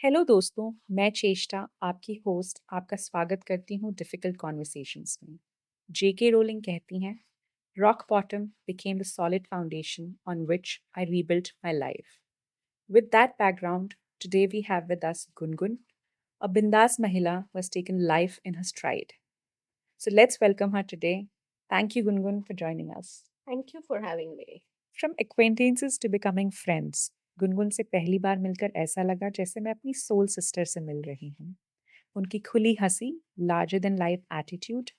Hello दोस्तों, मैं चेष्टा आपकी होस्ट आपका स्वागत करती हूँ डिफिकल्ट कॉन्वर्सेशंस में। जेके रोलिंग कहती हैं, rock bottom became the solid foundation on which I rebuilt my life. With that background, today we have with us Gungun, a bindas mahila who has taken life in her stride. So let's welcome her today. Thank you, Gungun, for joining us. Thank you for having me. From acquaintances to becoming friends, Gungun से पहली बार मिलकर ऐसा लगा जैसे मैं अपनी soul sister से मिल रही हूँ। उनकी खुली हंसी, लार्जर देन लाइफ एटीट्यूड,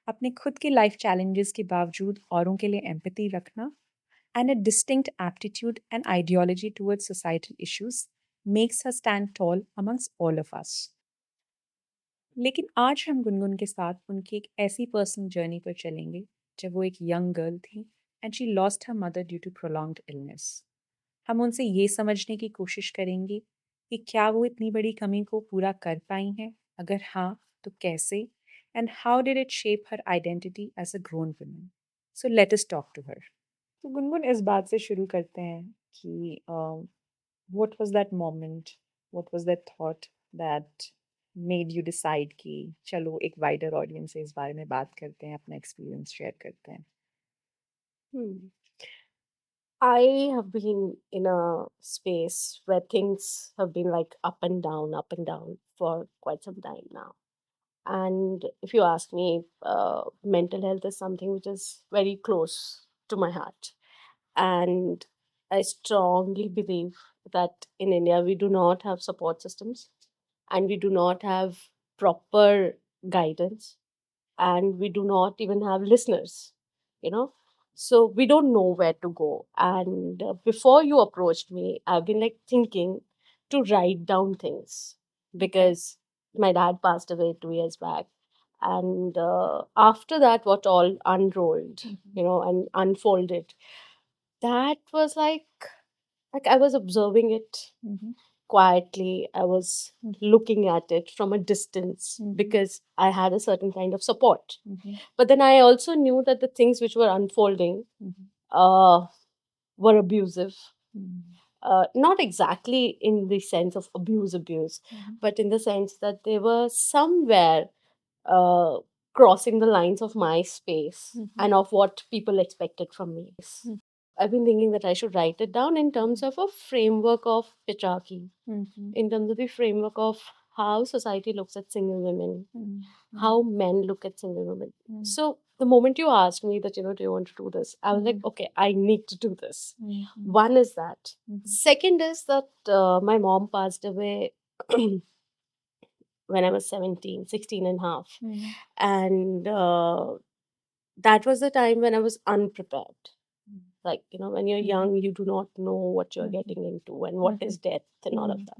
अपने खुद के लाइफ चैलेंजेस के बावजूद औरों के लिए एम्पैथी रखना and a distinct aptitude and ideology towards societal issues makes her stand tall amongst all of us. लेकिन आज हम गुनगुन के साथ उनकी एक ऐसी पर्सनल जर्नी पर चलेंगे जब वो एक यंग गर्ल थी and she lost her mother due to prolonged illness. हम उनसे ये समझने की कोशिश करेंगे कि क्या वो इतनी बड़ी कमी को पूरा कर पाई हैं, अगर हाँ तो कैसे, and how did it shape her identity as a grown woman. So let us talk to her. तो गुनगुन, इस बात से शुरू करते हैं कि what was that moment, what was that thought that made you decide कि चलो एक वाइडर ऑडियंस से इस बारे में बात करते हैं, अपना एक्सपीरियंस शेयर करते हैं। Hmm. I have been in a space where things have been like up and down for quite some time now. And if you ask me, mental health is something which is very close to my heart. And I strongly believe that in India, we do not have support systems and we do not have proper guidance and we do not even have listeners, you know. So we don't know where to go. And before you approached me, I've been like thinking to write down things because my dad passed away 2 years back. And after that, what all unrolled, and unfolded, that was like I was observing it quietly. I was looking at it from a distance because I had a certain kind of support. But then I also knew that the things which were unfolding uh, were abusive. Not exactly in the sense of abuse, but in the sense that they were somewhere uh, crossing the lines of my space and of what people expected from me. I've been thinking that I should write it down in terms of a framework of patriarchy, in terms of the framework of how society looks at single women, how men look at single women. So the moment you asked me that, do you want to do this? I was like, okay, I need to do this. One is that. Second is that my mom passed away when I was 17, 16 and a half. And that was the time when I was unprepared. Like, when you're young, you do not know what you're getting into and what is death and all of that.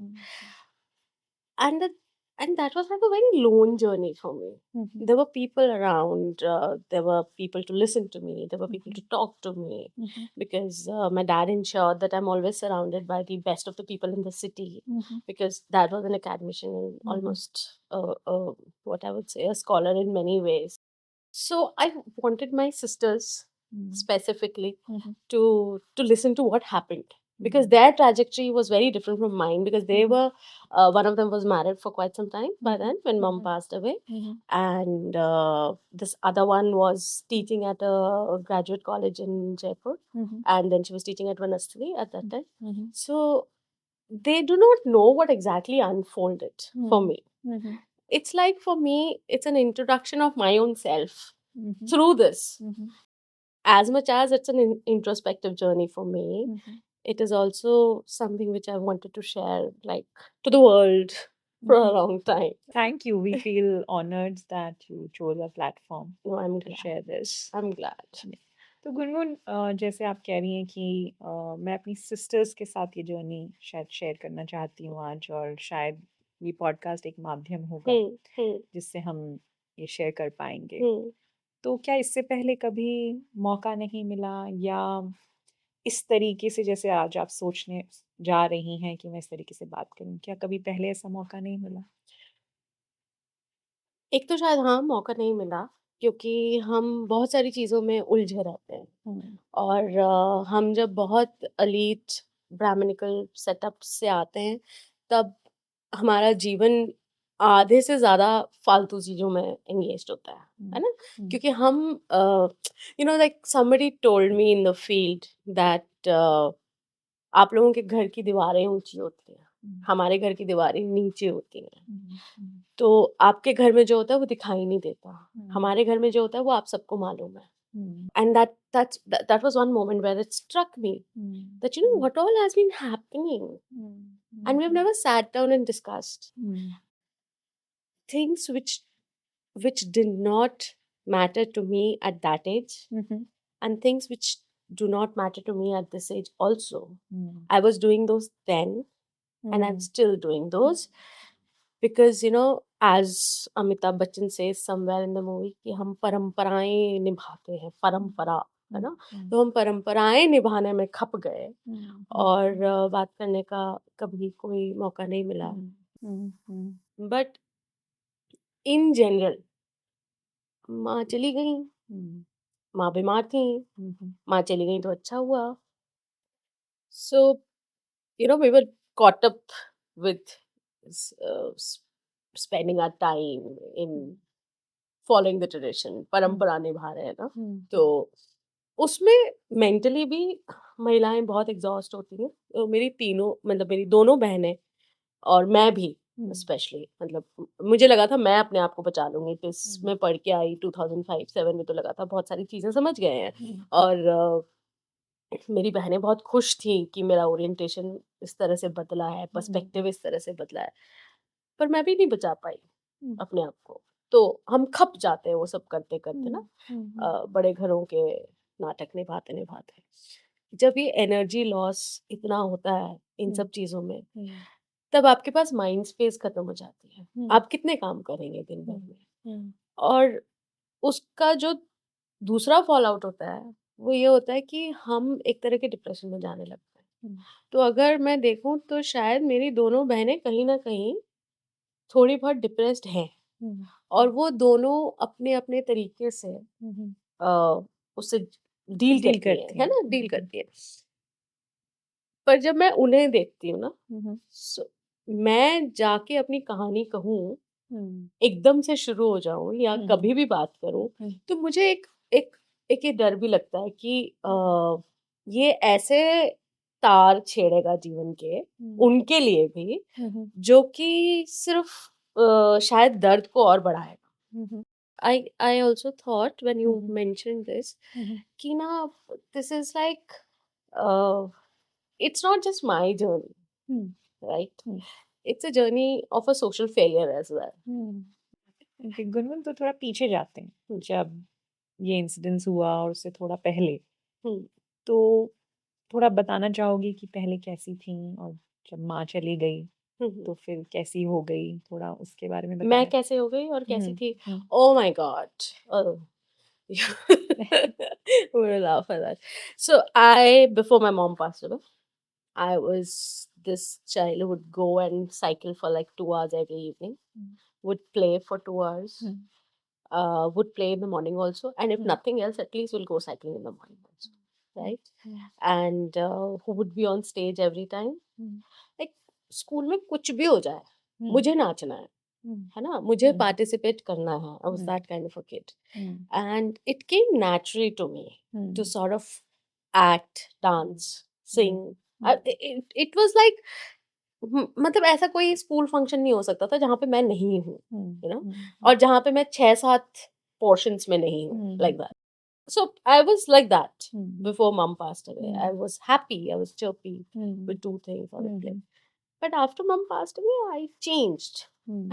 And that, and that was like a very lone journey for me. There were people around, there were people to listen to me, there were people to talk to me, because my dad ensured that I'm always surrounded by the best of the people in the city, because dad was an academician and almost what I would say a scholar in many ways. So I wanted my sisters specifically to listen to what happened, because their trajectory was very different from mine, because they were one of them was married for quite some time by then when mom passed away, and this other one was teaching at a graduate college in Jaipur, and then she was teaching at Vanastali at that time. So they do not know what exactly unfolded for me. It's like, for me, it's an introduction of my own self through this. As much as it's an introspective journey for me, it is also something which I wanted to share, like, to the world for a long time. Thank you. We feel honored that you chose a platform No, I'm to glad. share this. I'm glad. तो गुनगुन, जैसे आप कह रही हैं कि मैं अपनी sisters के साथ ये जर्नी शायद शेयर करना चाहती हूँ आज, और शायद ये पॉडकास्ट एक माध्यम होगा जिससे हम ये शेयर कर पाएंगे। तो क्या इससे पहले कभी मौका नहीं मिला, या इस तरीके से जैसे आज आप सोचने जा रही हैं कि मैं इस तरीके से बात करूं, क्या कभी पहले ऐसा मौका नहीं मिला? एक तो शायद हाँ, मौका नहीं मिला, क्योंकि हम बहुत सारी चीज़ों में उलझे रहते हैं। और हम जब बहुत एलीट ब्राह्मणिकल सेटअप से आते हैं, तब हमारा जीवन आधे से ज़्यादा फालतू चीज़ों में एंगेज्ड होता है ना? क्योंकि हम like somebody told me in the field that आप लोगों के घर की दीवारें ऊँची होती हैं, हमारे घर की दीवारें नीचे होती हैं। तो आपके घर में जो होता है वो दिखाई नहीं देता, हमारे घर में जो होता है वो आप सबको मालूम है। And that was one moment where it struck me that what all has been happening, and we've never sat down and discussed things which did not matter to me at that age, and things which do not matter to me at this age also. I was doing those then, and I'm still doing those because as Amitabh Bachchan says somewhere in the movie कि हम परंपराएं निभाते हैं, परंपरा है ना, तो हम परंपराएं निभाने में खप गए और बात करने का कभी कोई मौका नहीं मिला। बट इन जनरल माँ चली गई, माँ बीमार थी, माँ चली गई तो अच्छा हुआ। सो we were caught up with spending our time in following the tradition, परंपरा निभा रहे हैं ना, तो उसमें मेंटली भी महिलाएं बहुत एग्जॉस्ट होती हैं। तो मेरी तीनों मतलब मेरी दोनों बहनें और मैं भी स्पेशली, मतलब मुझे लगा था मैं अपने आप को बचा लूंगी, तो इसमें पढ़ के आई 2005-7 में, तो लगा था बहुत सारी चीजें समझ गए हैं और मेरी बहनें बहुत खुश थी कि मेरा ओरिएंटेशन इस तरह से बदला है, पर्सपेक्टिव इस तरह से बदला है, पर मैं भी नहीं बचा पाई अपने आप को। तो हम खप जाते हैं वो सब करते करते ना, बड़े घरों के नाटक निभाते निभाते। जब ये एनर्जी लॉस इतना होता है इन सब चीजों में, तब आपके पास माइंड स्पेस खत्म हो जाती है। आप कितने काम करेंगे दिन भर में, और उसका जो दूसरा फॉल आउट होता है वो ये होता है कि हम एक तरह के डिप्रेशन में जाने लगते हैं। तो अगर मैं देखूं तो शायद मेरी दोनों बहनें कहीं ना कहीं थोड़ी बहुत डिप्रेस्ड हैं, और वो दोनों अपने अपने तरीके से उससे डील करती है ना, डील करती है। पर जब मैं उन्हें देखती हूँ ना, मैं जाके अपनी कहानी कहूँ, एकदम से शुरू हो जाऊं या कभी भी बात करूं, तो मुझे एक एक एक ये डर भी लगता है कि ये ऐसे तार छेड़ेगा जीवन के उनके लिए भी, जो कि सिर्फ शायद दर्द को और बढ़ाएगा। I also thought when you mentioned this कि ना, this is like it's not just my journey, right? It's a journey of a social failure as well. Gungun तो थोड़ा पीछे जाते हैं, जब ये इंसिडेंस हुआ और उससे थोड़ा पहले, तो थोड़ा बताना चाहोगी कि पहले कैसी थी और जब माँ चली गई तो फिर कैसी हो गई, थोड़ा उसके बारे में मैं बताना। कैसे हो गई और कैसी थी? Oh my God. Oh. We're gonna laugh at that. So before my mom passed away, I was this child who would go and cycle for like 2 hours every evening, would play for 2 hours, would play in the morning also, and if nothing else, at least we'll go cycling in the morning also, right? And who would be on stage every time. Like school में कुछ भी हो जाए, मुझे नाचना है ना, मुझे पार्टिसिपेट करना है। I was that kind of a kid, and it came naturally to me to sort of act, dance, sing. It was like मतलब ऐसा कोई स्कूल फंक्शन नहीं हो सकता था जहाँ पे मैं नहीं हूँ, और जहाँ पे मैं 6-7 पोर्शंस में नहीं हूँ, like that. So I was like that before mom passed away. I was happy, I was chirpy, would do things on the play. But after mom passed away, I changed.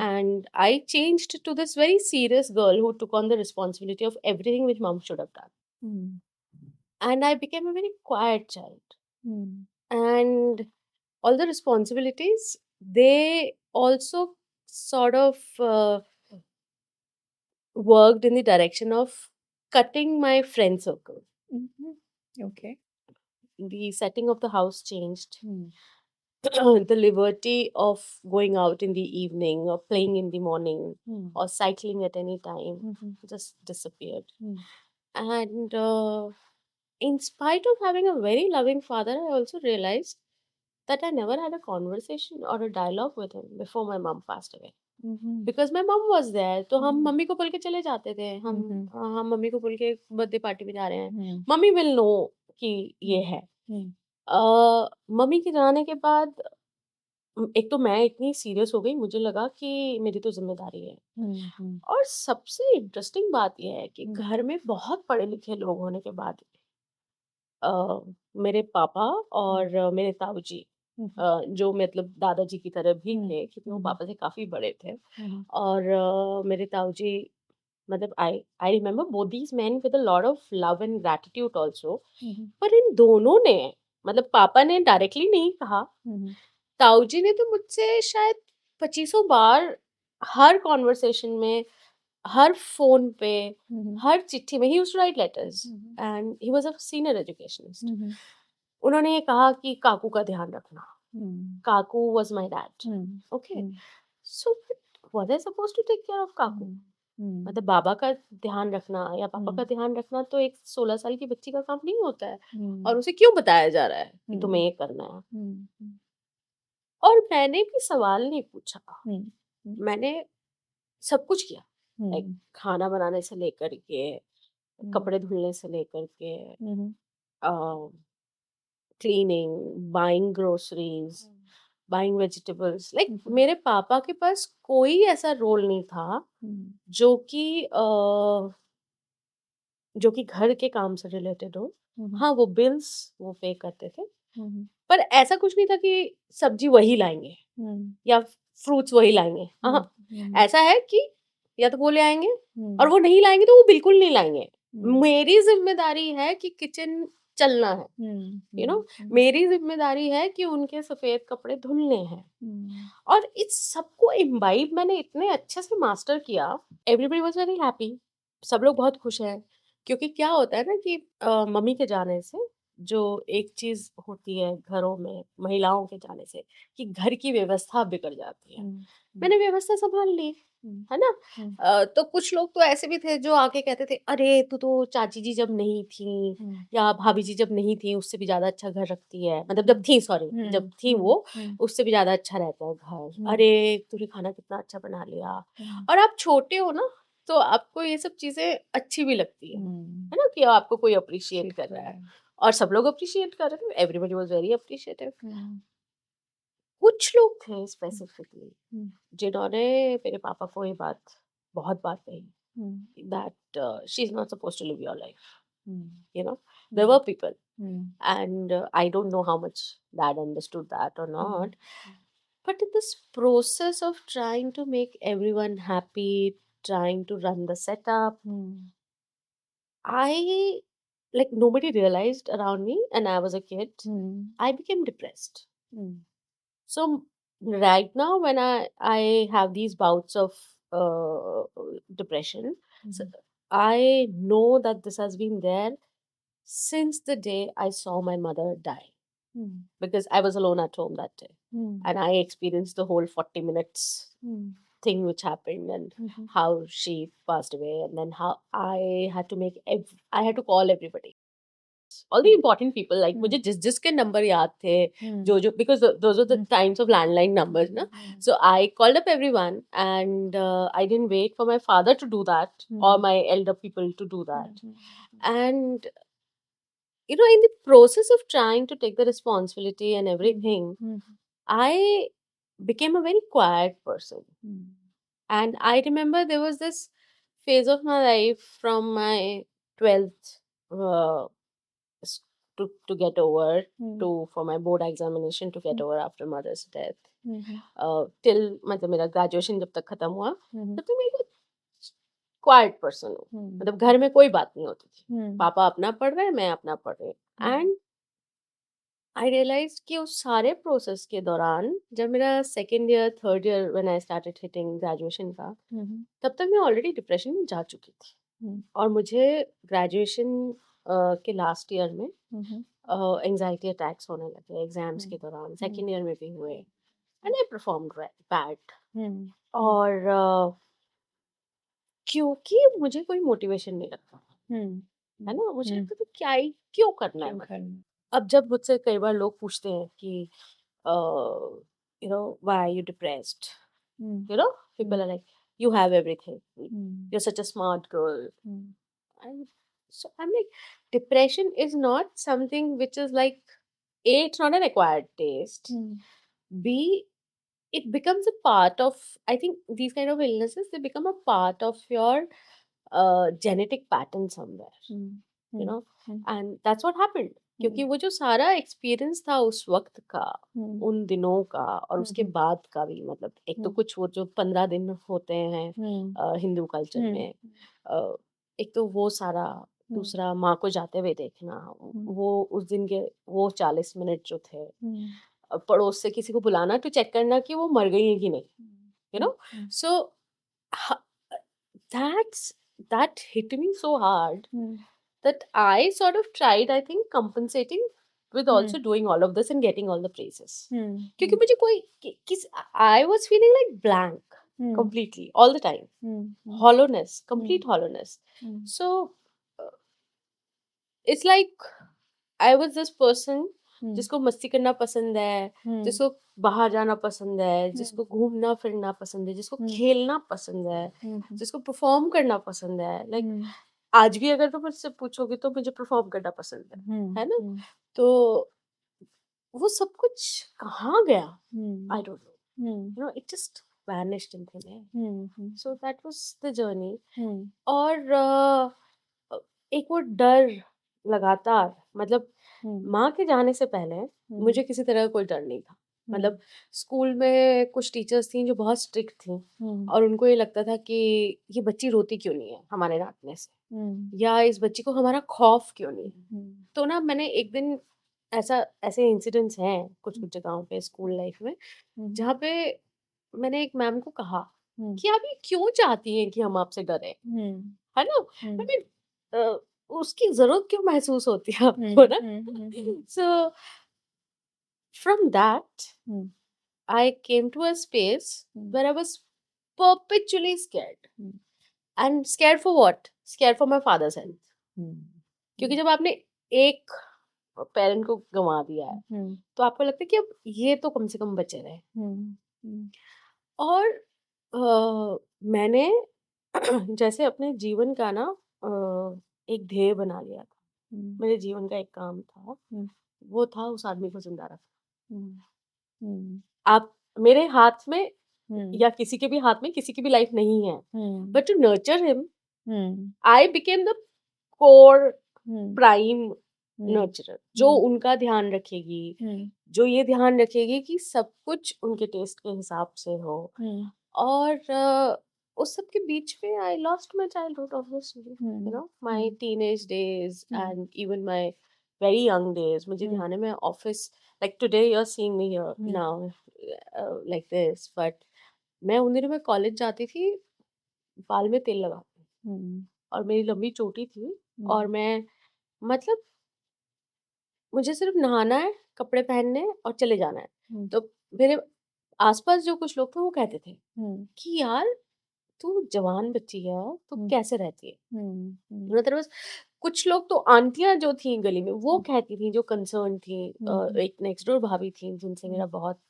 And I changed to this very serious girl who took on the responsibility of everything which mom should have done. And I became a very quiet child. And all the responsibilities, they also sort of worked in the direction of cutting my friend circle. Okay. The setting of the house changed. The liberty of going out in the evening or playing in the morning or cycling at any time just disappeared. And in spite of having a very loving father, I also realized that I never had a conversation or a dialogue with him before my mom passed away. Mhm. Because my mom was there, तो हम Mhm. Mummy को बोल के चले जाते थे, Mhm. हम mummy को बोल के बर्थडे पार्टी में जा रहे हैं, Mhm. मम्मी विल नो कि ये है। Mhm. मम्मी के जाने के बाद एक तो मैं इतनी सीरियस हो गई, मुझे लगा कि मेरी तो जिम्मेदारी है। Mhm. और सबसे इंटरेस्टिंग बात यह है कि Mhm. घर में बहुत पढ़े लिखे लोग होने के बाद अ, मेरे पापा और मेरे ताऊजी, Mhm. जो मतलब दादाजी की तरह भी Mhm. थे, क्योंकि वो Mhm. पापा से काफी बड़े थे। Mhm. और मेरे ताऊजी, मतलब I remember both these main with a lot of love and gratitude also. Mhm. पर इन दोनों ने, मतलब पापा ने डायरेक्टली नहीं कहा, Mhm. ताऊजी ने तो मुझसे शायद पच्चीसों बार, हर कॉन्वर्सेशन में, हर फोन पे, Mhm. हर चिट्ठी में, he used to write letters Mhm. And he was a senior educationist. Mhm. उन्होंने ये कहा कि काकू का ध्यान रखना। Mhm. Kaku was my dad. Mhm. Okay, Mhm. So what I supposed to take care of Kaku? Mhm. Mhm. मतलब बाबा का ध्यान रखना या पापा का Mhm. ध्यान रखना तो एक 16 साल की बच्ची का काम नहीं होता है। और Mhm. उसे क्यों बताया जा रहा है कि तुम्हें Mhm. ये करना है? Mhm. और मैंने भी सवाल नहीं पूछा, Mhm. Mhm. मैंने सब कुछ किया। Like Mhm. खाना बनाने से लेकर के, Mhm. कपड़े धुलने से लेकर के, Mhm. Cleaning, buying groceries, buying vegetables. Like Mhm. मेरे पापा के पास कोई ऐसा रोल नहीं था Mhm. जो कि जो कि घर के काम से रिलेटेड हो। Mhm. हाँ, वो बिल्स वो पे करते थे, Mhm. पर ऐसा कुछ नहीं था कि सब्जी वही लाएंगे Mhm. या फ्रूट्स वही लाएंगे। हाँ, Mhm. ऐसा है कि या तो वो ले आएंगे, और Mhm. वो नहीं लाएंगे तो वो बिल्कुल नहीं लाएंगे। Mhm. मेरी जिम्मेदारी है कि किचन चलना है, Mhm. You know, Mhm. मेरी जिम्मेदारी है कि उनके सफेद कपड़े धुलने हैं। Mhm. और इस सबको इम्बाइब मैंने इतने अच्छे से मास्टर किया, एवरीबडी वाज वेरी हैप्पी, सब लोग बहुत खुश हैं। क्योंकि क्या होता है ना कि मम्मी के जाने से जो एक चीज होती है घरों में महिलाओं के जाने से, कि घर की व्यवस्था बिगड़ जाती है। Mhm. मैंने व्यवस्था संभाल ली, Mhm. है ना। Mhm. तो कुछ लोग तो ऐसे भी थे जो आके कहते थे, अरे तू तो चाची जी जब नहीं थी Mhm. या भाभी जी जब नहीं थी उससे भी ज्यादा अच्छा घर रखती है, मतलब जब थी, सॉरी, जब Mhm. थी Mhm. वो, Mhm. उससे भी ज़्यादा अच्छा रहता है घर। Mhm. अरे! तूने खाना कितना अच्छा बना लिया। Mhm. और आप छोटे हो ना, तो आपको ये सब चीज़ें अच्छी भी लगती Mhm. है ना? कि आपको कोई अप्रिशिएट ठीक कर रहा है। है। और सब लोग अप्रिशिएट कर रहे थे, एवरीबॉडी वाज़ वेरी अप्रिशिएटिव। हुँ, कुछ लोग थे हुँ, स्पेसिफिकली हुँ, जिन्होंने मेरे पापा को ये बात, बहुत बात कही, hmm, that she is not supposed to live your life, hmm, you know? There hmm, were people, hmm, and I don't know how much dad understood that or hmm, not. But in this process of trying to make everyone happy, trying to run the setup, hmm, I, like, nobody realized around me, and I was a kid. Hmm, I became depressed. Hmm, So right now, when I have these bouts of uh, depression, so hmm, I know that this has been there since the day I saw my mother die, hmm, because I was alone at home that day. Hmm, And I experienced the whole 40 minutes hmm, thing which happened, and hmm, how she passed away, and then how I had to I had to call everybody, all the important people, like हुँ, मुझे जिसके number याद थे, हुँ, जो because those are the hmm, times of landline numbers ना. हुँ, So I called up everyone, and I didn't wait for my father to do that or hmm, my elder people to do hmm, that. Hmm, And in the process of trying to take the responsibility and hmm, everything, hmm, I became a very quiet person. Hmm, And I remember there was this phase of my life from my 12th, uh, s- to get over, hmm, to for my board examination to get over after mother's death, hmm, till मतलब मेरा graduation जब तक खत्म हुआ, हुँ, तब तक मैं एक क्वाइट पर्सन हूँ। हुँ, मतलब घर में कोई बात नहीं होती थी, हुँ, पापा अपना पढ़ रहे हैं, मैं अपना पढ़ रही हूँ। हुँ, एंड आई रियलाइज्ड कि उस सारे प्रोसेस के दौरान, जब मेरा second year third year when I started hitting graduation का, हुँ, तब तक मैं ऑलरेडी डिप्रेशन में जा चुकी थी। हुँ, और मुझे ग्रेजुएशन के लास्ट ईयर में हुँ, एंजाइटी अटैक्स होने लगे एग्जाम्स हुँ, के दौरान, हुँ, सेकेंड ईयर में भी हुए, एंड आई परफॉर्म्ड बैड। हुँ, और क्योंकि मुझे कोई मोटिवेशन नहीं लगता, हुँ, है ना, मुझे हुँ, लगता था क्या ही क्यों करना है, क्यों मतलब। करना? अब जब मुझसे कई बार लोग पूछते हैं कि why are you depressed? Mm. People Mm. are like, you have everything. Mm. You're such a smart girl. Mm. And so I'm like, depression is not something which is like, A, it's not an acquired taste. Mm. B, it becomes a part of, I think these kind of illnesses, they become a part of your genetic pattern somewhere, Mm. you Mm. know, Mm. and that's what happened. क्योंकि Mm. वो जो सारा experience था उस वक्त का, Mm. उन दिनों का और उसके Mhm. बाद का भी, मतलब एक तो Mm. कुछ वो जो 15 दिन होते हैं Mm. Hindu culture Mm. में, एक तो वो सारा, Mm. दूसरा माँ को जाते हुए देखना, Mm. वो उस दिन के वो 40 मिनट जो थे, Mm. पड़ोस से किसी को बुलाना टू चेक करना कि वो मर गई है कि नहीं, you know. Mm. So that hit me so hard Mm. that I sort of tried, I think, compensating with Mm. also doing all of this and getting all the praises. Mm. क्योंकि मुझे कोई I was feeling like blank Mm. completely all the time, Mm. Mm. hollowness, complete hollowness. Mm. So uh, it's like I was this person Mm. जिसको मस्ती करना पसंद है, Mm. जिसको बाहर जाना पसंद है, Mm. जिसको घूमना फिरना पसंद है, जिसको Mm. खेलना पसंद है, Mhm. जिसको परफॉर्म करना पसंद है. Like Mm. आज भी अगर तुम मुझसे पूछोगे तो मुझे परफॉर्म करना पसंद है ना. Mm. तो वो सब कुछ कहाँ गया? Mm. I don't know, Mm. It just vanished in thin air. Mhm. So that was the journey. Mm. और एक वो डर लगातार, मतलब Mm. माँ के जाने से पहले Mm. मुझे किसी तरह का कोई डर नहीं था. Mm. मतलब स्कूल में कुछ टीचर्स थी जो बहुत स्ट्रिक्ट थी Mm. और उनको ये लगता था कि ये बच्ची रोती क्यों नहीं है हमारे डांटने से, Mm. या इस बच्ची को हमारा खौफ क्यों नहीं है. Mm. तो ना मैंने एक दिन ऐसे इंसिडेंट्स हैं कुछ कुछ जगहों पे स्कूल लाइफ में, Mm. जहाँ पे मैंने एक मैम को कहा Mm. कि आप ये क्यों चाहती हैं कि हम आपसे डरें, Mm. है ना. Mm. I mean, उसकी जरूरत क्यों महसूस होती है Mm. आपको ना. Mm. So from that Mm. I came to a space Mm. where I was perpetually scared. Mm. And scared for what? Scared for my father's health. Mm. क्योंकि जब आपने एक पेरेंट को गंवा दिया है Mm. तो आपको लगता है कि अब ये तो कम से कम बचे रहे. Mm. Mm. और मैंने जैसे अपने जीवन का ना एक ध्येय बना लिया था. Mm. मेरे जीवन का एक काम था, Mm. वो था उस आदमी को जिंदा रखना. Mm. Mm. आप मेरे हाथ में Mm. या किसी के भी हाथ में किसी की भी लाइफ नहीं है, Mm. But to nurture him Mm. I became the core Mm. Prime Mm. Nurturer, जो उनका ध्यान रखेगी, Mm. जो ये ध्यान रखेगी कि सब कुछ उनके टेस्ट के हिसाब से हो. Mm. और उस सब के बीच में I lost my childhood obviously, Mm. My teenage days Mm. And even my very young days. मुझे Mm. ध्यान है मैं office, like today you are seeing me here Mm. Now like this, but मैं उन दिनों में कॉलेज जाती थी बाल में तेल लगा के, Mm. और मेरी लंबी चोटी थी, और Mm. मैं, मतलब मुझे सिर्फ नहाना है, कपड़े पहनने और चले जाना है. Mm. तो मेरे आसपास जो कुछ लोग थे वो कहते थे Mm. कि यार तू जवान बच्ची है, तू Mm. कैसे रहती है. Mm. Mm. मतलब बस कुछ लोग तो आंटियां जो थी गली में वो कहती थी, जो कंसर्न थी. Mm. एक नेक्स्ट डोर भाभी थी जिनसे Mm. मेरा बहुत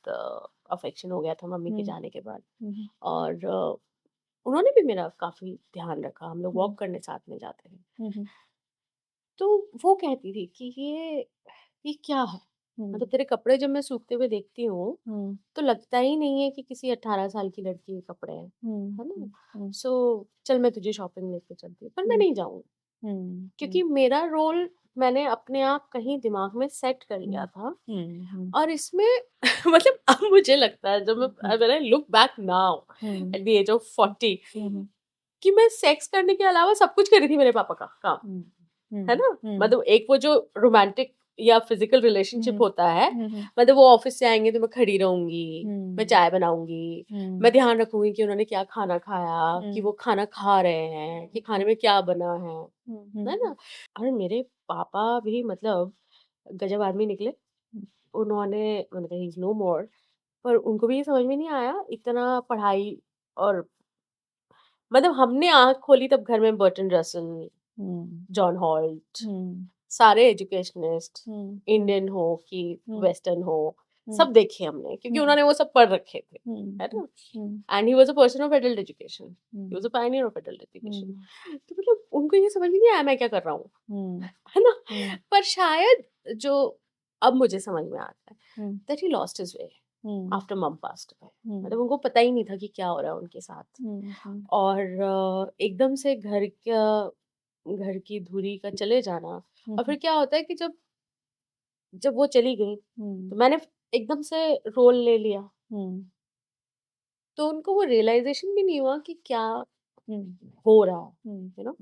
अफेक्शन हो गया था मम्मी के Mm. जाने के बाद. Mhm. और उन्होंने भी मेरा काफी ध्यान रखा. हम लोग Mm. वॉक करने साथ में जाते थे. Mhm. तो वो कहती थी कि ये क्या है, मतलब Mm. तेरे कपड़े जब मैं सूखते हुए देखती हूँ Mm. तो लगता ही नहीं है कि किसी 18 साल की लड़की के कपड़े हैं, Mm. है ना. Mm. सो चल मैं तुझे शॉपिंग लेके चलती हूँ, पर मैं Mm. नहीं जाऊंगी, Mm. क्योंकि मेरा रोल मैंने अपने आप कहीं दिमाग में सेट कर लिया था. Mm. और इसमें मतलब अब मुझे लगता है जब Mhm. मैं, when I look back now Mm. At the age of 40, Mhm. कि मैं सेक्स करने के अलावा सब कुछ कर रही थी मेरे पापा का काम, Mm. है ना. Mm. मतलब एक वो जो रोमांटिक या फिजिकल रिलेशनशिप Mhm. होता है, Mhm. मतलब वो ऑफिस से आएंगे तो मैं खड़ी रहूंगी, मैं Mm. चाय बनाऊंगी, मैं Mm. ध्यान रखूंगी कि उन्होंने क्या खाना खाया, कि वो खाना खा रहे हैं, कि खाने में क्या बना है Mhm. ना. और मेरे पापा भी मतलब गजब आदमी निकले. उन्होंने, मतलब ही इज नो मोर, पर उनको भी ये समझ में नहीं आया इतना पढ़ाई. और मतलब हमने आँख खोली तब घर में Burton Russell, Mm. John halt, Mm. सारे एजुकेशनिस्ट, Mm. इंडियन हो कि Mm. वेस्टर्न हो, सब देखे हमने, क्योंकि उन्होंने वो सब पढ़ रखे थे, है ना? And he was a person of adult education, he was a Pioneer of adult education. तो मतलब उनको ये समझ में नहीं आया मैं क्या कर रहा हूँ, है ना? पर शायद जो अब मुझे समझ में आता है that he lost his way after मम पास्ड अवे। मतलब उनको पता ही नहीं था कि क्या हो रहा है उनके साथ। और एकदम से घर की धुरी का चले जाना, और फिर क्या होता है कि जब जब वो चली गई तो मैंने एकदम से रोल ले लिया, तो उनको वो रियलाइजेशन भी नहीं हुआ कि क्या हो रहा है, यू नो।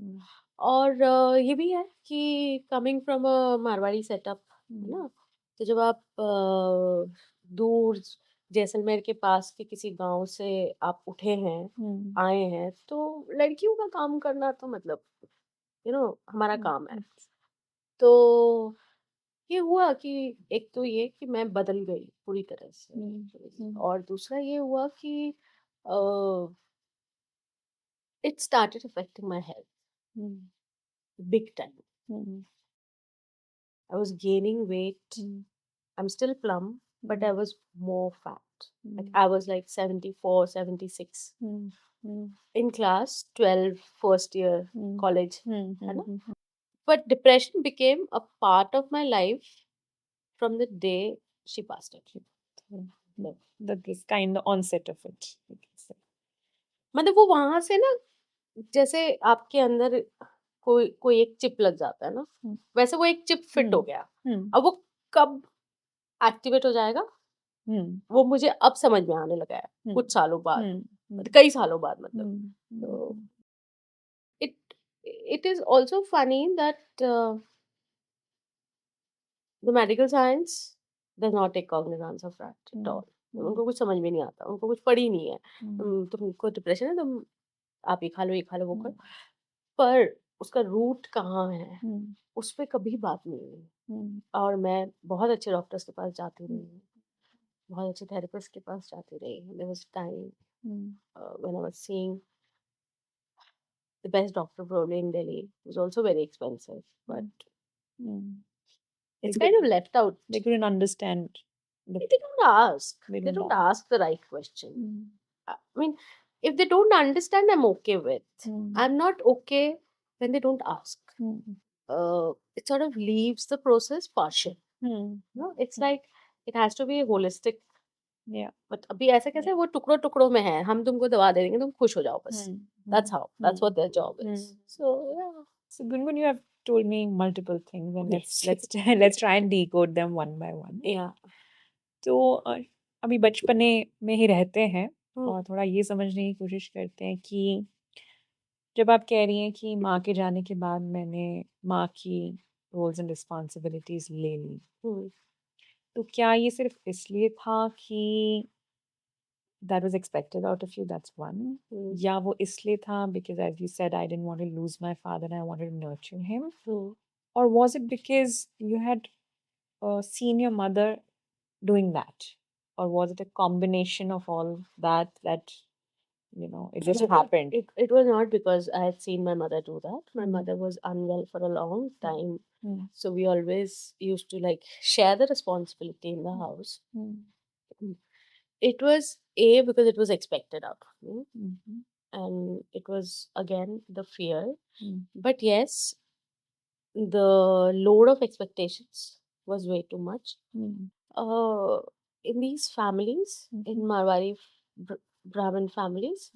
और ये भी है कि coming from a Marwari setup, है ना? तो जब आप दूर जैसलमेर के पास के किसी गांव से आप उठे हैं, आए हैं, तो लड़कियों का काम करना तो मतलब हमारा काम है। तो ये हुआ कि एक तो ये कि मैं बदल गई पूरी तरह से, और दूसरा ये हुआ कि it started affecting my health big time. I was gaining weight. I'm still plump, but I was more fat. Like I was like 74, 76 in class 12, first year college, है ना? But depression became a part of my life from the day she passed away. This kind of onset of it, you can say. मतलब वो वहां से ना, जैसे आपके अंदर कोई एक चिप लग जाता है ना, वैसे वो एक चिप फिट हो गया। अब वो कब एक्टिवेट हो जाएगा वो मुझे अब समझ में आने लगा है, कुछ सालों बाद, कई सालों बाद मतलब। तो it it is also funny that the medical science does not take cognizance of that at all. उनको कुछ समझ में नहीं आता, उनको कुछ पढ़ी नहीं है। तुमको डिप्रेशन है, तुम आप ये खा लो, ये खा लो, वो कर, पर उसका रूट कहाँ है उस पर कभी बात नहीं हुई। और मैं बहुत अच्छे डॉक्टर्स के पास जाती रही, बहुत अच्छे थेरेपिस्ट के पास जाती रही। There was time when I was seeing the best doctor probably in Delhi. It was also very expensive, but it's kind of left out. They couldn't understand. They don't ask. They don't ask the right question. I mean, if they don't understand, I'm okay with. I'm not okay when they don't ask. It sort of leaves the process partial. No, it's like it has to be holistic. But अभी ऐसा कैसे वो टुकड़ों टुकड़ों में है, हम तुमको दवा दे देंगे, तुम खुश हो जाओ बस। That's what their job is. So yeah. So Gungun, you have told me multiple things, and Yes. let's try and decode them one by one. Yeah. तो अभी बचपने में ही रहते हैं और थोड़ा ये समझने की कोशिश करते हैं कि जब आप कह रही हैं कि माँ के जाने के बाद मैंने माँ की रोल्स एंड रिस्पॉन्सिबिलिटीज ले ली, तो क्या ये सिर्फ इसलिए था कि that was expected out of you, that's one, या वो इसलिए था because as you said I didn't want to lose my father and I wanted to nurture him, or was it because you had seen your mother doing that, or was it a combination of all that it just happened? It was not because I had seen my mother do that. My mother was unwell for a long time, so we always used to like share the responsibility in the house. It was because it was expected out of me, and it was again the fear. But yes, the load of expectations was way too much. In these families, in Marwari Brahmin families,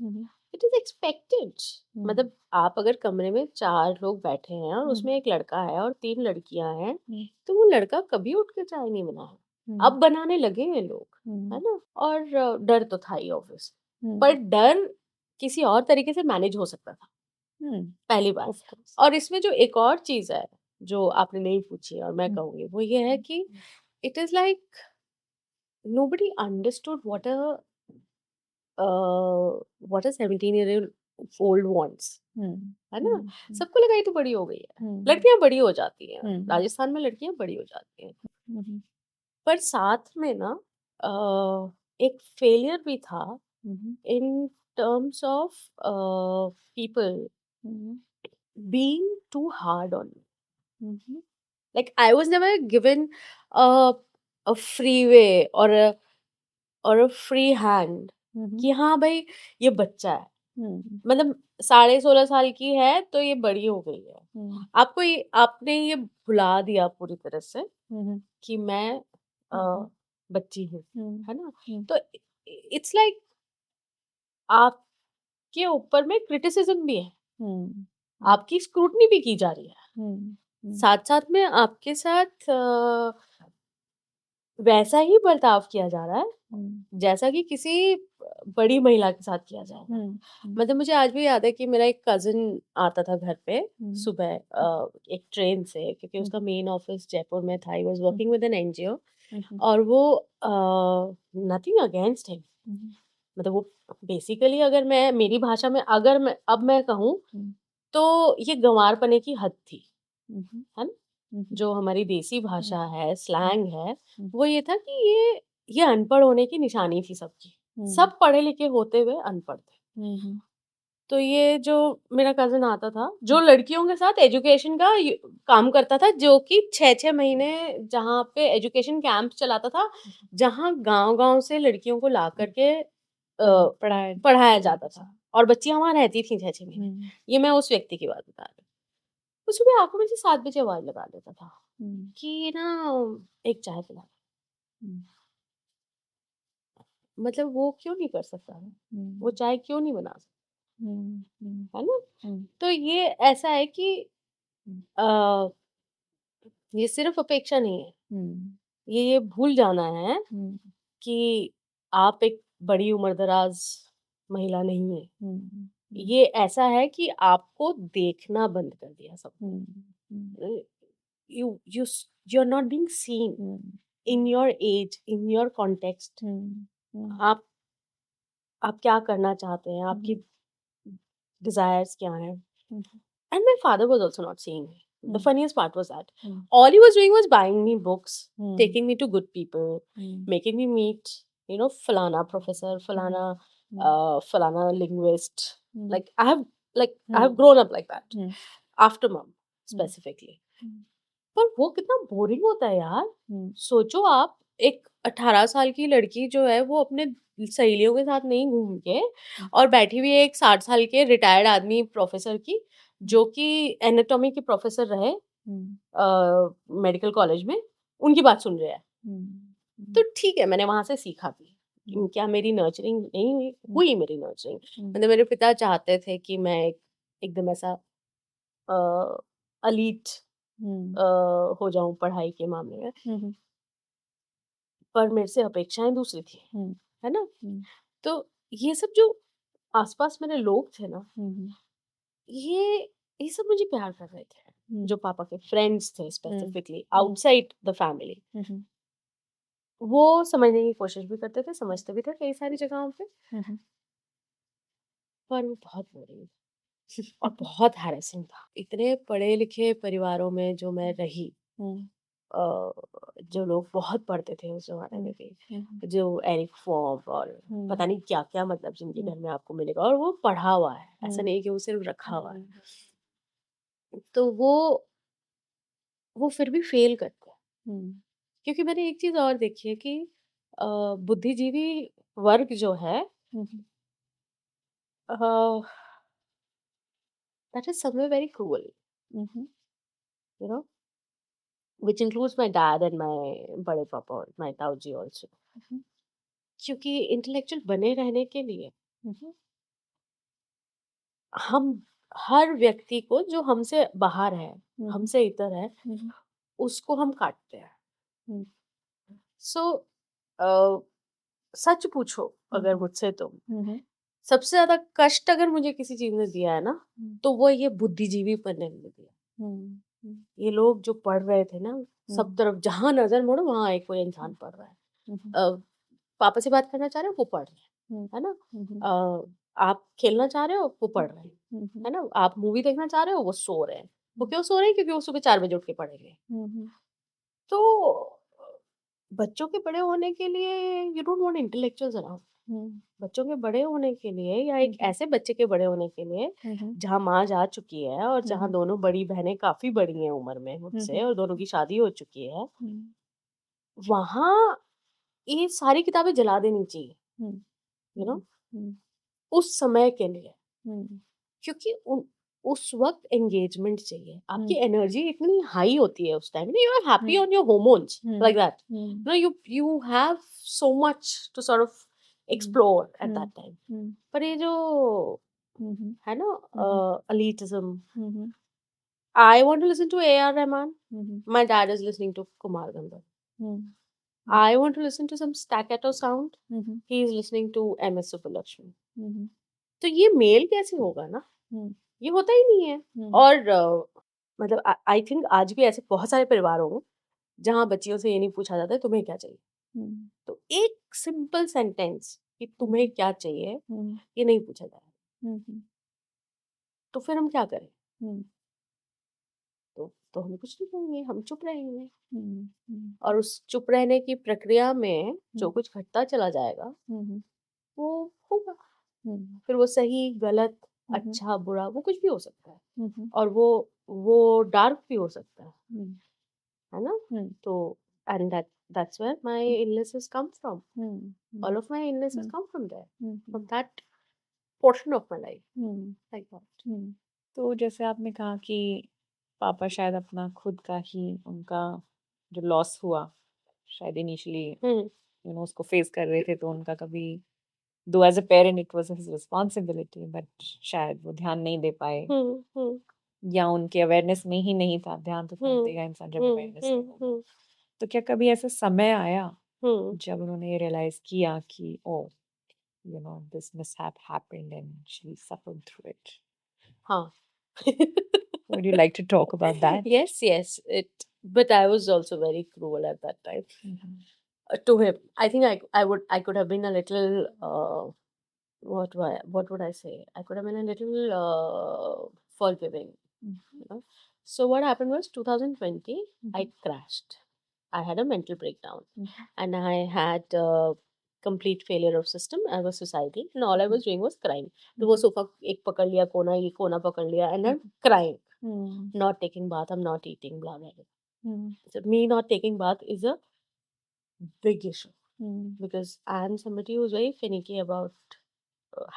it is expected. मतलब आप अगर कमरे में 4 लोग बैठे हैं और उसमें एक लड़का है और 3 लड़कियां हैं, तो वो लड़का कभी उठ के चाय नहीं बनाया। अब बनाने लगे हैं लोग, है ना? और डर तो था ही ऑब्वियस, पर डर किसी और तरीके से मैनेज हो सकता था, पहली बार। और इसमें जो एक और चीज है जो आपने नहीं पूछी और मैं कहूंगी, वो ये है कि it is like nobody understood what a 17-year-old wants, है ना? सबको लगा ये तो बड़ी हो गई है, लड़कियां बड़ी हो जाती हैं, राजस्थान में लड़कियां बड़ी हो जाती हैं, पर साथ में ना एक फेलियर भी था in terms of people being too hard on me. Like I was never given a a free way और अ फ्री हैंड हुँ, कि हाँ भाई ये बच्चा है। हुँ, मतलब 16.5 साल की है तो ये बड़ी हो गई है। हुँ, आपने ये भुला दिया पूरी तरह से हुँ, हुँ, कि मैं अ, बच्ची हूँ, हुँ, है ना? हुँ, तो इट्स लाइक आपके ऊपर में क्रिटिसिज्म भी है, हुँ, हुँ, आपकी स्क्रूटनी भी की जा रही है। हुँ, हुँ, साथ-साथ में आपके साथ वैसा ही बर्ताव किया जा रहा है, हुँ, जैसा कि किसी बड़ी महिला के साथ किया जाएगा। हुँ, हुँ, मतलब मुझे आज भी याद है कि मेरा एक कज़िन आता था घर पे हुँ, सुबह एक ट्रेन से क्योंकि हुँ, उसका मेन ऑफ़िस जयपुर में था, he was hmm, working with an NGO hmm, hmm, और वो नथिंग अगेंस्ट हिम हुँ, मतलब वो बेसिकली अगर मैं मेरी भाषा में अगर मैं कहूँ, हुँ, तो ये गँवारपने की हद थी, हुँ, हुँ, है ना? हुँ, जो हमारी देसी हुँ, भाषा है, हुँ, स्लैंग है, हुँ, वो ये था कि ये अनपढ़ होने की निशानी थी सबकी। हुँ, सब पढ़े-लिखे होते हुए अनपढ़ थे। हुँ, हुँ, तो ये जो मेरा कज़िन आता था, जो लड़कियों के साथ एजुकेशन का य काम करता था, जो कि 6-6 महीने जहाँ पे एजुकेशन कैंप चलाता था, जहाँ गाँव-गाँव से लड़कियों को ला कर के पढ़ाया पढ़ाया जाता जाता था था। और बच्चियाँ वहाँ रहती थीं 6-6 महीने। हुँ, ये मैं उस व्यक्ति की बात बता रही हूँ। वो सुबह आँखों में से 7 बजे आवाज़ लगा देता था हुँ, कि ना एक चाय पिला दे। हुँ, मतलब वो क्यों नहीं कर सकता? वो हुँ, चाय क्यों नहीं बना सकता? हुँ, हुँ, है ना? हुँ, तो ये ऐसा है कि हुँ, अ, ये सिर्फ़ अपेक्षा नहीं है। हुँ, ये भूल जाना है हुँ, कि आप एक बड़ी उम्र-दराज़ महिला नहीं हैं। हुँ, हुँ, ये ऐसा है कि आपको देखना बंद कर दिया सबने। Hmm, hmm, uh, you are not being seen hmm, in your age, in your context. Hmm, hmm, आप आप क्या करना चाहते हैं? आपकी हुँ, डिज़ायर्स क्या हैं? हुँ, And my father was also not seeing me. The hmm, funniest part was that hmm, all he was doing was buying me books, hmm, taking me to good people, hmm, making me meet, Falana professor, hmm, hmm, Falana linguist. Hmm, Like I have hmm, grown up like that. Hmm, After mom, hmm, specifically. हुँ, पर वो कितना boring होता है यार। हुँ, सोचो आप एक 18 साल की लड़की जो है वो अपने सहेलियों के साथ नहीं घूम के हुँ, और बैठी हुई है एक 60 साल के रिटायर्ड आदमी प्रोफेसर की हुँ, जो कि एनाटॉमी के प्रोफेसर रहे हुँ, मेडिकल कॉलेज में, उनकी बात सुन रहे हैं। हुँ, तो हुँ, ठीक है मैंने वहाँ से सीखा भी। हुँ, क्या मेरी नर्चरिंग नहीं हुई? हुँ, हुई मेरी नर्चरिंग। हुँ, मतलब मेरे पिता चाहते थे कि मैं एकदम ऐसा अ, एलीट हुँ, अ, हो जाऊँ पढ़ाई के मामले में। हुँ, हुँ, पर मेरे से अपेक्षाएँ दूसरी थी, हुँ, है ना? हुँ, तो ये सब जो आस-पास मेरे लोग थे ना, हुँ, ये ये सब मुझे प्यार कर रहे थे। हुँ, जो पापा के फ्रेंड्स थे hmm, specifically hmm, outside the family, hmm, hmm, वो समझने की कोशिश भी करते थे, समझते भी थे कई सारी जगहों पे, हुँ, हुँ, पर वो बहुत बोरिंग और बहुत हैरेसिंग था। इतने पढ़े-लिखे परिवारों में जो मैं रही हुँ, अ, जो लोग बहुत पढ़ते थे उस ज़माने हुँ, में भी, हुँ, जो एरिक फॉर्म और हुँ, पता नहीं क्या-क्या मतलब जिनके हुँ, घर में आपको मिलेगा और वो पढ़ा हुआ है, ऐसा हुँ, नहीं है कि वो सिर्फ़ रखा हुआ है। हुँ, तो वो फिर भी फ़ेल करते हैं। हुँ, क्योंकि मैंने एक चीज़ और देखी है कि बुद्धिजीवी वर्ग जो है hmm, hmm, uh, that is somewhere very cruel, hmm, hmm, you know which includes my dad and my बड़े पापा और माय ताऊ जी आल्सो। हुँ, क्योंकि इंटेलेक्चुअल बने रहने के लिए हुँ, हम हर व्यक्ति को जो हमसे बाहर है, हुँ, हुँ, हमसे इतर है, हुँ, उसको हम काटते हैं। हुँ, सो अ, सच पूछो हुँ, अगर मुझसे तुम, हुँ, हुँ, सबसे ज़्यादा कष्ट अगर मुझे किसी चीज़ ने दिया है ना, हुँ, तो वो ये बुद्धिजीवी पन्ने ने दिया। हुँ, हुँ, ये लोग जो पढ़ रहे थे ना, सब हुँ, तरफ जहाँ नज़र मोड़ो वहाँ एक कोई हुँ, इंसान पढ़ रहा है। हुँ, हुँ, अ, पापा से बात करना चाह रहे हो, वो पढ़ रहे हैं, हुँ, है ना? हुँ, हुँ, आप खेलना चाह रहे हो, वो हुँ, पढ़ रहे हैं, हुँ, हुँ, है ना? आप मूवी देखना चाह रहे हो, वो सो रहे हैं। वो हुँ, क्यों सो रहे हैं? क्योंकि वो सुबह 4 बजे उठ के पढ़ेंगे। हुँ, हुँ, तो बच्चों के बड़े होने के लिए you don't want intellectuals around. Hmm, बच्चों के बड़े होने के लिए या हुँ, एक हुँ, ऐसे बच्चे के बड़े होने के लिए हुँ, हुँ, जहाँ माँ जा चुकी है और हुँ, जहाँ हुँ, दोनों बड़ी बहनें काफ़ी बड़ी हैं उम्र में हुँ, मुझसे हुँ, और दोनों की शादी हो चुकी है, हुँ, वहाँ ये सारी किताबें जला देनी चाहिए, हुँ, यू नो, हुँ, उस समय के लिए, हुँ, क्योंकि उस वक्त एंगेजमेंट चाहिए, आपकी हुँ, एनर्जी इतनी हाई होती है उस time, you are happy hmm, on your hormones hmm, like that, hmm, you have so much to sort of hmm, explore at hmm, that time. हुँ, पर ये जो हुँ, हुँ, है ना, हुँ, elitism, hmm, hmm, I want to listen to A.R. Rahman, hmm, my dad is listening to Kumar Gandhar. Hmm, I want to listen to some staccato sound, hmm, he is listening to M.S. Subbulakshmi. हुँ, तो ये mail कैसे होगा ना, हुँ, ये होता ही नहीं है। हुँ, और मतलब आई थिंक आज भी ऐसे बहुत सारे परिवार होंगे जहाँ बच्चियों से ये नहीं पूछा जाता है तुम्हें क्या चाहिए। हुँ, तो एक सिंपल सेंटेंस कि तुम्हें क्या चाहिए, हुँ, ये नहीं पूछा जा रहा। हुँ, हुँ, तो फिर हम क्या करें? हुँ, तो हम कुछ नहीं करेंगे, हम चुप रहेंगे। हुँ, हुँ, और उस चुप रहने की प्रक्रिया में जो हुँ, कुछ घटता चला जाएगा, हुँ, वो होगा। हुँ, फिर वो सही, गलत, हुँ, अच्छा, बुरा, वो कुछ भी हो सकता है। हुँ, और वो डार्क भी हो सकता हुँ, है ना? हुँ, तो and that's where my illnesses come from. Hmm, hmm, All of my illnesses hmm, come from there, hmm, hmm, from that portion of my life, hmm, like that. हुँ। तो जैसे आपने कहा कि पापा शायद अपना खुद का ही उनका जो लॉस हुआ, शायद इनिशियली हुँ, उसको फेस कर रहे थे तो उनका कभी दो as a parent it was his responsibility but शायद वो ध्यान नहीं दे पाए हुँ, हुँ, या उनके अवेयरनेस में ही नहीं था, ध्यान तो तब हुँ, देगा इंसान जब हुँ, अवेयरनेस में हुँ, होगा। हुँ, तो क्या कभी ऐसा समय आया हुँ, जब उन्होंने ये रियलाइज़ किया कि oh! This mishap happened and she suffered through it? हाँ। Would you like to talk about that? Yes, yes, but I was also very cruel at that time, Mhm. to him. I think I could have been a little, what would I say? I could have been a little, forgiving, Mhm. you know. So what happened was 2020, I Mhm. crashed. I had a mental breakdown, Mhm. and I had complete failure of system. I was suicidal, and all I Mhm. was doing was crying. तो वो Mhm. Sofa एक पकड़ लिया कोना, ये कोना पकड़ लिया, and I'm Mhm. crying, Mhm. not taking bath, I'm not eating, blah blah blah. Mhm. So me not taking bath is a big issue Mhm. because I'm somebody who's very finicky about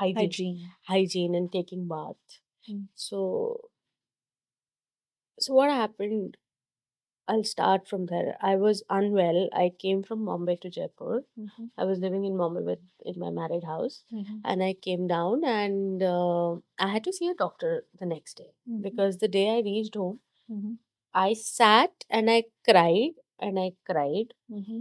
Hygiene. hygiene and taking bath. Mm. So so what happened? I'll start from there. I was unwell. I came from Bombay to Jaipur. Mhm. I was living in Bombay in my married house, Mhm. and I came down and I had to see a doctor the next day Mhm. because the day I reached home, Mhm. I sat and I cried and I cried Mhm.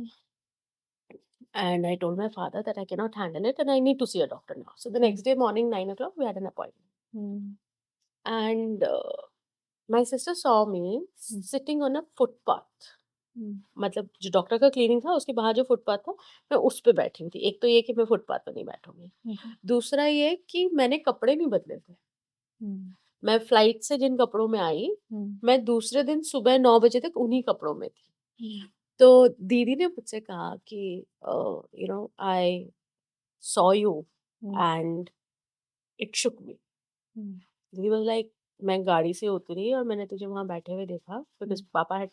and I told my father that I cannot handle it and I need to see a doctor now. So the Mhm. next day morning 9 o'clock we had an appointment, Mhm. and my sister saw me Mhm. sitting on a footpath. Mhm. मतलब जो doctor का clinic था उसके बाहर जो footpath था, मैं उस पे बैठी हुई थी। एक तो ये कि मैं फुटपाथ पे नहीं बैठूँगी। Mhm. दूसरा ये कि मैंने कपड़े नहीं बदले थे। Mhm. मैं फ्लाइट से जिन कपड़ों में आई, Mhm. मैं दूसरे दिन सुबह 9 बजे तक उन्हीं कपड़ों में थी। Mhm. तो दीदी ने मुझसे कहा कि I saw you Mhm. And it Shuk me. Mhm. दीदी वाज़ लाइक, मैं गाड़ी से उतरी और मैंने तुझे वहाँ बैठे हुए देखा बिकॉज़ Mhm. पापा had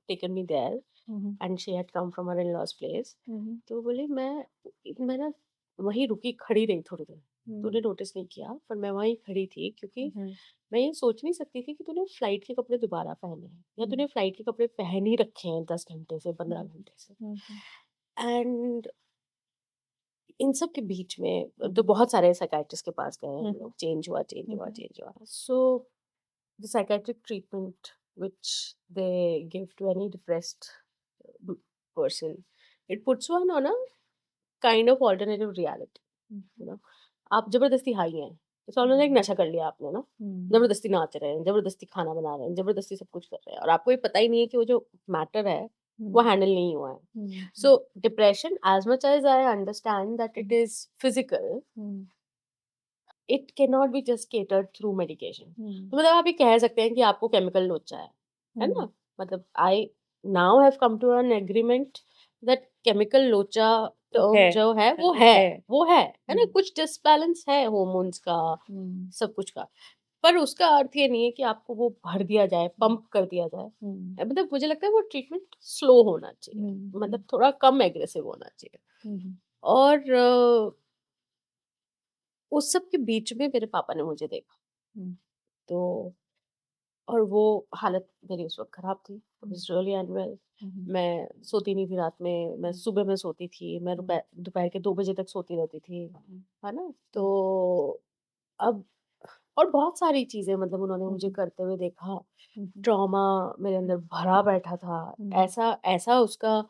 taken me there Mhm. And she had come from her in-laws place. Mhm. तो बोली मैं ना वहीं रुकी खड़ी रही थोड़ी देर। Mhm. तूने नोटिस नहीं किया पर मैं वहीं खड़ी थी क्योंकि Mhm. मैं ये सोच नहीं सकती थी कि तूने फ्लाइट के कपड़े दोबारा पहने हैं या तूने Mhm. फ्लाइट के कपड़े पहन ही रखे हैं 10 घंटे से 15 Mhm. घंटे से। Mhm. एंड इन सब के बीच में तो Mhm. बहुत सारे साइकियाट्रिस्ट के पास गए हम Mhm. लोग, चेंज हुआ, चेंज हुआ, Mhm. चेंज हुआ। So the psychiatric treatment which they give to any depressed person, it puts one on a kind of alternative reality, you Mhm. Know. आप जबरदस्ती हाई हैं, जैसे उन्होंने एक Mhm. नशा कर लिया आपने ना, Mhm. जबरदस्ती नाच रहे हैं, जबरदस्ती खाना बना रहे हैं, जबरदस्ती सब कुछ कर रहे हैं और आपको ये पता ही नहीं है कि वो जो मैटर है वो Mhm. हैंडल नहीं हुआ है। Mhm. So depression, as much as I understand that it is physical, Mhm. It can not be just catered through medication. Mhm. तो मतलब आप ये कह सकते हैं कि आपको केमिकल लोचा है ना? Mhm. मतलब I now have come to an agreement that chemical लोचा तो टर्म है, जो है वो है। वो है ना? हुँ, कुछ डिसबैलेंस है हार्मोन्स का, हुँ, सब कुछ का। पर उसका अर्थ ये नहीं है कि आपको वो भर दिया जाए, पंप कर दिया जाए। हुँ, मतलब मुझे लगता है वो ट्रीटमेंट स्लो होना चाहिए, हुँ, मतलब थोड़ा कम एग्रेसिव होना चाहिए। हुँ, और उस सब के बीच में मेरे पापा ने मुझे देखा, हुँ, तो और वो हालत मेरी उस वक़्त ख़राब थी, आई हुँ, वाज़ रियली अनवेल। हुँ, मैं सोती नहीं थी रात में, मैं हुँ, सुबह में सोती थी, मैं हुँ, दोपहर के 2 बजे तक सोती रहती थी, हुँ, है ना? हुँ, तो अब और बहुत सारी चीज़ें मतलब उन्होंने मुझे हुँ, करते हुए देखा। हुँ, हुँ, ट्रॉमा मेरे अंदर भरा बैठा था। हुँ, ऐसा ऐसा उसका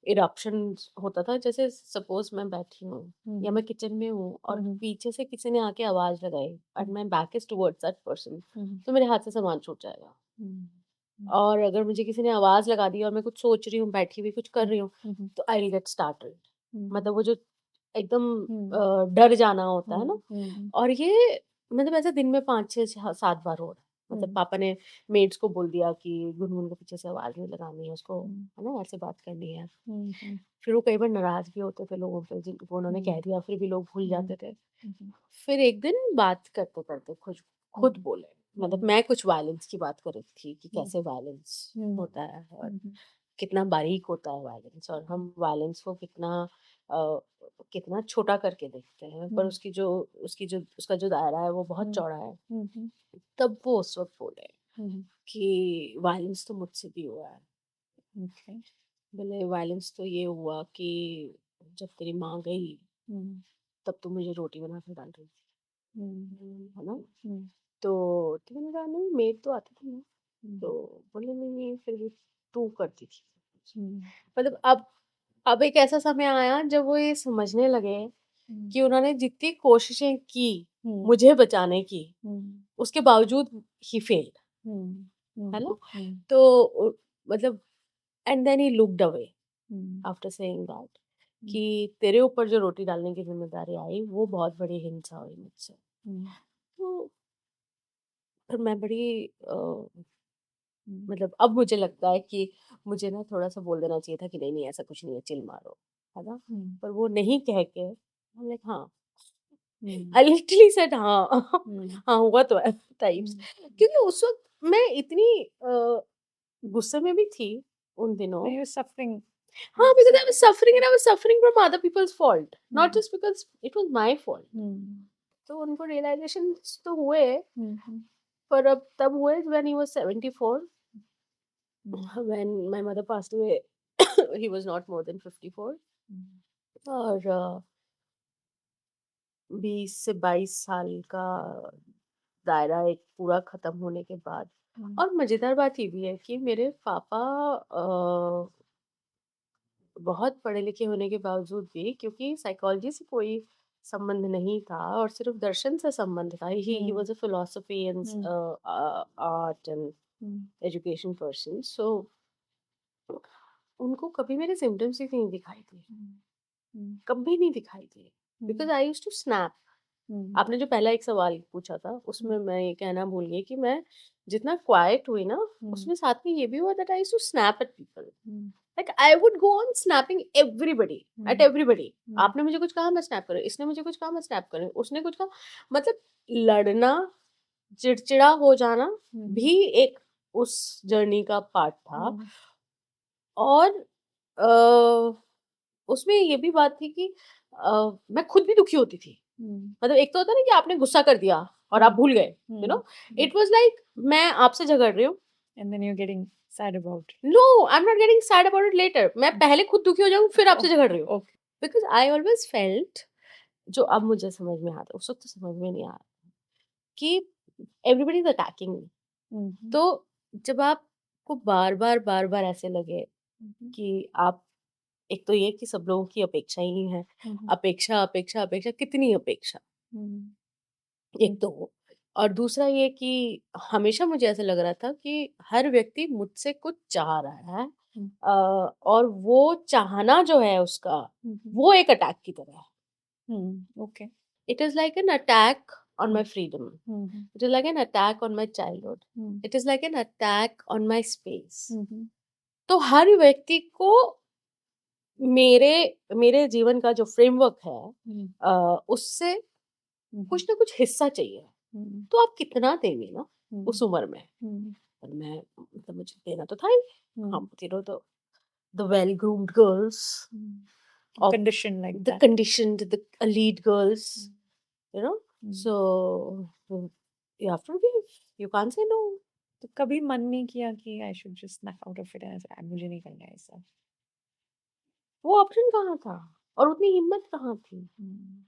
इरप्शंस होता था, जैसे सपोज़ मैं बैठी हूँ या हुँ, मैं किचन में हूँ और हुँ, पीछे से किसी ने आके आवाज़ लगाई and hmm, my back is towards that person, hmm, तो मेरे हाथ से सामान छूट जाएगा। हुँ, और अगर मुझे किसी ने आवाज़ लगा दी और मैं कुछ सोच रही हूँ, बैठी हुई कुछ कर हुँ, रही हूँ, हुँ, हुँ, तो आई विल गेट स्टार्टल्ड। हुँ, मतलब वो जो एकदम हुँ, डर जाना होता है हुँ, ना, हुँ, और ये मतलब ऐसे दिन में 5, 6, 7 बार हो रहा है। मतलब हुँ, पापा ने मेड्स को बोल दिया कि गुनगुन को पीछे से आवाज़ नहीं लगानी है, उसको हुँ, है ना ऐसे बात करनी है। हुँ, हुँ, फिर वो कई बार नाराज़ भी होते थे लोगों पे जिनको उन्होंने हुँ, कह दिया, फिर भी लोग भूल हुँ, जाते थे। हुँ, फिर एक दिन बात करते-करते खुद हुँ, खुद बोले, मतलब हुँ, मैं कुछ वायलेंस की बात कर रही थी कि हुँ, कैसे वायलेंस हुँ, होता है और हुँ, कितना बारीक होता है वायलेंस, और हम वायलेंस को अ, कितना छोटा करके देखते हैं, पर हुँ, उसका जो दायरा है वो बहुत हुँ, चौड़ा है। हुँ, हुँ, तब वो उस वक़्त बोले हुँ, कि वायलेंस तो मुझसे भी हुआ है। ओके, बोले वायलेंस तो ये हुआ कि जब तेरी माँ गई, हुँ, तब तू मुझे रोटी बना के डाल रही थी, हुँ, है ना? हुँ, तो मैंने कहा नहीं, मेड तो आती थी ना। तो हुँ, बोले नहीं, नहीं फिर भी तू करती थी। हुँ, मतलब अब एक ऐसा समय आया जब वो ये समझने लगे हुँ, कि उन्होंने जितनी कोशिशें की हुँ, मुझे बचाने की, हुँ, उसके बावजूद ही फेल्ड, हुँ, है हुँ, ना? हुँ, तो मतलब and then he looked away hmm, after saying that hmm, कि तेरे ऊपर जो रोटी डालने की ज़िम्मेदारी आई, वो बहुत बड़ी हिंसा हुई मुझसे। हुँ, तो फिर मैं बड़ी हुँ, मतलब अब मुझे लगता है कि मुझे ना थोड़ा-सा बोल देना चाहिए था कि नहीं, नहीं ऐसा कुछ नहीं है, चिल मारो, है ना? हुँ, पर वो नहीं कह के आई एम लाइक हाँ, हुँ, आई लिटरली सेड हाँ। हुँ, हाँ, हुआ तो है टाइप्स, हुँ, क्योंकि उस वक़्त मैं इतनी गुस्से में भी थी उन दिनों। you're suffering. हाँ, because I was suffering and I was suffering from other people's fault, not hmm, just because it was my fault. हुँ, तो उनको रियलाइज़ेशंस तो हुए, हुँ, हुँ, पर अब तब हुए when he was 74, hmm, when my mother passed away, he was not more than 54, हुँ, और 20 से 22 साल का दायरा एक पूरा खत्म होने के बाद। हुँ, और मज़ेदार बात ये भी है कि मेरे पापा बहुत पढ़े लिखे होने के बावजूद भी, क्योंकि साइकोलॉजी से कोई संबंध नहीं था और सिर्फ दर्शन से संबंध था, he hmm, was a philosophy and hmm, art and hmm, education person, so उनको कभी मेरे सिम्टम्स ही नहीं दिखाई दिए, हुँ, हुँ, कभी नहीं दिखाई दिए, because hmm, I used to snap. हुँ, आपने जो पहला एक सवाल पूछा था, हुँ, उसमें मैं ये कहना भूल गई कि मैं जितना क्वाइट हुई ना, हुँ, उसमें साथ में ये भी हुआ that I used to snap at people. Hmm, like I would go on snapping everybody, at hmm, everybody. हुँ, आपने मुझे कुछ कहा मैं स्नैप करूँ, इसने मुझे कुछ कहा मैं स्नैप करूँ, उसने कुछ कहा, मतलब लड़ना, चिड़चिड़ा हो जाना हुँ, भी एक उस जर्नी का पार्ट था। हुँ, और उसमें ये भी बात थी कि मैं खुद भी दुखी होती थी। हुँ, मतलब एक तो होता है ना कि आपने गुस्सा कर दिया और आप हुँ, भूल गए, you hmm, know, hmm, it was like मैं आपसे झगड़ रही हूँ। and then you're getting sad about it. No, I am not getting sad about it later, मैं हुँ, पहले खुद दुखी हो जाऊँ फिर आपसे झगड़ रही हूँ। Okay, because I always felt, जो अब मुझे समझ में आता है, उस वक़्त तो समझ में नहीं आया, कि everybody is attacking me. Hmm, hmm, तो जब आपको बार-बार, बार-बार ऐसे लगे हुँ, कि आप, एक तो ये कि सब लोगों की अपेक्षा ही है। हुँ, हुँ, अपेक्षा, अपेक्षा, अपेक्षा, कितनी अपेक्षा? हुँ, एक तो वो, और दूसरा ये कि हमेशा मुझे ऐसा लग रहा था कि हर व्यक्ति मुझसे कुछ चाह रहा है, हुँ, और वो चाहना जो है उसका, हुँ, हुँ, वो एक अटैक की तरह है। Hmm, okay, it is like an attack on hmm, my freedom. Hmm, hmm, it is like an attack on my childhood. Hmm, it is like an attack on my space. Hmm, hmm, तो हर व्यक्ति को मेरे मेरे जीवन का जो framework है, हुँ, उससे हुँ, कुछ ना कुछ हिस्सा चाहिए। हम्म, तो आप कितना देंगे ना उस हम्म, उम्र में। हम्म, पर मैं मतलब मुझे देना तो था ही। हम्म, हम the well groomed girls of condition like the that. conditioned, the elite girls, Mm, you know. mm. So you have to give. You can't say no. तो कभी मन नहीं किया कि I should just snap out of it and मुझे नहीं करना है ये सब? वो ऑप्शन कहाँ था और उतनी हिम्मत कहाँ थी। हम्म,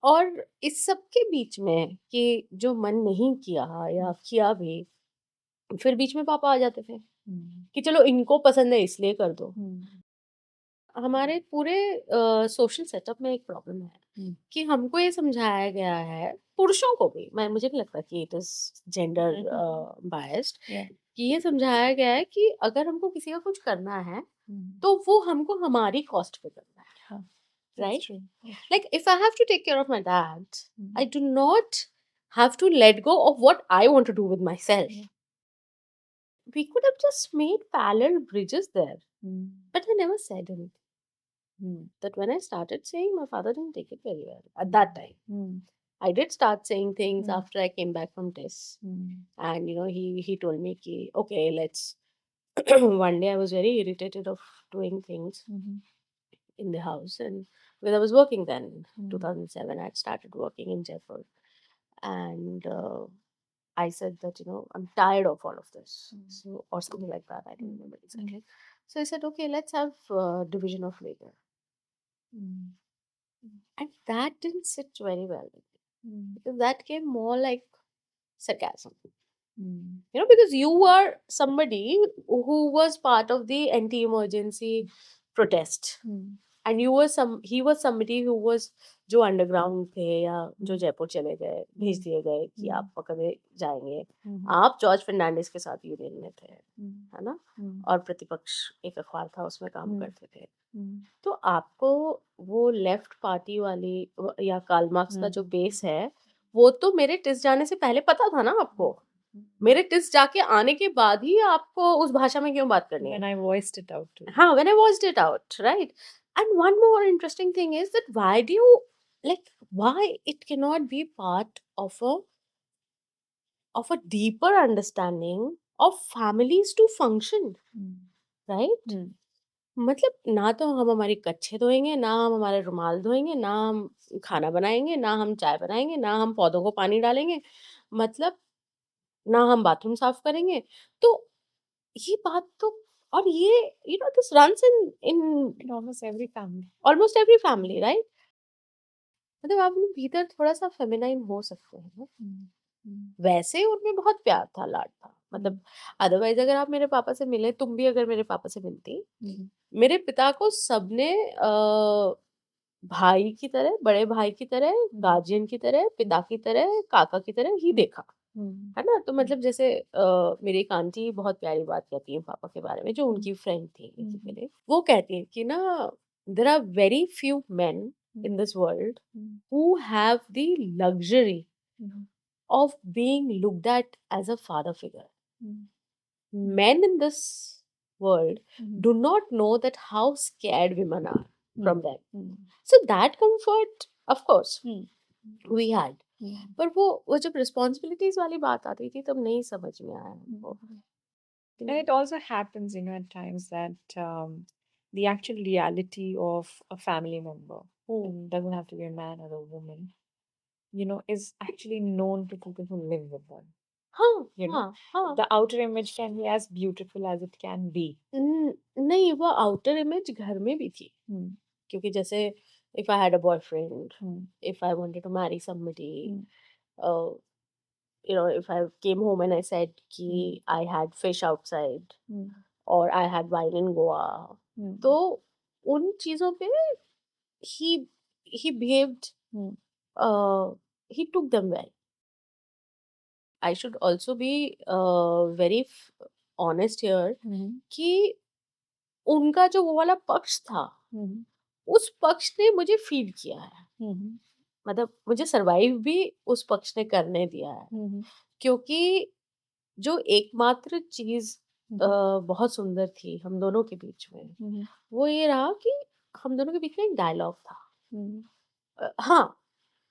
और इस सब के बीच में कि जो मन नहीं किया या किया भी, फिर बीच में पापा आ जाते थे हम्म, कि चलो इनको पसंद है इसलिए कर दो। हम्म, हमारे पूरे सोशल सेटअप में एक प्रॉब्लम है हम्म, कि हमको ये समझाया गया है, पुरुषों को भी, मैं मुझे नहीं लगता कि it is gender biased, yeah, कि ये समझाया गया है कि अगर हमको किसी का कुछ करना है तो वो हमको हमारी कॉस्ट पे करना है, हाँ, that's right? true. That's like if I have to take care of my dad, true. I do not have to let go of what I want to do with myself. Yeah. We could have just made parallel bridges there, Mm, but I never said anything. mm, That when I started saying, my father didn't take it very well at that time. mm, I did start saying things mm, after I came back from tests, mm, and he told me ki, okay, let's. One day I was very irritated of doing things mhm, in the house, and because I was working then, mm, 2007, I had started working in Jaipur, and I said that I'm tired of all of this, mm, so or something like that. I don't mm, remember exactly. So I said, okay, let's have division of labor, mm, and that didn't sit very well with me mm, because that came more like sarcasm. mm, Because you were somebody who was part of the anti-emergency protest, mm, and he was somebody who was जो underground थे या जो mm, Jaipur चले गए, भेज दिए गए कि mm, आप पकड़े जाएंगे। mhm, आप जॉर्ज फर्नांडिस के साथ यूनियन में थे, mm, है ना? mm, और प्रतिपक्ष एक अखबार था उसमें काम mm, करते थे। mm, तो आपको वो लेफ्ट पार्टी वाली या कार्ल मार्क्स का mm, जो बेस है, वो तो मेरे टिस जाने से पहले पता था ना आपको। mm. मेरे टेस्ट जाके आने के बाद ही आपको उस भाषा में क्यों बात करनी है? When I voiced it out to you. हाँ, when I watched it out, right? And one more interesting thing is that why it cannot be part of a deeper understanding of families to function, Mm, right? mm, मतलब ना तो हम हमारी कच्छे धोएंगे, ना हम हमारे रुमाल धोएंगे, ना हम खाना बनाएंगे, ना हम चाय बनाएंगे, ना हम पौधों को पानी डालेंगे, मतलब ना हम बाथरूम साफ करेंगे। तो ये बात तो, और ये this runs in in almost every family. Almost every family, right? मतलब आप लोग भीतर थोड़ा-सा फेमिनाइन हो सकते हैं ना। Mm, mm, वैसे उनमें बहुत प्यार था, लाड था। मतलब अदरवाइज़ अगर आप मेरे पापा से मिले, तुम भी अगर मेरे पापा से मिलती, mhm, मेरे पिता को सबने भाई की तरह, बड़े भाई की तरह, mm, गार्जियन की तरह, पिता की तरह, काका की तरह ही देखा। mm, है ना? तो मतलब जैसे मेरी एक आंटी बहुत प्यारी बात कहती हैं पापा के बारे में, जो mm, उनकी फ्रेंड थी mhm, बेसिकली। वो कहती हैं कि ना, there are very few men mm, in this world mm, who have the luxury mhm, of being looked at as a father figure. mm, Men in this world mhm, do not know that how scared women are from mm, them. mm, So that comfort, of course, mm, we had. mm, पर वो जब responsibilities वाली बात आती थी तब नहीं समझ में आया हमको। mm. And it also happens, at times that the actual reality of a family member, hmm, doesn't have to be a man or a woman, is actually known to people who live with them. हाँ You know, हाँ हाँ। the outer image can be as beautiful as it can be. नहीं, वो outer image घर में भी थी, Hmm. क्योंकि जैसे if I had a boyfriend, Hmm. If I wanted to marry somebody, Hmm. if I came home and I said कि Hmm. I had fish outside Hmm. or I had wine in Goa, Hmm. तो उन चीजों पे he he behaved, Hmm. he took them well. I should also be very honest here Hmm. कि उनका जो वो वाला पक्ष था, Hmm. उस पक्ष ने मुझे फीड किया है, Hmm. मतलब मुझे सरवाइव भी उस पक्ष ने करने दिया है, Hmm. क्योंकि जो एकमात्र चीज Hmm. बहुत सुंदर थी हम दोनों के बीच में, Hmm. वो ये रहा कि हम दोनों के बीच में एक डायलॉग था। Hmm. हाँ,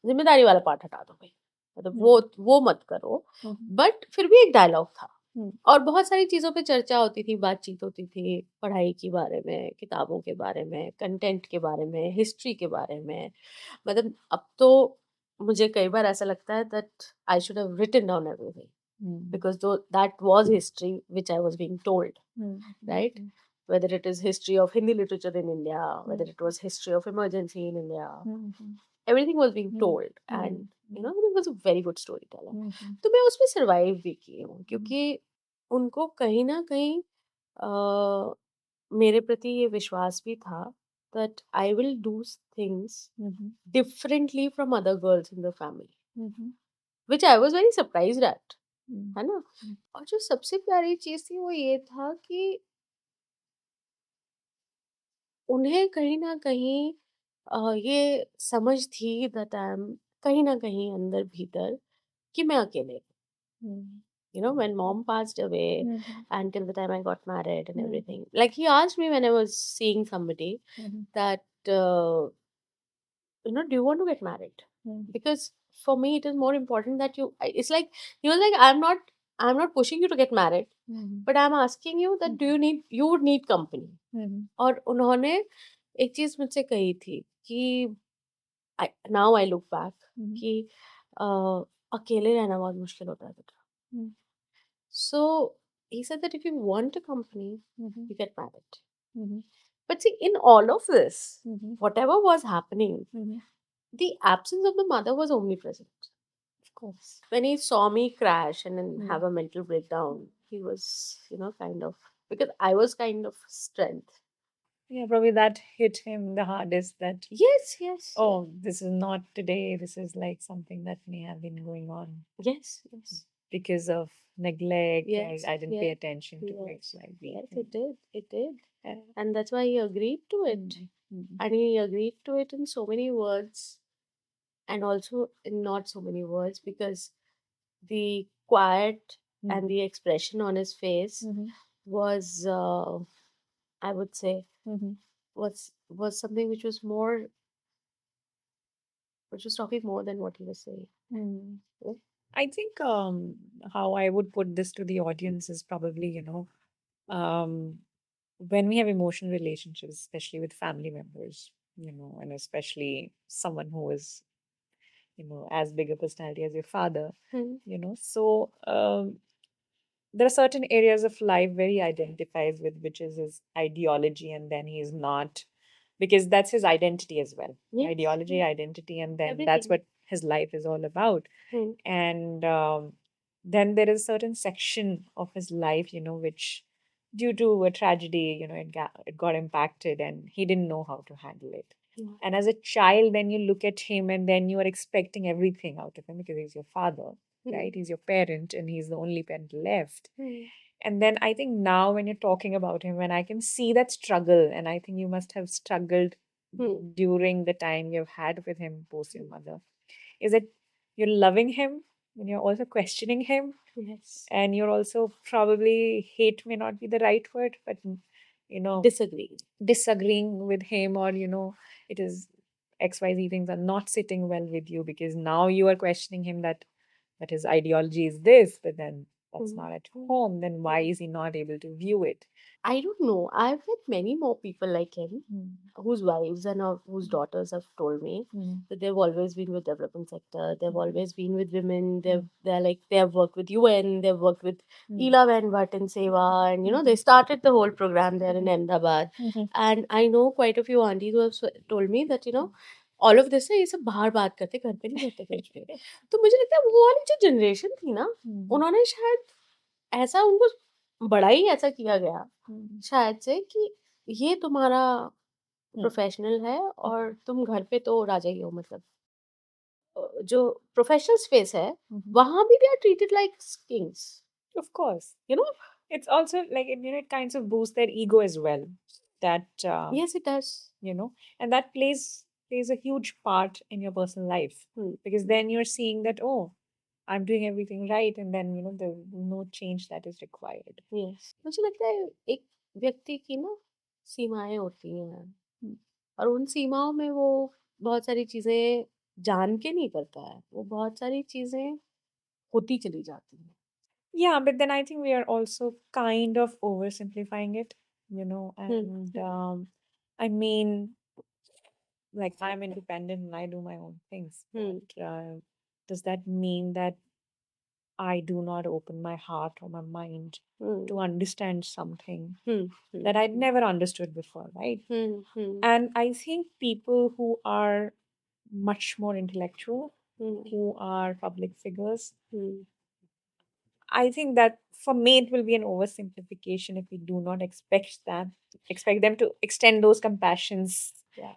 जिम्मेदारी वाला पार्ट हटा दो भाई, मतलब हम्म वो मत करो, हम्म बट फिर भी एक डायलॉग था। हम्म और बहुत सारी चीज़ों पे चर्चा होती थी, बातचीत होती थी, पढ़ाई के बारे में, किताबों के बारे में, कंटेंट के बारे में, हिस्ट्री के बारे में। मतलब अब तो मुझे कई बार ऐसा लगता है that I should have written down everything, hmm because though that was history which I was being told, right? Hmm Whether it is history of Hindi literature in India, whether it hmm was history of emergency in India, hmm everything was being hmm told, and hmm he was a very good storyteller. हम्म तो मैं उसमें survive भी की हूँ, हम्म क्योंकि उनको कहीं ना कहीं अ, मेरे प्रति ये विश्वास भी था that I will do things hmm differently from other girls in the family, hmm which I was very surprised at, हम्म है ना? और जो सबसे प्यारी चीज़ थी वो ये था कि उन्हें कहीं न कहीं ये समझ थी दैट आई एम कहीं न कहीं अंदर भीतर कि मैं अकेले हूँ। हम्म When mom passed away hmm and till the time I got married and hmm everything. Like he asked me when I was seeing somebody hmm that, do you want to get married? Because for me it is more important that it's like he was like, I'm not pushing you to get married, hmm but I'm asking you that you would need company. हम्म और उन्होंने एक चीज मुझसे कही थी कि now I look back हम्म कि अ, अकेले रहना बहुत मुश्किल होता है बेटा. हम्म So he said that if you want a company, hmm you get married. Hmm But see, in all of this, hmm whatever was happening, hmm the absence of the mother was omnipresent. of course When he saw me crash and then hmm have a mental breakdown, he was, kind of, because I was kind of strength. yeah, probably that hit him the hardest that, Yes, yes, yes, oh, this is not today. This is like something that may have been going on yes, yes, because of neglect. yes, I didn't pay yes, attention to X, yes, Y, Z. yes, it did, it did. Yeah. And that's why he agreed to it. Mm, And he agreed to it in so many words, and also in not so many words, because the quiet and mm, the expression on his face mhm, was, I would say, mhm, was something which was talking more than what he was saying. mm. Yeah. I think how I would put this to the audience is probably, um, when we have emotional relationships, especially with family members, and especially someone who is, as big a personality as your father, Hmm. so there are certain areas of life where he identifies with, which is his ideology, and then he is not, because that's his identity as well. Yes, Ideology, yes, identity, and then that's everything. what his life is all about. Hmm. And then there is a certain section of his life, which due to a tragedy, it got impacted, and he didn't know how to handle it. Yeah. And as a child, then you look at him and then you are expecting everything out of him because he's your father, right? He's your parent and he's the only parent left. Hmm. And then I think now when you're talking about him, when I can see that struggle, and I think you must have struggled Hmm. during the time you've had with him post your mother, is that you're loving him and you're also questioning him, Yes. and you're also probably, hate may not be the right word, but Disagree. disagreeing with him, or it is XYZ things are not sitting well with you because now you are questioning him that his ideology is this, but then that's Hmm. not at home. Then why is he not able to view it? I don't know. I've met many more people like him Mm, whose wives and whose daughters have told me mm, that they've always been with development sector. They've mm, always been with women. mm, They've worked with UN. They've worked with mm, Ela Van Bhatt in Seva, and they started the whole program there in Ahmedabad. mhm, And I know quite a few aunties who have told me that all of this है ये सब बाहर बात करते घर पे नहीं करते कुछ भी. तो मुझे लगता है वो वाली जो जनरेशन थी ना, mm, उन्होंने शायद ऐसा उनको बड़ा ही ऐसा किया गया mm, शायद से कि ये तुम्हारा mm, प्रोफेशनल है और तुम घर पे तो राजा ही हो. मतलब जो प्रोफेशनल स्पेस है mhm. वहां भी they are treated like kings. Of course. You know. It's also like, it kinds of boosts their ego as well. That, yes it does. and that plays a huge part in your personal life, because then you're seeing that, oh, I'm doing everything right, and then there's no change that is required. Yes मुझे लगता है एक व्यक्ति की ना सीमाएं होती हैं, Mm, और उन सीमाओं में वो बहुत सारी चीजें जान के नहीं करता है, वो बहुत सारी चीजें होती चली जाती हैं। Yeah, but then I think we are also kind of oversimplifying it, hmm and I mean, like I'm independent and I do my own things, hmm but does that mean that I do not open my heart or my mind hmm to understand something hmm that I'd never understood before, right? Hmm And I think people who are much more intellectual, hmm who are public figures, hmm I think that for me it will be an oversimplification if we do not expect them to extend those compassions. Yeah.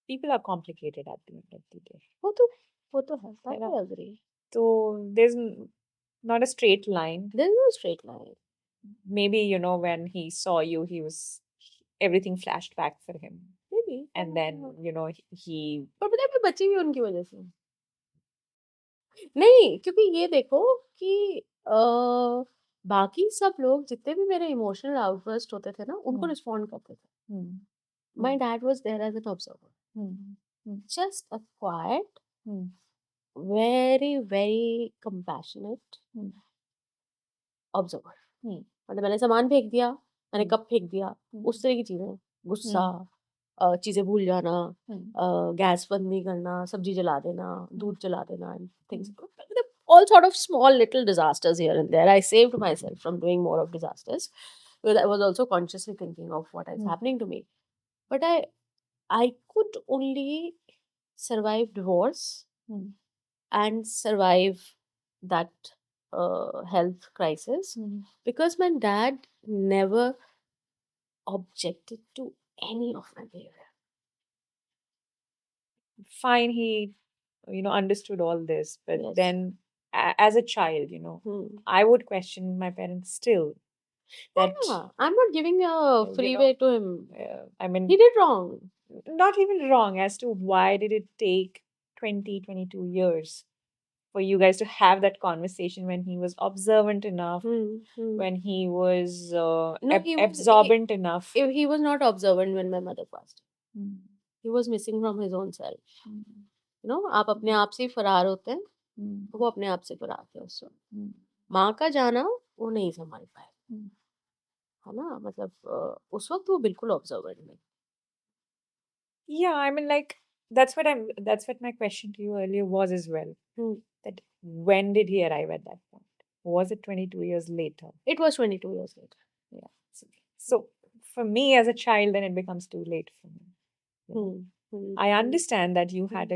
People are complicated at the end of the day. वो तो वो तो है, that Yeah. I agree. So there's not a straight line. There's no straight line. Maybe, when he saw you, everything flashed back for him. Maybe. And then, he पर पता है मैं बची भी उनकी वजह से। नहीं, क्योंकि ये देखो कि बाकी सब लोग जितने भी मेरे इमोशनल आउटबर्स्ट होते थे ना, उनको Hmm. रिस्पॉन्ड करते थे। Hmm. My dad was there as an observer. Hmm. Hmm. Just a quiet, Hmm. very, very compassionate Hmm. observer. Hmm. मतलब मैंने सामान फेंक दिया, मैंने Hmm. कप फेंक दिया, Hmm. उस तरह की चीज़ें। गुस्सा, Hmm. चीज़ें भूल जाना, Hmm. गैस बंद नहीं करना, सब्जी जला देना, Hmm. दूध जला देना and things. Hmm. All sort of small little disasters here and there. I saved myself from doing more of disasters because I was also consciously thinking of what is Hmm. happening to me. But I could only survive divorce Hmm. and survive that health crisis Hmm. because my dad never objected to any of my behavior. Fine, he, understood all this, but Yes. then as a child, I would question my parents still that, Yeah, I'm not giving a you freeway to him. I mean, He did wrong. not even wrong as to why did it take 20, 22 years for you guys to have that conversation when he was observant enough, when he was No, absorbent enough. he was not observant when my mother passed. Hmm. He was missing from his own self. Hmm. आप अपने आप से ही फरार होते हैं, Hmm. वो अपने आप से फरार थे उस वक्त। Hmm. माँ का जाना वो नहीं संभाल पाए, Hmm. है ना? मतलब उस वक्त वो बिल्कुल ऑब्जर्वेंट नहीं। Yeah, I mean, like that's what my question to you earlier was as well. That when did he arrive at that point? Was it 22 years later? It was 22 years later. Yeah. So for me as a child, then it becomes too late for me. I understand that you had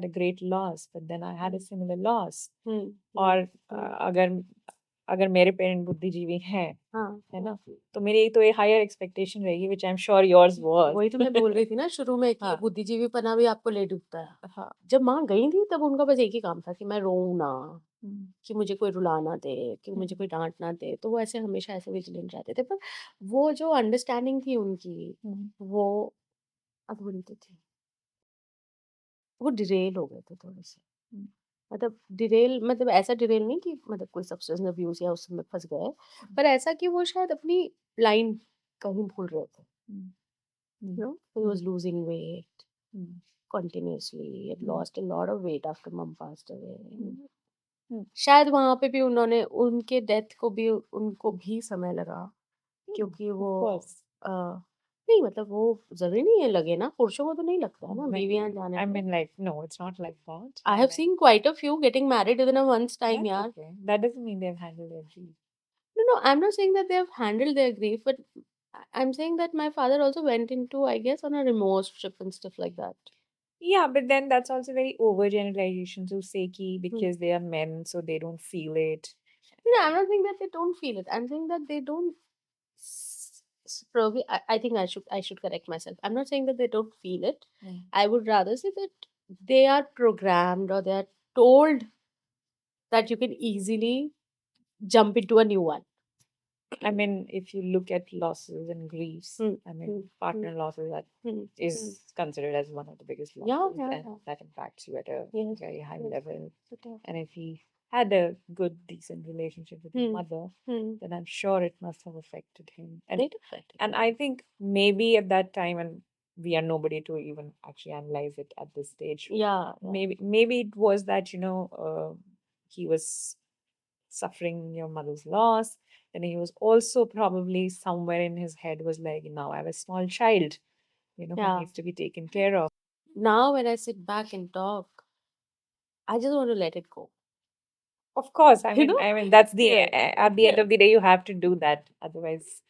a great loss, but then I had a similar loss. और अगर मेरे parent बुद्धिजीवी हैं, है ना, तो मेरी तो एक हायर एक्सपेक्टेशन रहेगी, which I'm sure yours was. वही तो मैं बोल रही थी ना शुरू में कि हाँ. बुद्धिजीवी पना भी आपको ले डूबता है। हाँ. जब माँ गई थी तब उनका बस एक ही काम था कि मैं रोऊं ना, कि मुझे कोई रुला ना दे, कि मुझे कोई डांट ना दे। तो वो ऐसे हमेशा ऐसे विजिलेंट रहते थे, पर वो जो अंडरस्टैंडिंग थी उनकी, वो अधूरी थी। वो डिरेल हो गए थे थोड़े से। मतलब डिरेल, मतलब ऐसा डिरेल नहीं कि मतलब कोई सब्सटेंस अब्यूज या उसमें फंस गए, पर ऐसा कि वो शायद अपनी लाइन कहीं भूल रहे थे। He was losing weight continuously. He had lost a lot of weight after mom passed away. शायद वहां पे भी उन्होंने उनके डेथ को भी उनको भी समय लगा, क्योंकि वो नहीं, मतलब वो जरूरी नहीं है लगे ना, पुरुषों को तो नहीं लगता है ना बीवियां जाने I पे। mean, like, no, it's not like that. I have seen quite a few getting married within a month's time, That's yaar. okay. That doesn't mean they've handled their grief. No, I'm not saying that they have handled their grief, but I'm saying that my father also went into, I guess, on a remorse trip and stuff like that. Yeah, but then that's also very overgeneralization to say ki because they are men, so they don't feel it. No, I'm not saying that they don't feel it. I'm saying that they don't. Probably, I think I should correct myself. I'm not saying that they don't feel it. I would rather say that they are programmed or they are told that you can easily jump into a new one. I mean, if you look at losses and griefs, I mean, partner losses that is considered as one of the biggest losses, and that impacts you at a very high level. And if he had a good, decent relationship with his mother, then I'm sure it must have affected him. And I think maybe at that time, and we are nobody to even actually analyze it at this stage. Yeah. Maybe it was that, he was suffering your mother's loss. Then he was also probably somewhere in his head was like, now I have a small child, who Yeah. needs to be taken care of. Now when I sit back and talk, I just want to let it go. Of course, I You mean, know? that's the Yeah. at the end of the day, you have to do that. Otherwise,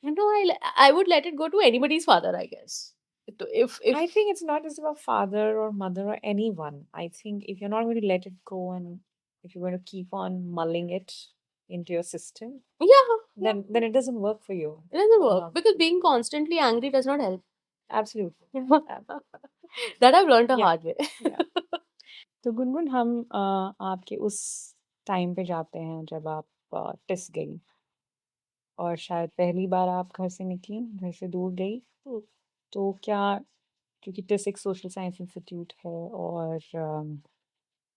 I would let it go to anybody's father, I guess. If I think it's not just about father or mother or anyone. I think if you're not going to let it go and if you're going to keep on mulling it into your system, yeah, then it doesn't work for you. it doesn't work because being constantly angry does not help. Absolutely. That I've learned the Yeah. hard way. Yeah. तो गुनगुन हम आपके उस time पे जाते हैं जब आप TISS गई और शायद पहली बार आप घर से निकली, घर से दूर गई। तो क्या, क्योंकि टिस एक सोशल साइंस इंस्टीट्यूट है और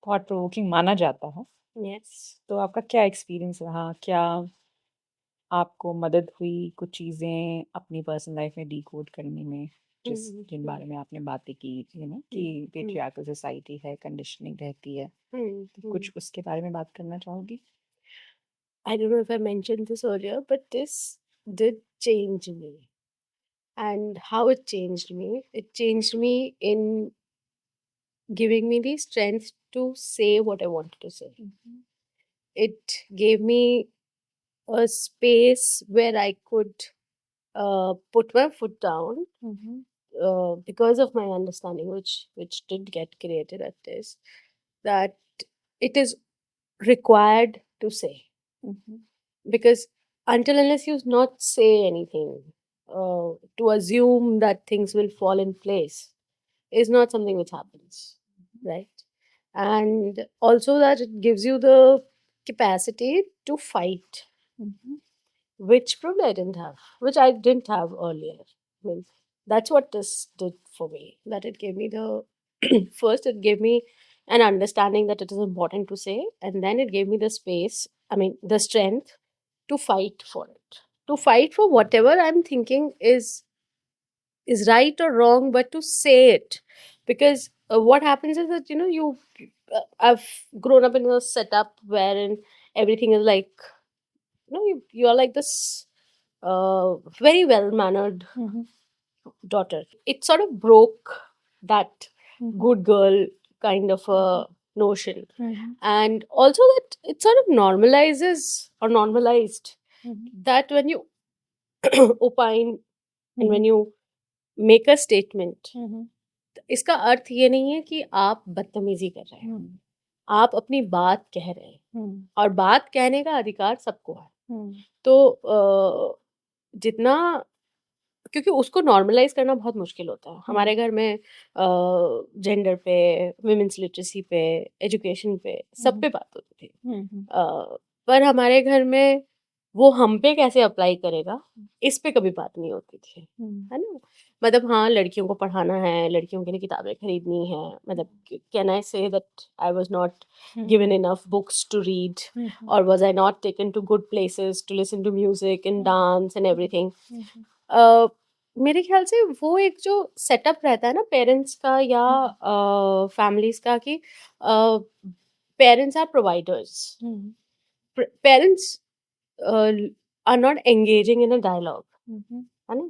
थॉट प्रोवोकिंग माना जाता है, Yes. तो आपका क्या एक्सपीरियंस रहा? क्या आपको मदद हुई कुछ चीज़ें अपनी पर्सनल लाइफ में डिकोड करने में, जिन बारे में आपने बातें की, कि पेट्रियार्कल सोसाइटी है, कंडीशनिंग रहती है, तो कुछ उसके बारे में बात करना चाहोगी? I don't know if I mentioned this earlier, but this did change me. And how it changed me in giving me the strength to say what I wanted to say. It gave me a space where I could put my foot down because of my understanding, which did get created at this, that it is required to say. Because until unless you not say anything, to assume that things will fall in place is not something which happens, right? And also that it gives you the capacity to fight, which probably I didn't have, which I didn't have earlier. I mean, that's what this did for me. That it gave me the first, it gave me an understanding that it is important to say, and then it gave me the space, I mean, the strength to fight for it, to fight for whatever I'm thinking is right or wrong, but to say it. Because what happens is that I've grown up in a setup wherein everything is like, you are like this very well mannered daughter. It sort of broke that good girl kind of a notion. And also that it sort of normalizes or normalized that when you opine and when you make a statement, इसका अर्थ ये नहीं है कि आप बदतमीजी कर रहे हैं, आप अपनी बात कह रहे हैं और बात कहने का अधिकार सबको है। तो जितना, क्योंकि उसको नॉर्मलाइज करना बहुत मुश्किल होता है हमारे घर में, जेंडर पे, विमेंस लिटरेसी पे, एजुकेशन पे, सब पे बात होती थी। पर हमारे घर में वो हम पे कैसे अप्लाई करेगा इस पे कभी बात नहीं होती थी, है ना? मतलब हाँ, लड़कियों को पढ़ाना है, लड़कियों के लिए किताबें खरीदनी है, मतलब can I say that I was not given enough books to read, और was I not taken to good places to listen to music and dance and everything. मेरे ख्याल से वो एक जो सेटअप रहता है ना पेरेंट्स का या फैमिलीज का, कि parents are providers, parents are not engaging in a dialogue, है ना?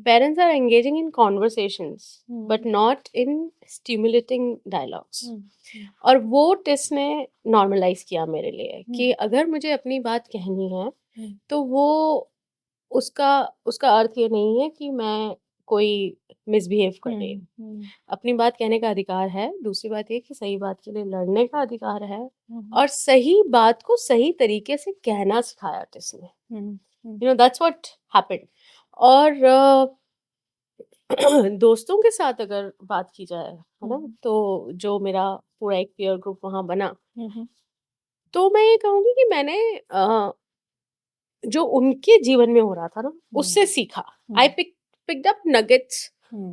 Parents are engaging in conversations but not in stimulating dialogues. और वो टिस ने नॉर्मलाइज किया मेरे लिए कि अगर मुझे अपनी बात कहनी है तो वो उसका अर्थ ये नहीं है कि मैं कोई मिसबिहेव कर रही हूँ। अपनी बात कहने का अधिकार है, दूसरी बात ये कि सही बात के लिए लड़ने का अधिकार है, और सही बात को सही तरीके से कहना सिखाया जिसने, दैट्स व्हाट हैपेंड। और दोस्तों के साथ अगर बात की जाए, है ना, तो जो मेरा पूरा एक पीयर ग्रुप वहाँ बना, तो मैं ये कहूँगी कि मैंने जो उनके जीवन में हो रहा था ना उससे सीखा। आई picked up nuggets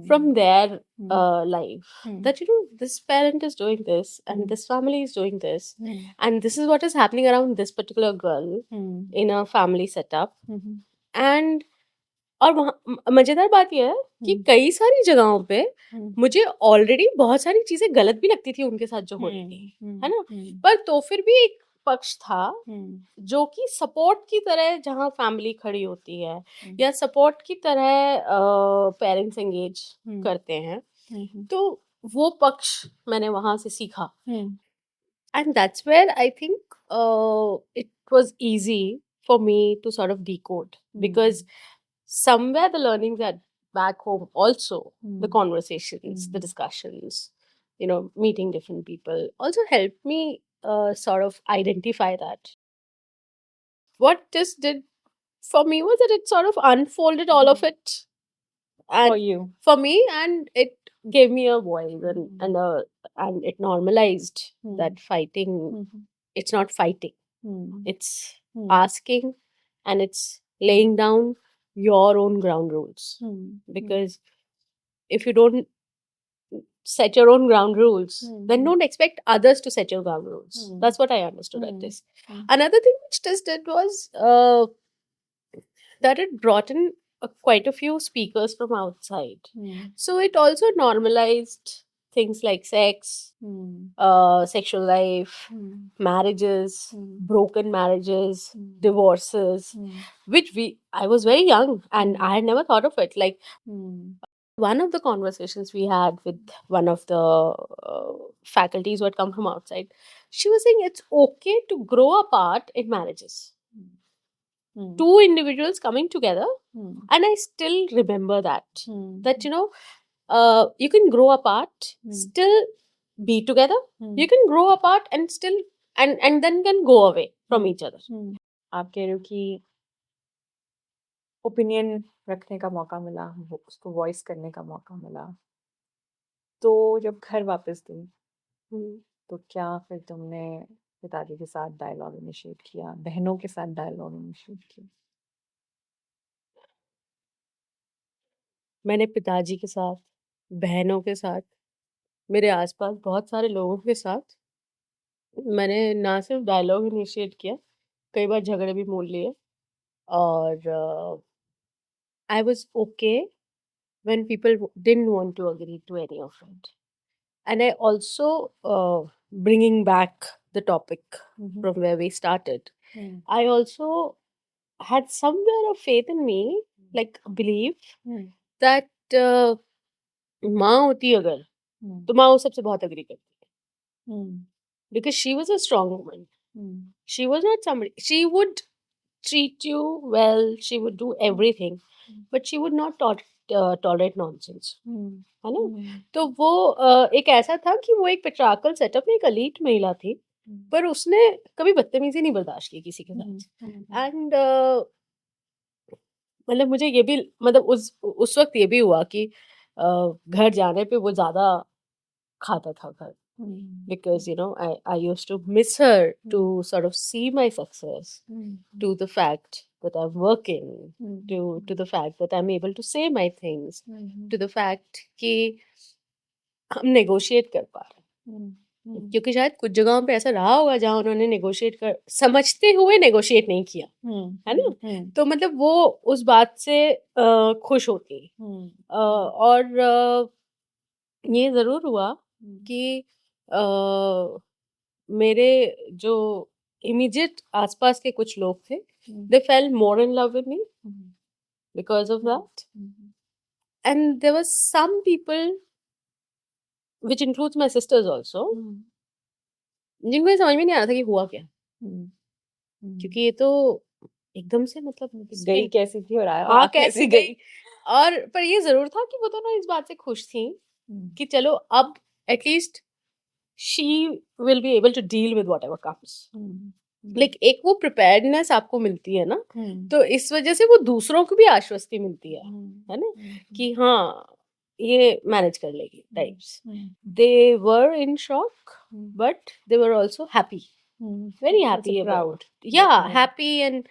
from their life, that this parent is doing this and this family is doing this, and this is what is happening around this particular girl in a family setup. And और वहाँ मजेदार बात ये है कि हम्म, कई सारी जगहों पे हम्म, मुझे ऑलरेडी बहुत सारी चीजें गलत भी लगती थी उनके साथ जो हो रही थी, है ना? पर तो फिर भी एक पक्ष था जो कि सपोर्ट की तरह, जहाँ फैमिली खड़ी होती है या सपोर्ट की तरह पेरेंट्स एंगेज करते हैं, तो वो पक्ष मैंने वहां से सीखा. And that's where I think it was easy for me to sort of decode, because somewhere the learnings at back home also, the conversations, the discussions, meeting different people also helped me sort of identify that. What this did for me was that it sort of unfolded all of it for and you. for me, and it gave me a voice, and it normalized that fighting, it's not fighting, it's asking, and it's laying down your own ground rules, because if you don't set your own ground rules, then don't expect others to set your ground rules. That's what I understood at this. Another thing which this did was that it brought in quite a few speakers from outside. So it also normalized things like sex, sexual life, marriages, broken marriages, divorces, which I was very young and I had never thought of it. Like, one of the conversations we had with one of the faculties who had come from outside, she was saying it's okay to grow apart in marriages. Two individuals coming together, and I still remember that you can grow apart, still be together. You can grow apart and still and then can go away from each other. आप कह रहे हो कि opinion रखने का मौका मिला, उसको वॉइस करने का मौका मिला, तो जब घर वापस गई तो क्या फिर तुमने पिताजी के साथ डायलॉग इनिशिएट किया, बहनों के साथ डायलॉग इनिशिएट किया? मैंने पिताजी के साथ, बहनों के साथ, मेरे आसपास बहुत सारे लोगों के साथ मैंने ना सिर्फ डायलॉग इनिशिएट किया, कई बार झगड़े भी मोल लिए. और I was okay when people didn't want to agree to any of it. And I also, bringing back the topic from where we started, I also had somewhere a faith in me, like a belief that माँ होती अगर, तो माँ उस सबसे बहुत agree करती है, because she was a strong woman. She was not somebody, she would treat you well, she would do everything, but she would not tolerate nonsense, है ना? तो वो एक ऐसा था कि वो एक पेट्रार्कल सेटअप में एक एलीट महिला थी, पर उसने कभी बदतमीजी नहीं बर्दाश्त की किसी के साथ. एंड मतलब मुझे ये भी, मतलब उस वक्त ये भी हुआ कि घर जाने पे वो ज्यादा खाता था घर, because I used to miss her to sort of see my success, to the fact that I'm working, to the fact that I'm able to say my things, to the fact कि हम negotiate कर पा रहे हैं. क्योंकि शायद कुछ जगहों पे ऐसा रहा होगा जहाँ उन्होंने नेगोशिएट कर समझते हुए नेगोशिएट नहीं किया, है ना? तो मतलब वो उस बात से खुश होती. और ये जरूर हुआ कि मेरे जो इमीडिएट आसपास के कुछ लोग थे, they fell more in love with me because of that. And there were some people, which includes my sisters also, जिनको ये समझ में नहीं आ रहा था कि हुआ क्या, क्योंकि ये तो एकदम से मतलब गई कैसी थी और हाँ कैसी गई. और पर ये जरूर था कि वो दोनों इस बात से खुश थी कि चलो अब at least she will be able to deal with whatever comes. Like एक वो प्रिपेयर्डनेस आपको मिलती है ना, तो इस वजह से वो दूसरों को भी आश्वस्ति मिलती है ना, कि हाँ ये मैनेज कर लेगी types. They were in shock, but they were also happy, very happy, proud. Yeah, happy, and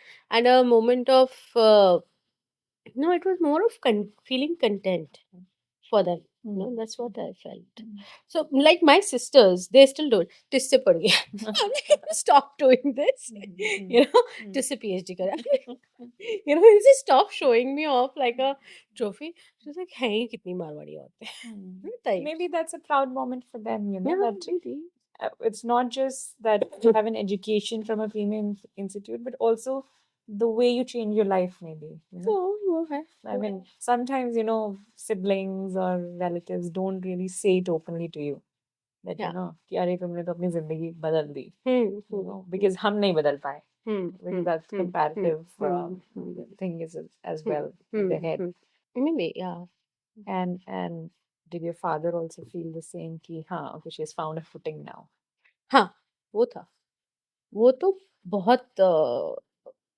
a moment of no, it was more of feeling content for them. You know, Hmm. that's what I felt. Hmm. So, like my sisters, they still do it. Tisse pad gaya. I'm like, stop doing this. Hmm. You know, Hmm. tisse PhD kara. You know, he said, stop showing me off like a trophy. She's like, hey, kitni marwadi aurtein hain. Hmm. Types. Maybe that's a proud moment for them, you know, Yeah, that maybe. it's not just that you have an education from a female institute, but also the way you change your life, maybe, you know. So, वो है. I mean, sometimes, you know, siblings or relatives don't really say it openly to you that, you Yeah. know, कि अरे तुमने तो अपनी जिंदगी बदल दी, you Hmm. know, because हम नहीं बदल पाए, Hmm. because that's comparative Hmm. thing is as well in their head. Maybe, yeah. And did your father also feel the same कि हाँ, okay, she's found a footing now? हाँ, वो था. वो तो बहुत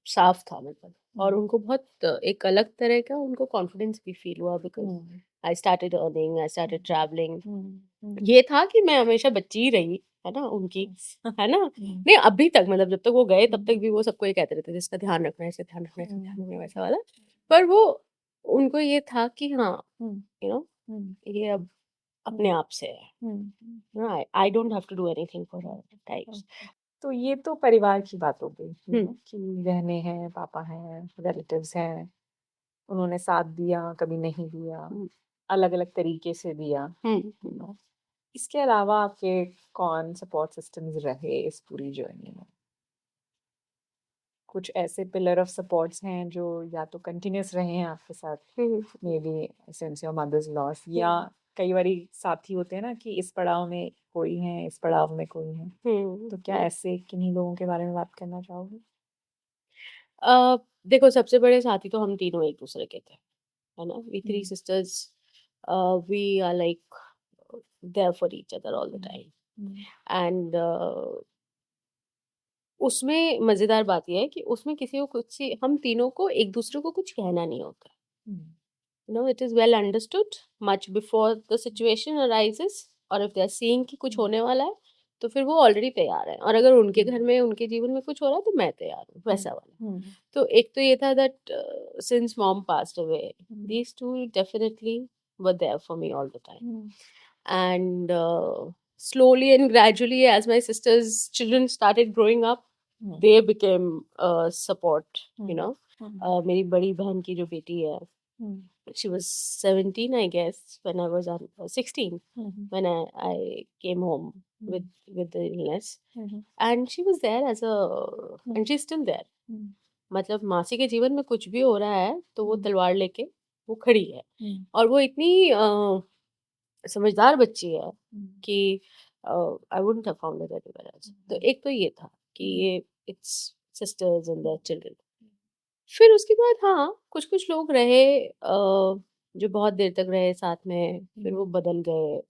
साफ था मतलब. और उनको बहुत एक अलग तरह का उनको कॉन्फिडेंस भी फील हुआ because I started earning, I started travelling. ये था कि मैं हमेशा बच्ची ही रही है ना उनकी, है ना. नहीं, अभी तक मतलब जब तक वो गए तब तक भी वो सबको ये कहते रहते थे इसका ध्यान रखना है, इसका ध्यान रखना है, इसका ध्यान रखना है, वैसा वाला. पर वो उनको ये था कि हाँ, यू नो, ये अब अपने आप से है. I don't have to do anything for her types. तो ये तो परिवार की बात हो गई, you know, कि बहनें हैं, पापा हैं, रिलेटिव्स हैं, उन्होंने साथ दिया, कभी नहीं दिया, अलग अलग तरीके से दिया, you know. इसके अलावा आपके कौन सपोर्ट सिस्टम्स रहे इस पूरी जर्नी में? कुछ ऐसे पिलर ऑफ सपोर्ट्स हैं जो या तो कंटिन्यूस रहे हैं आपके साथ, maybe since your mother's loss, या कई बारी साथी होते हैं ना कि इस पड़ाव में कोई है, इस पड़ाव में कोई है, तो क्या ऐसे किन्हीं लोगों के बारे में बात करना चाहोगे? देखो, सबसे बड़े साथी तो हम तीनों एक दूसरे के थे, है ना. We three sisters, we are like there for each other all the time. And उसमें मजेदार बात यह है कि उसमें किसी को कुछ हम तीनों को एक दूसरे को कुछ कहना नहीं होता. No, it is well understood much before the situation arises. और if they are seeing कि कुछ होने वाला है तो फिर वो ऑलरेडी तैयार है. और अगर उनके घर में उनके जीवन में कुछ हो रहा है तो मैं तैयार हूँ, वैसा वाला. तो एक तो ये था that since mom passed away, these two definitely were there for me all the time. And slowly and gradually as my sister's children started growing up, they became support, you know. मेरी बड़ी बहन की जो बेटी है, she was 17 I guess when I was 16 when I came home with the illness. And she was there as a and she's still there. मतलब मासी के जीवन में कुछ भी हो रहा है तो वो तलवार लेके वो खड़ी है. और वो इतनी समझदार बच्ची है कि I wouldn't have found it anywhere else. तो एक तो ये था कि ये it's sisters and their children. फिर उसके बाद हाँ, कुछ कुछ लोग रहे जो बहुत देर तक रहे साथ में, फिर वो बदल गए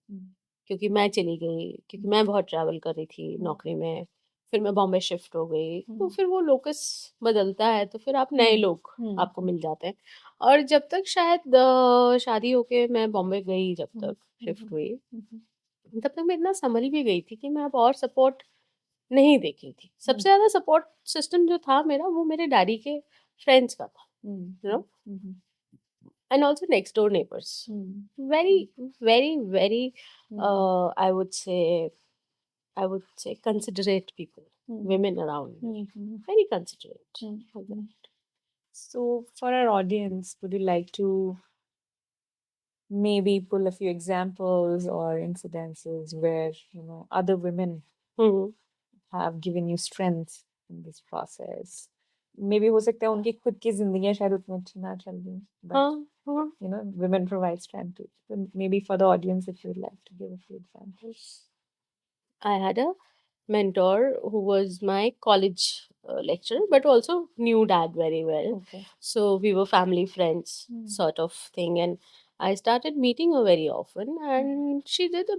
क्योंकि मैं चली गई, क्योंकि मैं बहुत ट्रैवल कर रही थी नौकरी में. फिर मैं बॉम्बे शिफ्ट हो गई, तो फिर वो लोकस बदलता है तो फिर आप नए लोग आपको मिल जाते हैं. और जब तक शायद शादी होके मैं बॉम्बे गई, जब तक शिफ्ट हुई, तब तक मैं इतना संभल भी गई थी कि मैं अब और सपोर्ट नहीं देखी थी. सबसे ज्यादा सपोर्ट सिस्टम जो था मेरा वो मेरे डैडी के फ्रेंड्स का था, you know. And also next door neighbors, very I would say considerate people, women around me, very considerate. Like that. So for our audience, would you like to maybe pull a few examples or incidences where, you know, other women have given you strength in this process? Maybe हो सकता है उनकी खुद की जिंदगियां शायद उतनी अच्छी ना चल रही, but you know, women provide strength too. So maybe for the audience, if you'd like to give a few examples. I had a mentor who was my college lecturer, but also knew dad very well. Okay. So we were family friends, sort of thing. And I started meeting her very often, and she did a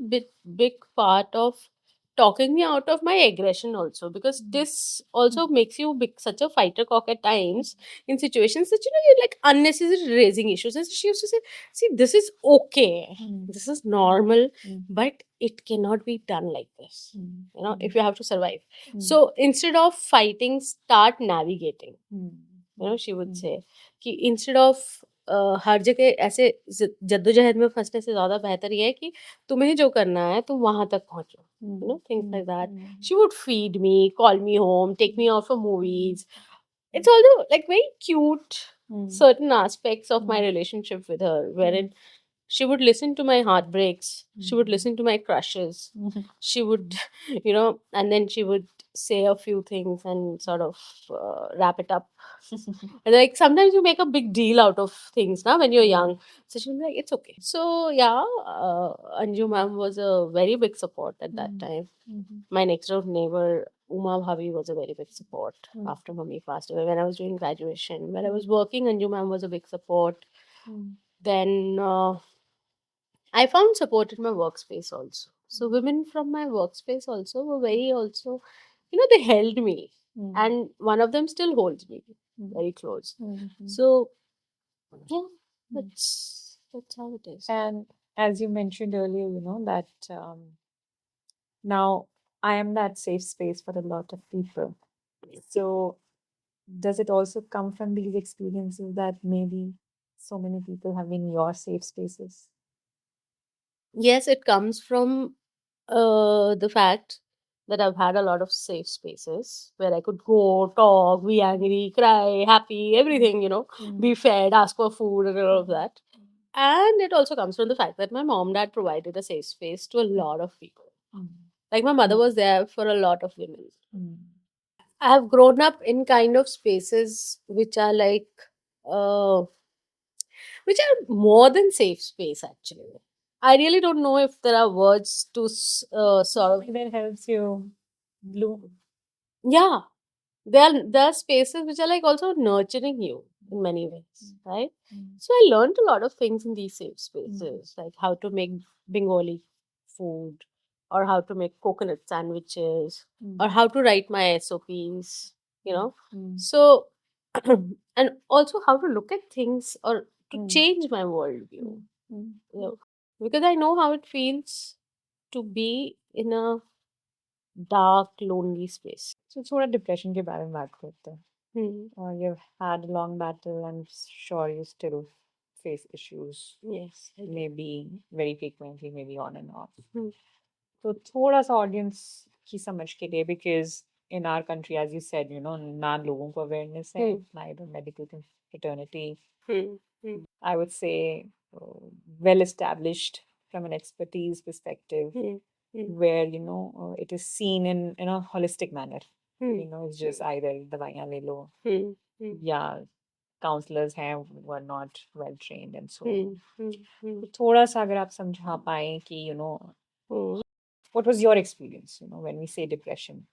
big part of talking me out of my aggression also, because this also makes you such a fighter cock at times in situations that, you know, you're like unnecessarily raising issues. And she used to say, see, this is okay, this is normal, but it cannot be done like this, you know, if you have to survive. So instead of fighting, start navigating. You know, she would say कि instead of हर जगह ऐसे जद्दोजहद में फंसने से ज्यादा बेहतर ये है कि तुम्हें जो करना है तुम वहां तक पहुंचो, things like that. She would feed me, call me home, take me out for movies. It's although like very cute certain aspects of my relationship with her, wherein she would listen to my heartbreaks, she would listen to my crushes, she would and then she would say a few things and sort of wrap it up. And like sometimes you make a big deal out of things now when you're young, so she'll be like, it's okay. So yeah, Anju ma'am was a very big support at that time. My next door neighbor Uma Bhavi was a very big support after Mummy passed away. When I was doing graduation, when I was working, Anju ma'am was a big support. Then I found support in my workspace also. So women from my workspace also were very also, they held me, and one of them still holds me very close. So yeah, that's how it is. And as you mentioned earlier, that now I am that safe space for a lot of people. So does it also come from these experiences that maybe so many people have been your safe spaces? Yes, it comes from the fact that I've had a lot of safe spaces where I could go, talk, be angry, cry, happy, everything, be fed, ask for food, and all of that. And it also comes from the fact that my mom dad provided a safe space to a lot of people. Like my mother was there for a lot of women. I have grown up in kind of spaces which are like, which are more than safe space actually. I really don't know if there are words to sort of. That helps you bloom. Yeah, there are spaces which are like also nurturing you in many ways, right? So I learned a lot of things in these safe spaces, like how to make Bengali food, or how to make coconut sandwiches, or how to write my SOPs, So, and also how to look at things or to change my worldview, because I know how it feels to be in a dark, lonely space. So थोड़ा depression के बारे में बात करते हैं. Or you've had a long battle, and sure you still face issues. Yes, I do. Maybe very frequently, maybe on and off. तो थोड़ा सा ऑडियंस की समझ के लिए, because in our country, as you said, ना लोगों को awareness है, neither medical fraternity. I would say well established from an expertise perspective, where it is seen in a holistic manner. It's just either दवाइयाँ ले लो, या counselors हैं who are not well trained and so on. तो थोड़ा सा अगर आप समझा पाएं कि what was your experience, when we say depression?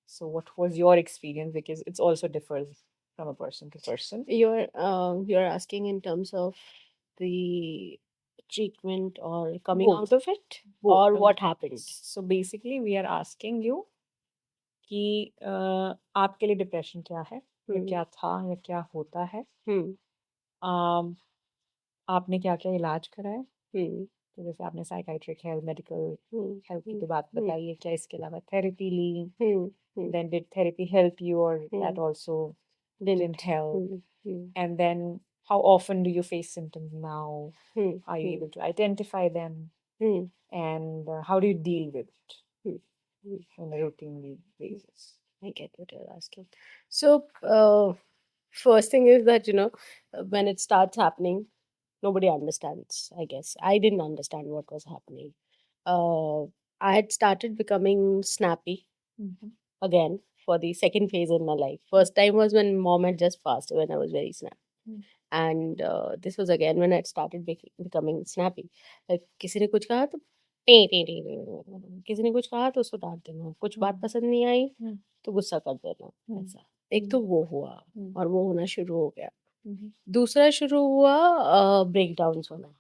So what was your experience? Because it's also differs from a person to person. You're asking in terms of the treatment or coming Both. out of it, Both. or what happened? So basically we are asking you कि आपके लिए depression क्या है, या क्या था, या क्या होता है, आपने क्या क्या इलाज कराया, तो जैसे आपने साइकाइट्रिक हेल्थ, मेडिकल हेल्प की तो बात बताई है, क्या इसके अलावा थेरेपी ली, then did therapy help you, or that also didn't help? And then how often do you face symptoms now? Are you able to identify them? And how do you deal with it on a routine basis? I get what you're asking. So, first thing is that, when it starts happening, nobody understands, I guess. I didn't understand what was happening. I had started becoming snappy again for the second phase in my life. First time was when mom had just passed, when I was very snappy. And this was again when I started becoming snappy. Like, किसी ने कुछ कहा तो T T T T, किसी ने कुछ कहा तो उसको डांट देना, कुछ बात पसंद नहीं आई तो गुस्सा कर देना, ऐसा. एक तो वो हुआ, और वो होना शुरू हो गया. दूसरा शुरू हुआ ब्रेक डाउन्स होना,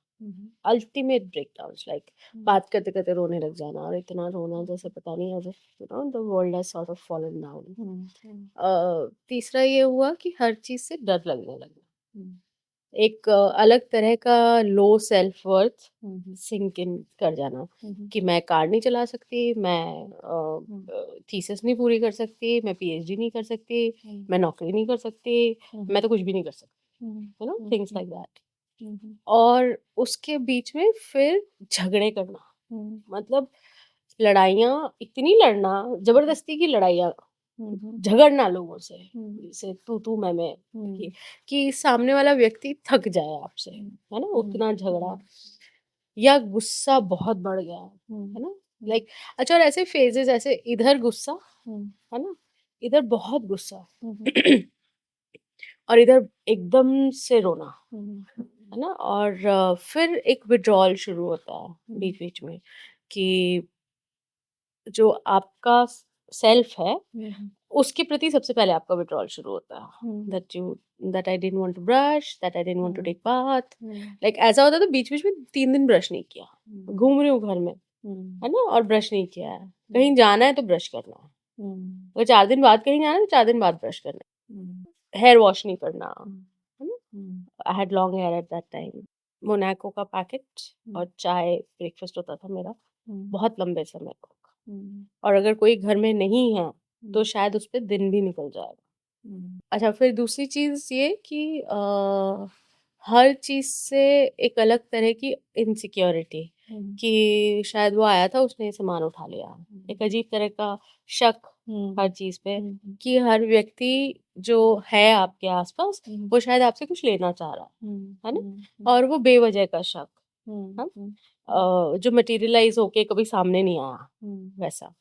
अल्टीमेट ब्रेक डाउन्स, लाइक बात करते करते रोने लग जाना, और इतना रोना जैसे पता नहीं, as if the world has sort of fallen down. तीसरा ये हुआ कि हर चीज से डर लगने लगा. एक अलग तरह का low self worth sink in कर जाना, कि मैं कार नहीं चला सकती, मैं थीसिस नहीं पूरी कर सकती, मैं पीएचडी नहीं कर सकती, मैं नौकरी नहीं कर सकती, मैं तो कुछ भी नहीं कर सकती, थिंग्स लाइक दैट. और उसके बीच में फिर झगड़े करना, मतलब लड़ाइयाँ, इतनी लड़ना, जबरदस्ती की लड़ाइयाँ, झगड़ना लोगों से, जैसे तू मैं कि सामने वाला व्यक्ति थक जाए आपसे, है ना, उतना झगड़ा, या गुस्सा बहुत बढ़ गया, है ना, लाइक अच्छा, और ऐसे फेजेस, ऐसे इधर गुस्सा, है ना, इधर बहुत गुस्सा और इधर एकदम से रोना, है ना, और फिर एक विड्रॉल शुरू होता है बीच बीच में, कि जो आपका सेल्फ है उसके प्रति सबसे पहले आपका विड्रॉल शुरू होता है, that I didn't want to brush, that I didn't want to take bath, like ऐसा होता है, तो बीच बीच में 3 दिन ब्रश नहीं किया, घूम रही हूँ घर में, है ना, और ब्रश नहीं किया है, कहीं जाना है तो ब्रश करना है, अगर 4 दिन बाद कहीं जाना है तो 4 दिन बाद ब्रश करना है, हेयर वॉश नहीं करना, है ना, I had long hair at that time, Monaco का पैकेट और चाय ब्रेकफास्ट होता था मेरा बहुत लंबे समय तक, और अगर कोई घर में नहीं है तो शायद उस पे दिन भी निकल जाएगा। अच्छा, फिर दूसरी चीज़ ये कि हर चीज़ से एक अलग तरह की इनसिक्योरिटी, कि शायद वो आया था, उसने सामान उठा लिया, एक अजीब तरह का शक हर चीज़ पे, कि हर व्यक्ति जो है आपके आसपास वो शायद आपसे कुछ लेना चाह रहा है ना, और वो बेवजह का शक, हाँ, जो मटेरियलाइज होके कभी सामने नहीं आया, वैसा।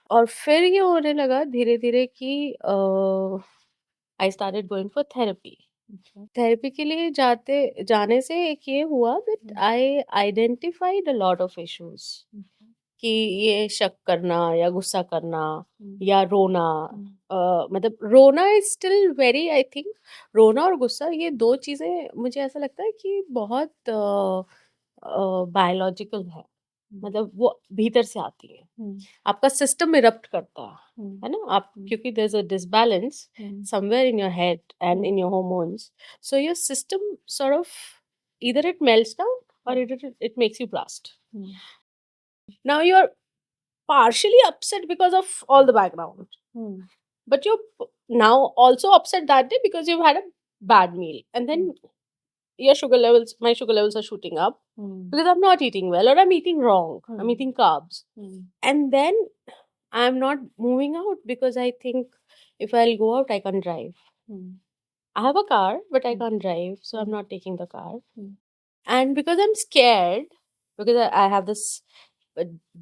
और फिर ये होने लगा धीरे धीरे कि I started going for therapy. Therapy के लिए जाने से एक ये हुआ that I identified a lot of issues, कि ये शक करना या गुस्सा करना या रोना, मतलब रोना is still very, I think रोना और गुस्सा, ये 2 चीजें मुझे ऐसा लगता है कि बहुत बायोलॉजिकल है, मतलब वो भीतर से आती है, आपका सिस्टम इरप्ट करता है ना, आप क्योंकि there is a disbalance somewhere in your head and in your hormones, so your system sort of either it melts down or it makes you blast. Now you're partially upset because of all the background, but you're now also upset that day because you've had a bad meal, and then my sugar levels are shooting up because I'm not eating well, or I'm eating wrong, I'm eating carbs, and then I'm not moving out because I think if I'll go out I can't drive. I have a car but I can't drive, so I'm not taking the car. And because I'm scared, because I have this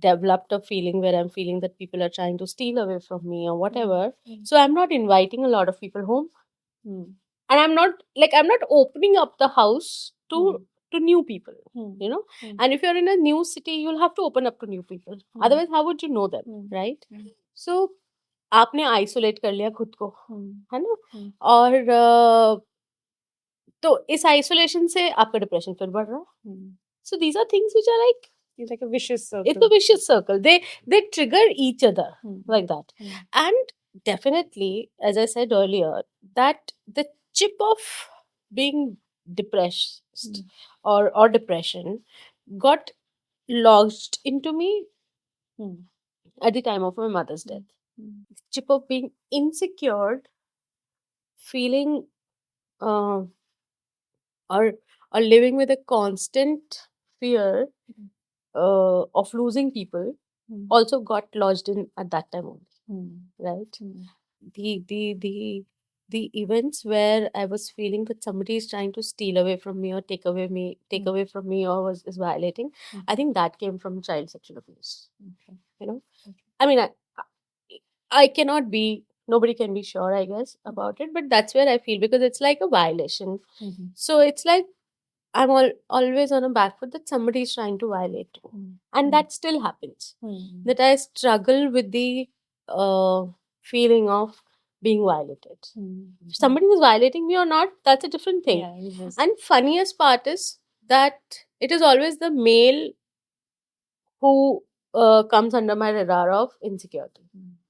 developed a feeling where I'm feeling that people are trying to steal away from me or whatever, so I'm not inviting a lot of people home, and I'm not opening up the house to new people, you know. And if you're in a new city, you'll have to open up to new people, otherwise how would you know them, right? So आपने isolate कर लिया खुद को, है ना, और तो इस आइसोलेशन से आपका डिप्रेशन फिर बढ़ रहा है. So these are things which are like, It's like a vicious it's a circle. vicious circle. They trigger each other like that. And definitely, as I said earlier, that the chip of being depressed or depression got lodged into me at the time of my mother's death. Chip of being insecure, feeling uh, or living with a constant fear of losing people also got lodged in at that time only, right? The events where I was feeling that somebody is trying to steal away from me or take away from me, or is violating, I think that came from child sexual abuse. You know, I mean, I cannot be, nobody can be sure, I guess, about it, but that's where I feel, because it's like a violation. So it's like I'm always on a back foot that somebody is trying to violate me. And that still happens. That I struggle with the feeling of being violated. If somebody was violating me or not, that's a different thing. Yeah, And funniest part is that it is always the male who comes under my radar of insecurity.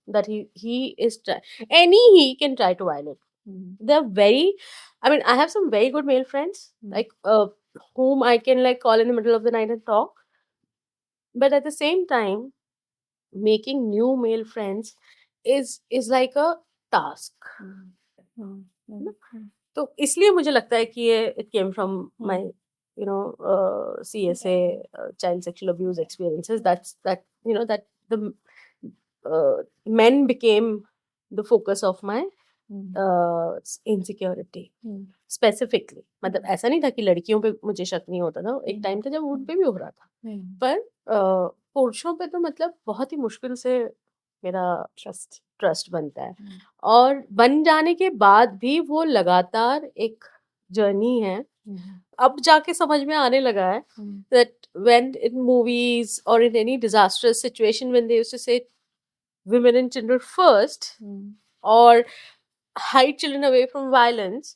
That he is he can try to violate. They're very, I mean, I have some very good male friends, like whom I can like call in the middle of the night and talk. But at the same time, making new male friends is like a task. तो इसलिए मुझे लगता है कि ये it came from my CSA child sexual abuse experiences. That the men became the focus of my insecurity specifically. मतलब ऐसा नहीं था कि लड़कियों पे मुझे शक नहीं होता था, एक टाइम था जब उन पे भी हो रहा था, पर पुरुषों पे तो मतलब बहुत ही मुश्किल से मेरा ट्रस्ट बनता है, और बन जाने के बाद भी वो लगातार एक जर्नी है. अब जाके समझ में आने लगा है that when in movies or in any disastrous situation when they used to say women and children first or hide children away from violence,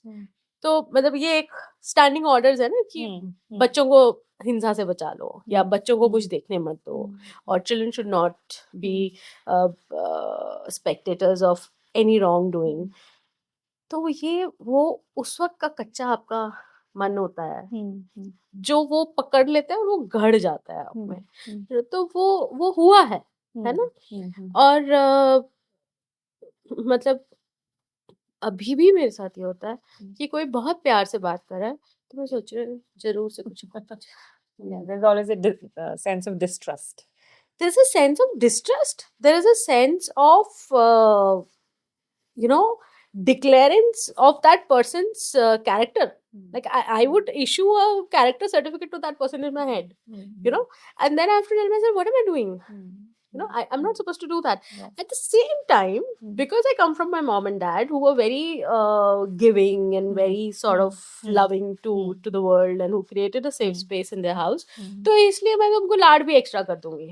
तो मतलब ये एक स्टैंडिंग ऑर्डर्स है ना कि बच्चों को हिंसा से बचा लो या बच्चों को कुछ देखने मत दो, और children should not be spectators of any wrong doing. तो ये वो उस वक्त का कच्चा आपका मन होता है जो वो पकड़ लेता है और वो गढ़ जाता है आप में. तो वो हुआ है ना. और मतलब अभी भी मेरे साथ ये होता है कि कोई बहुत प्यार से बात कर रहा है तो मैं सोच रही हूँ जरूर से कुछ Yeah, there's always a sense of distrust. There's a sense of distrust. There is a sense of declarance of that person's character. Like I would issue a character certificate to that person in my head, and then I have to tell myself, what am I doing? I'm not supposed to do that. At the same time, because I come from my mom and dad who were very giving and very sort of loving to the world and who created a safe space in their house, तो इसलिए मैं तुमको लाड भी extra कर दूंगी.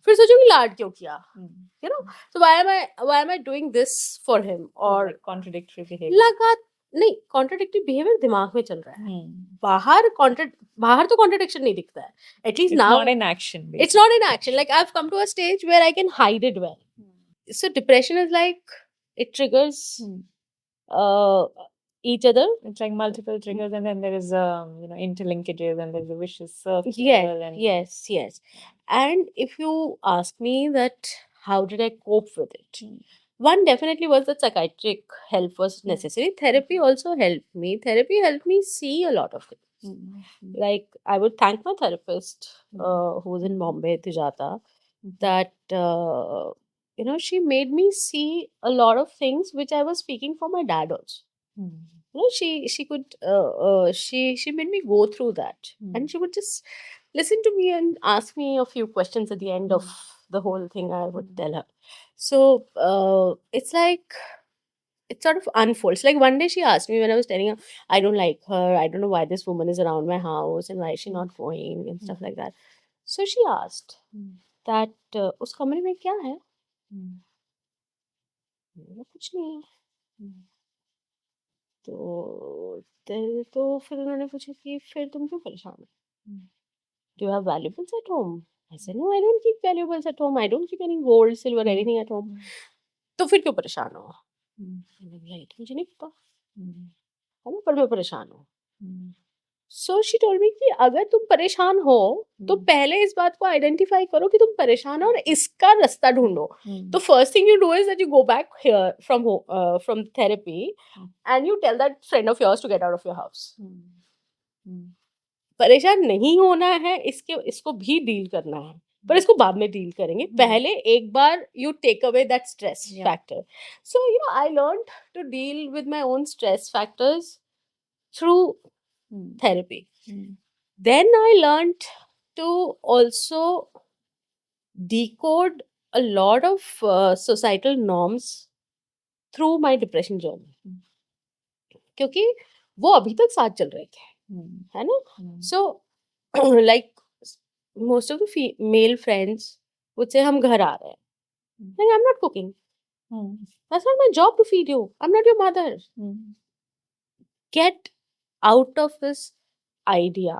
फिर सोचूंगी लाड क्यों किया, so why am I doing this for him? Or contradictory behavior. नहीं, कॉन्ट्राडिक्टरी बिहेवियर दिमाग में चल रहा है, बाहर तो कॉन्ट्राडिक्शन नहीं दिखता है. At least now not in action. It's not in action. Like I've come to a stage where I can hide it well. So depression is like it triggers each other. It's like multiple triggers, and then there is interlinkages, and there's a vicious circle. Yes. And if you ask me that how did I cope with it, one definitely was that psychiatric help was necessary. Therapy also helped me. Therapy helped me see a lot of things. Like I would thank my therapist who was in Bombay, Tujata, that she made me see a lot of things which I was speaking for my dad also. She could she made me go through that, and she would just listen to me and ask me a few questions at the end of the whole thing I would tell her. So it's like it sort of unfolds. Like one day she asked me when I was telling her, I don't like her, I don't know why this woman is around my house and why is she not going and stuff like that. So she asked that उस कमरे में क्या है? कुछ नहीं है. तो फिर उन्होंने पूछा कि फिर तुम क्यों परेशान हो? Do you have valuables at home? I said, no, I don't keep valuables at home. I don't keep any gold, silver, anything at home. तो फिर क्यों परेशान हो? मुझे नहीं पता, है ना, पर मैं परेशान हूँ. So she told me कि अगर तुम परेशान हो तो पहले इस बात को आइडेंटिफाई करो कि तुम परेशान हो और इसका रास्ता ढूंढो. तो first thing you do is that you go back here from therapy and you tell that friend of yours to get out of your house. परेशान नहीं होना है, इसको भी डील करना है, पर इसको बाद में डील करेंगे. पहले एक बार you take away that stress factor. So I learned to deal with my own stress factors through therapy. Then I learned to also decode a lot of societal norms through my depression journey, क्योंकि वो अभी तक साथ चल रहे थे, है ना. So like most of the male friends would say हम घर आ रहे हैं. Like I'm not cooking. That's not my job to feed you. I'm not your mother. Get out of this idea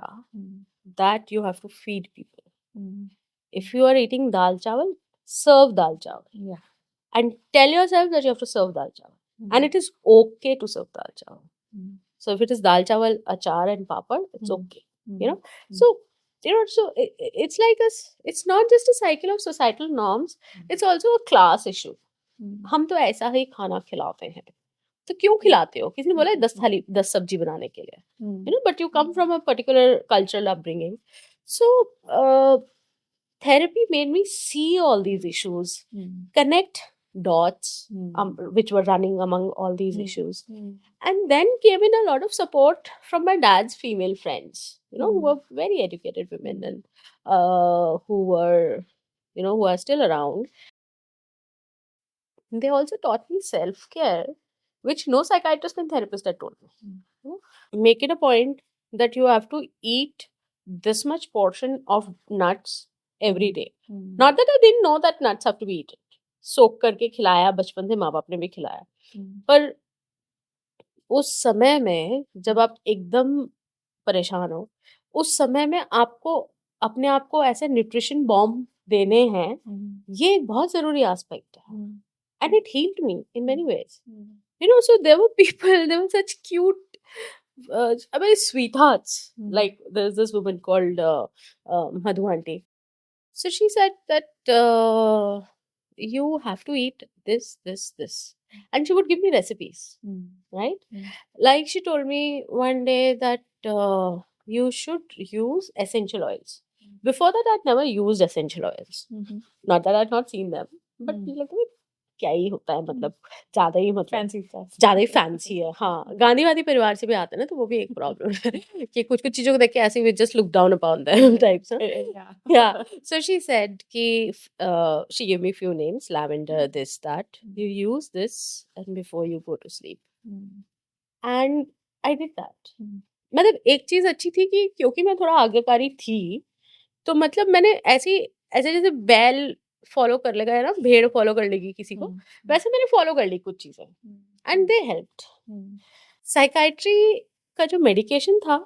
that you have to feed people. If you are eating dal chawal, serve dal chawal. Yeah. And tell yourself that you have to serve dal chawal. And it is okay to serve dal chawal. So if it is dal chawal, achar and papad, it's okay. So so it's like it's not just a cycle of societal norms, it's also a class issue. हम तो ऐसा ही खाना खिलाते हैं. तो क्यों खिलाते हो? किसी ने बोला है 10 सब्जी बनाने के लिए, but you come from a particular cultural upbringing. So therapy made me see all these issues, connect dots, which were running among all these issues, and then came in a lot of support from my dad's female friends, who were very educated women and who are still around. They also taught me self-care, which no psychiatrist and therapist had told me. Make it a point that you have to eat this much portion of nuts every day. Not that I didn't know that nuts have to be eaten. सोख करके खिलाया, बचपन से माँ बाप ने भी खिलाया, पर उस समय में जब आप एकदम परेशान हो, उस समय में आपको अपने आप को ऐसे न्यूट्रिशन बॉम्ब देने हैं, ये एक बहुत जरूरी एस्पेक्ट है. And it healed me in many ways. So there were people, there were such cute, I mean, sweethearts. Like there's this woman called Madhu Aunty. So she said that you have to eat this, this. And she would give me recipes, right? Like she told me one day that you should use essential oils. Before that, I'd never used essential oils. Not that I'd not seen them, but like, क्या ही होता है, मतलब ज्यादा ही, मतलब ज्यादा ही fancy है. हाँ, गांधीवादी परिवार से भी आते हैं ना, तो वो भी एक प्रॉब्लम है कि कुछ कुछ चीजों को देख के ऐसे we just look down upon them types. Yeah. So she said कि she gave me few names, lavender, this, that. You use this and before you go to sleep. And I did that. मतलब एक चीज अच्छी थी कि क्योंकि मैं थोड़ा आज्ञाकारी थी, तो मतलब मैंने ऐसे जैसे बैल फॉलो कर लेगा, है ना, भेड़ फॉलो कर लेगी किसी को, वैसे मैंने फॉलो कर ली कुछ चीजें, एंड दे हेल्प्ड. साइकाइट्री का जो मेडिकेशन था,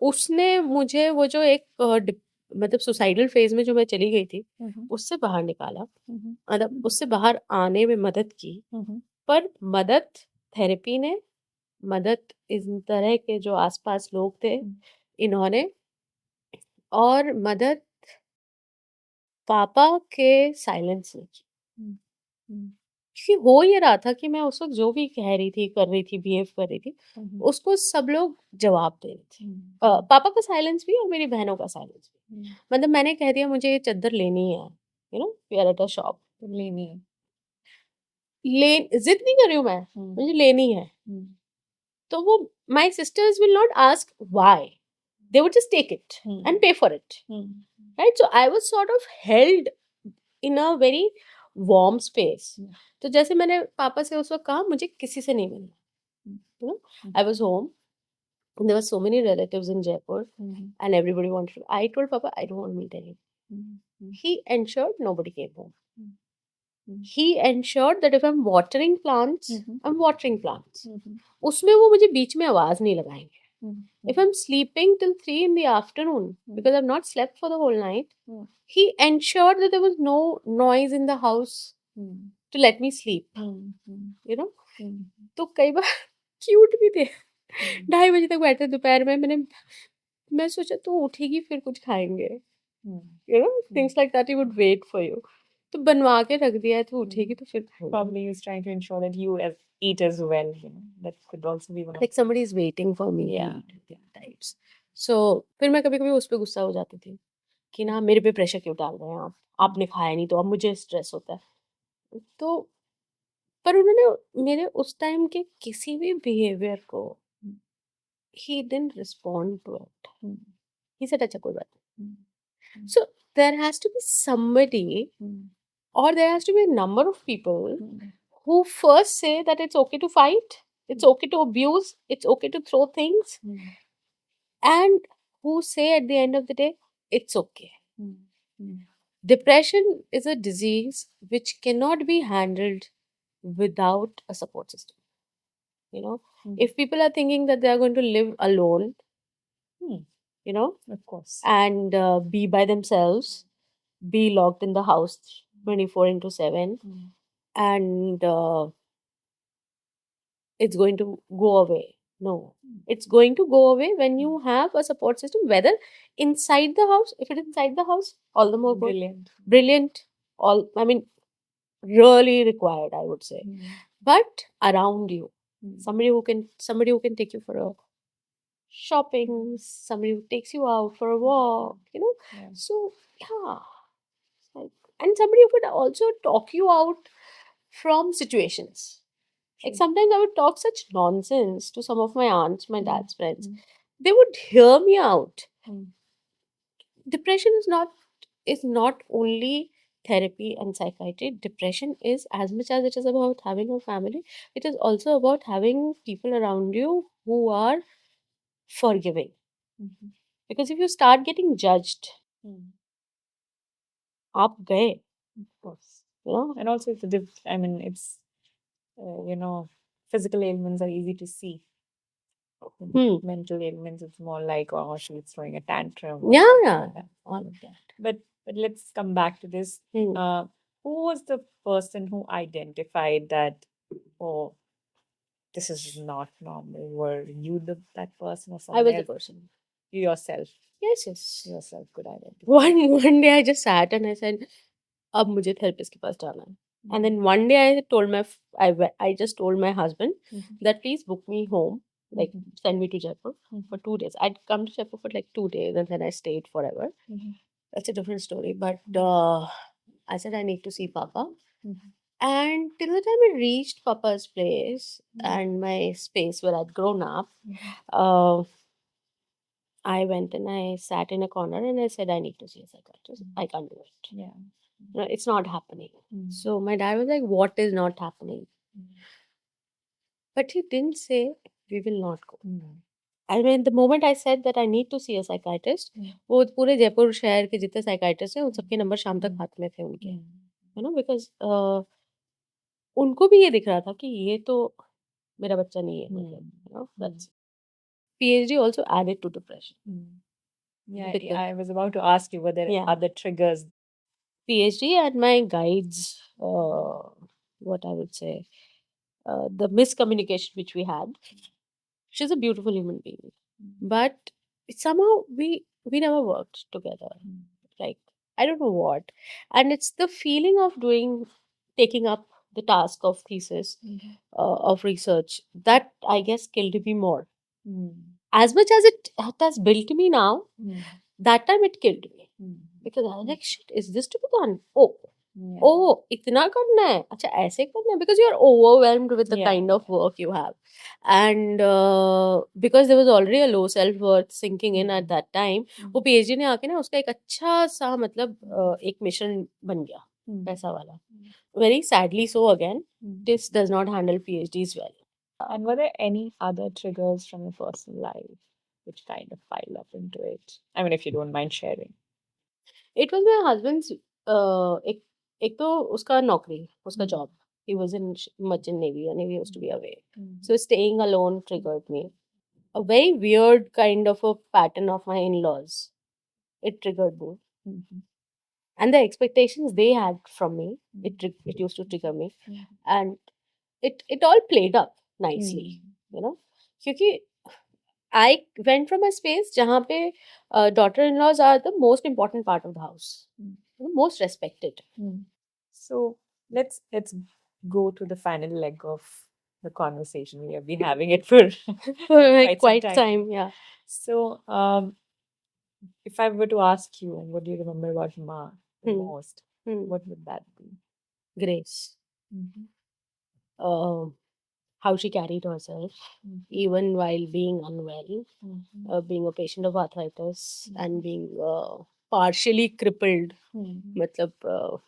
उसने मुझे वो जो एक मतलब सुसाइडल फेज में जो मैं चली गई थी, उससे बाहर निकाला, मतलब उससे बाहर आने में मदद की. पर मदद थेरेपी ने, मदद इस तरह के जो आसपास लोग थे इन्होंने, और मदद पापा के साइलेंस ने की. क्योंकि हो ये रहा था कि मैं उस वक्त जो भी कह रही थी, कर रही थी, बिहेव कर रही थी, उसको सब लोग जवाब दे रहे थे. पापा का साइलेंस भी और मेरी बहनों का साइलेंस भी. मतलब मैंने कह दिया मुझे ये चादर लेनी है, we are at a shop, लेनी है, जिद नहीं कर रही हूँ मैं, मुझे लेनी है. तो वो my sisters will not ask why, they would just take it and pay for it, right? So I was sort of held in a very warm space. तो जैसे मैंने पापा से उस वक्त कहा मुझे किसी से नहीं मिलना, I was home and there were so many relatives in Jaipur and everybody wanted to, I told Papa I don't want to meet anyone. He ensured nobody came home. He ensured that if I'm watering plants, I'm watering plants. उसमें वो मुझे बीच में आवाज नहीं लगाएंगे. If I'm sleeping till 3 in the afternoon because I've not slept for the whole night, he ensured that there was no noise in the house to let me sleep. तो कई बार cute भी थे, 2:30 बजे तक बैठे दोपहर में, मैं सोचा तू उठेगी फिर कुछ खाएंगे, things like that. He would wait for you. तो बनवा के रख दिया है, तो उठेगी तो फिर खाएंगे. Probably he was trying to ensure that you eat as well. That could also be one of, like somebody is waiting for me. Yeah, types. So फिर मैं कभी कभी उस पे गुस्सा हो जाती थी कि ना मेरे पे प्रेशर क्यों डाल रहे हैं आप, आपने खाया नहीं तो अब मुझे स्ट्रेस होता है. तो पर उन्होंने मेरे उस टाइम के किसी भी बिहेवियर को, he didn't respond to it. He said अच्छा कोई बात नहीं. So there has to be somebody, or there has to be a number of people who first say that it's okay to fight, it's okay to abuse, it's okay to throw things, and who say at the end of the day, it's okay. Depression is a disease which cannot be handled without a support system. If people are thinking that they are going to live alone, of course, and be by themselves, be locked in the house 24/7, and it's going to go away. No, it's going to go away when you have a support system, whether inside the house, if it's inside the house, all the more good. Brilliant. Really required, I would say. But around you, Mm. somebody who can take you for a shopping, somebody who takes you out for a walk, Yeah. So yeah, like, and somebody who could also talk you out from situations. Like True. sometimes I would talk such nonsense to some of my aunts, my Mm. dad's friends. Mm. They would hear me out. Mm. Depression is not only therapy and psychiatry. Depression is, as much as it is about having a family, it is also about having people around you who are forgiving. Mhm. Because if you start getting judged, Mm. आप गए, Of course. you know. And also, I mean, it's, physical ailments are easy to see. Hmm. Mental ailments, it's more like, oh, she's throwing a tantrum. Yeah, something yeah, like that. all of that. But let's come back to this. Hmm. Who was the person who identified that, oh, this is not normal? Were you that person or I someone was the else? person. You yourself Yes. yourself could identify. One day I just sat and I said, अब मुझे therapist के पास जाना है. And then one day I told I just told my husband Mhm. that please book me home, like Mhm. send me to Jaipur for 2 days. I'd come to Jaipur for like 2 days and then I stayed forever. Mhm. That's a different story. But I said I need to see Papa. Mhm. And till the time I reached Papa's place Mhm. and my space where I'd grown up, Mhm. uh, I went and I sat in a corner and I said, I need to see a psychiatrist. I can't do it. Yeah. No, it's not happening. Mm. So my dad was like, what is not happening? Mm. But he didn't say, we will not go. Mm. I mean, the moment I said that I need to see a psychiatrist, Mm. वो पूरे जयपुर शहर के जितने psychiatrists हैं उन सबके number शाम तक Mm. हाथ में थे उनके, Mm. because उनको भी ये दिख रहा था कि ये तो मेरा बच्चा नहीं है, मतलब, that's PhD also added to depression. Yeah, Because I was about to ask you, were there Yeah. other triggers? PhD and my guides, what I would say, the miscommunication which we had. She's a beautiful human being, but somehow we never worked together. Like, I don't know what, and it's the feeling of taking up the task of thesis, of research, that I guess killed me more. As much as it has built me now, that time it killed me. Because I was like, shit, is this to be done? Oh, इतना करना है, अच्छा ऐसे करना है, because you are overwhelmed with the Yeah. kind of work you have, and because there was already a low self worth sinking in at that time, वो PhD ने आके ना उसका एक अच्छा सा मतलब एक मिशन बन गया पैसा वाला. Very sadly so again, this does not handle PhDs well. And were there any other triggers from your personal life which kind of pile up into it? I mean, if you don't mind sharing. It was my husband's एक तो उसका नौकरी, उसका job. He was in merchant navy and he used to be away. So staying alone triggered me. A very weird kind of a pattern of my in-laws. It triggered me. And the expectations they had from me, it used to trigger me. And it all played up nicely, क्योंकि I went from a space जहाँ पे daughter-in-laws are the most important part of the house, most respected. So let's go to the final leg of the conversation. We have been having it for For like quite quite some time, yeah. So, if I were to ask you, what do you remember about Ma the most? What would that be? Grace. How she carried herself, even while being unwell, being a patient of arthritis, and being partially crippled. मतलब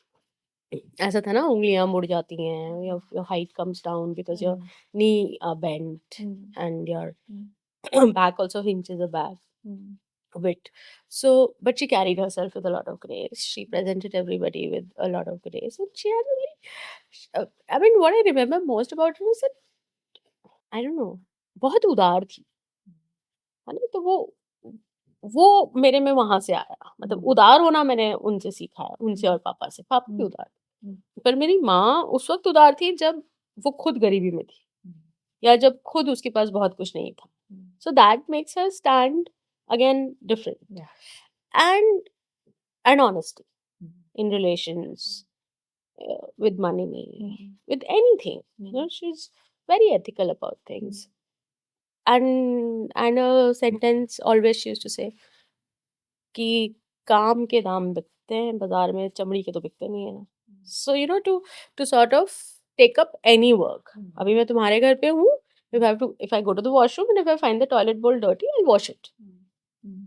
ऐसा था ना, उंगलियां मुड़ जाती हैं, your height comes down because your knee are bent and your back also hinges back a bit. So, but she carried herself with a lot of grace. She presented everybody with a lot of grace, and she had a very, I mean, what I remember most about her is that, I don't know, बहुत उदार थी, है ना? तो वो मेरे में वहां से आया, मतलब उदार होना मैंने उनसे सीखा है, उनसे और पापा से. पापा भी उदार, पर मेरी माँ उस वक्त उदार थी जब वो खुद गरीबी में थी, या जब खुद उसके पास बहुत कुछ नहीं था. So that makes her stand again different. And honesty in relations, with money, with anything. She's very ethical about things. And a sentence always she used to say कि काम के दाम बिकते हैं बाजार में, चमड़ी के तो बिकते नहीं है. So to sort of take up any work. अभी मैं तुम्हारे घर पे हूँ, if I go to the washroom and if I find the toilet bowl dirty, I'll wash it.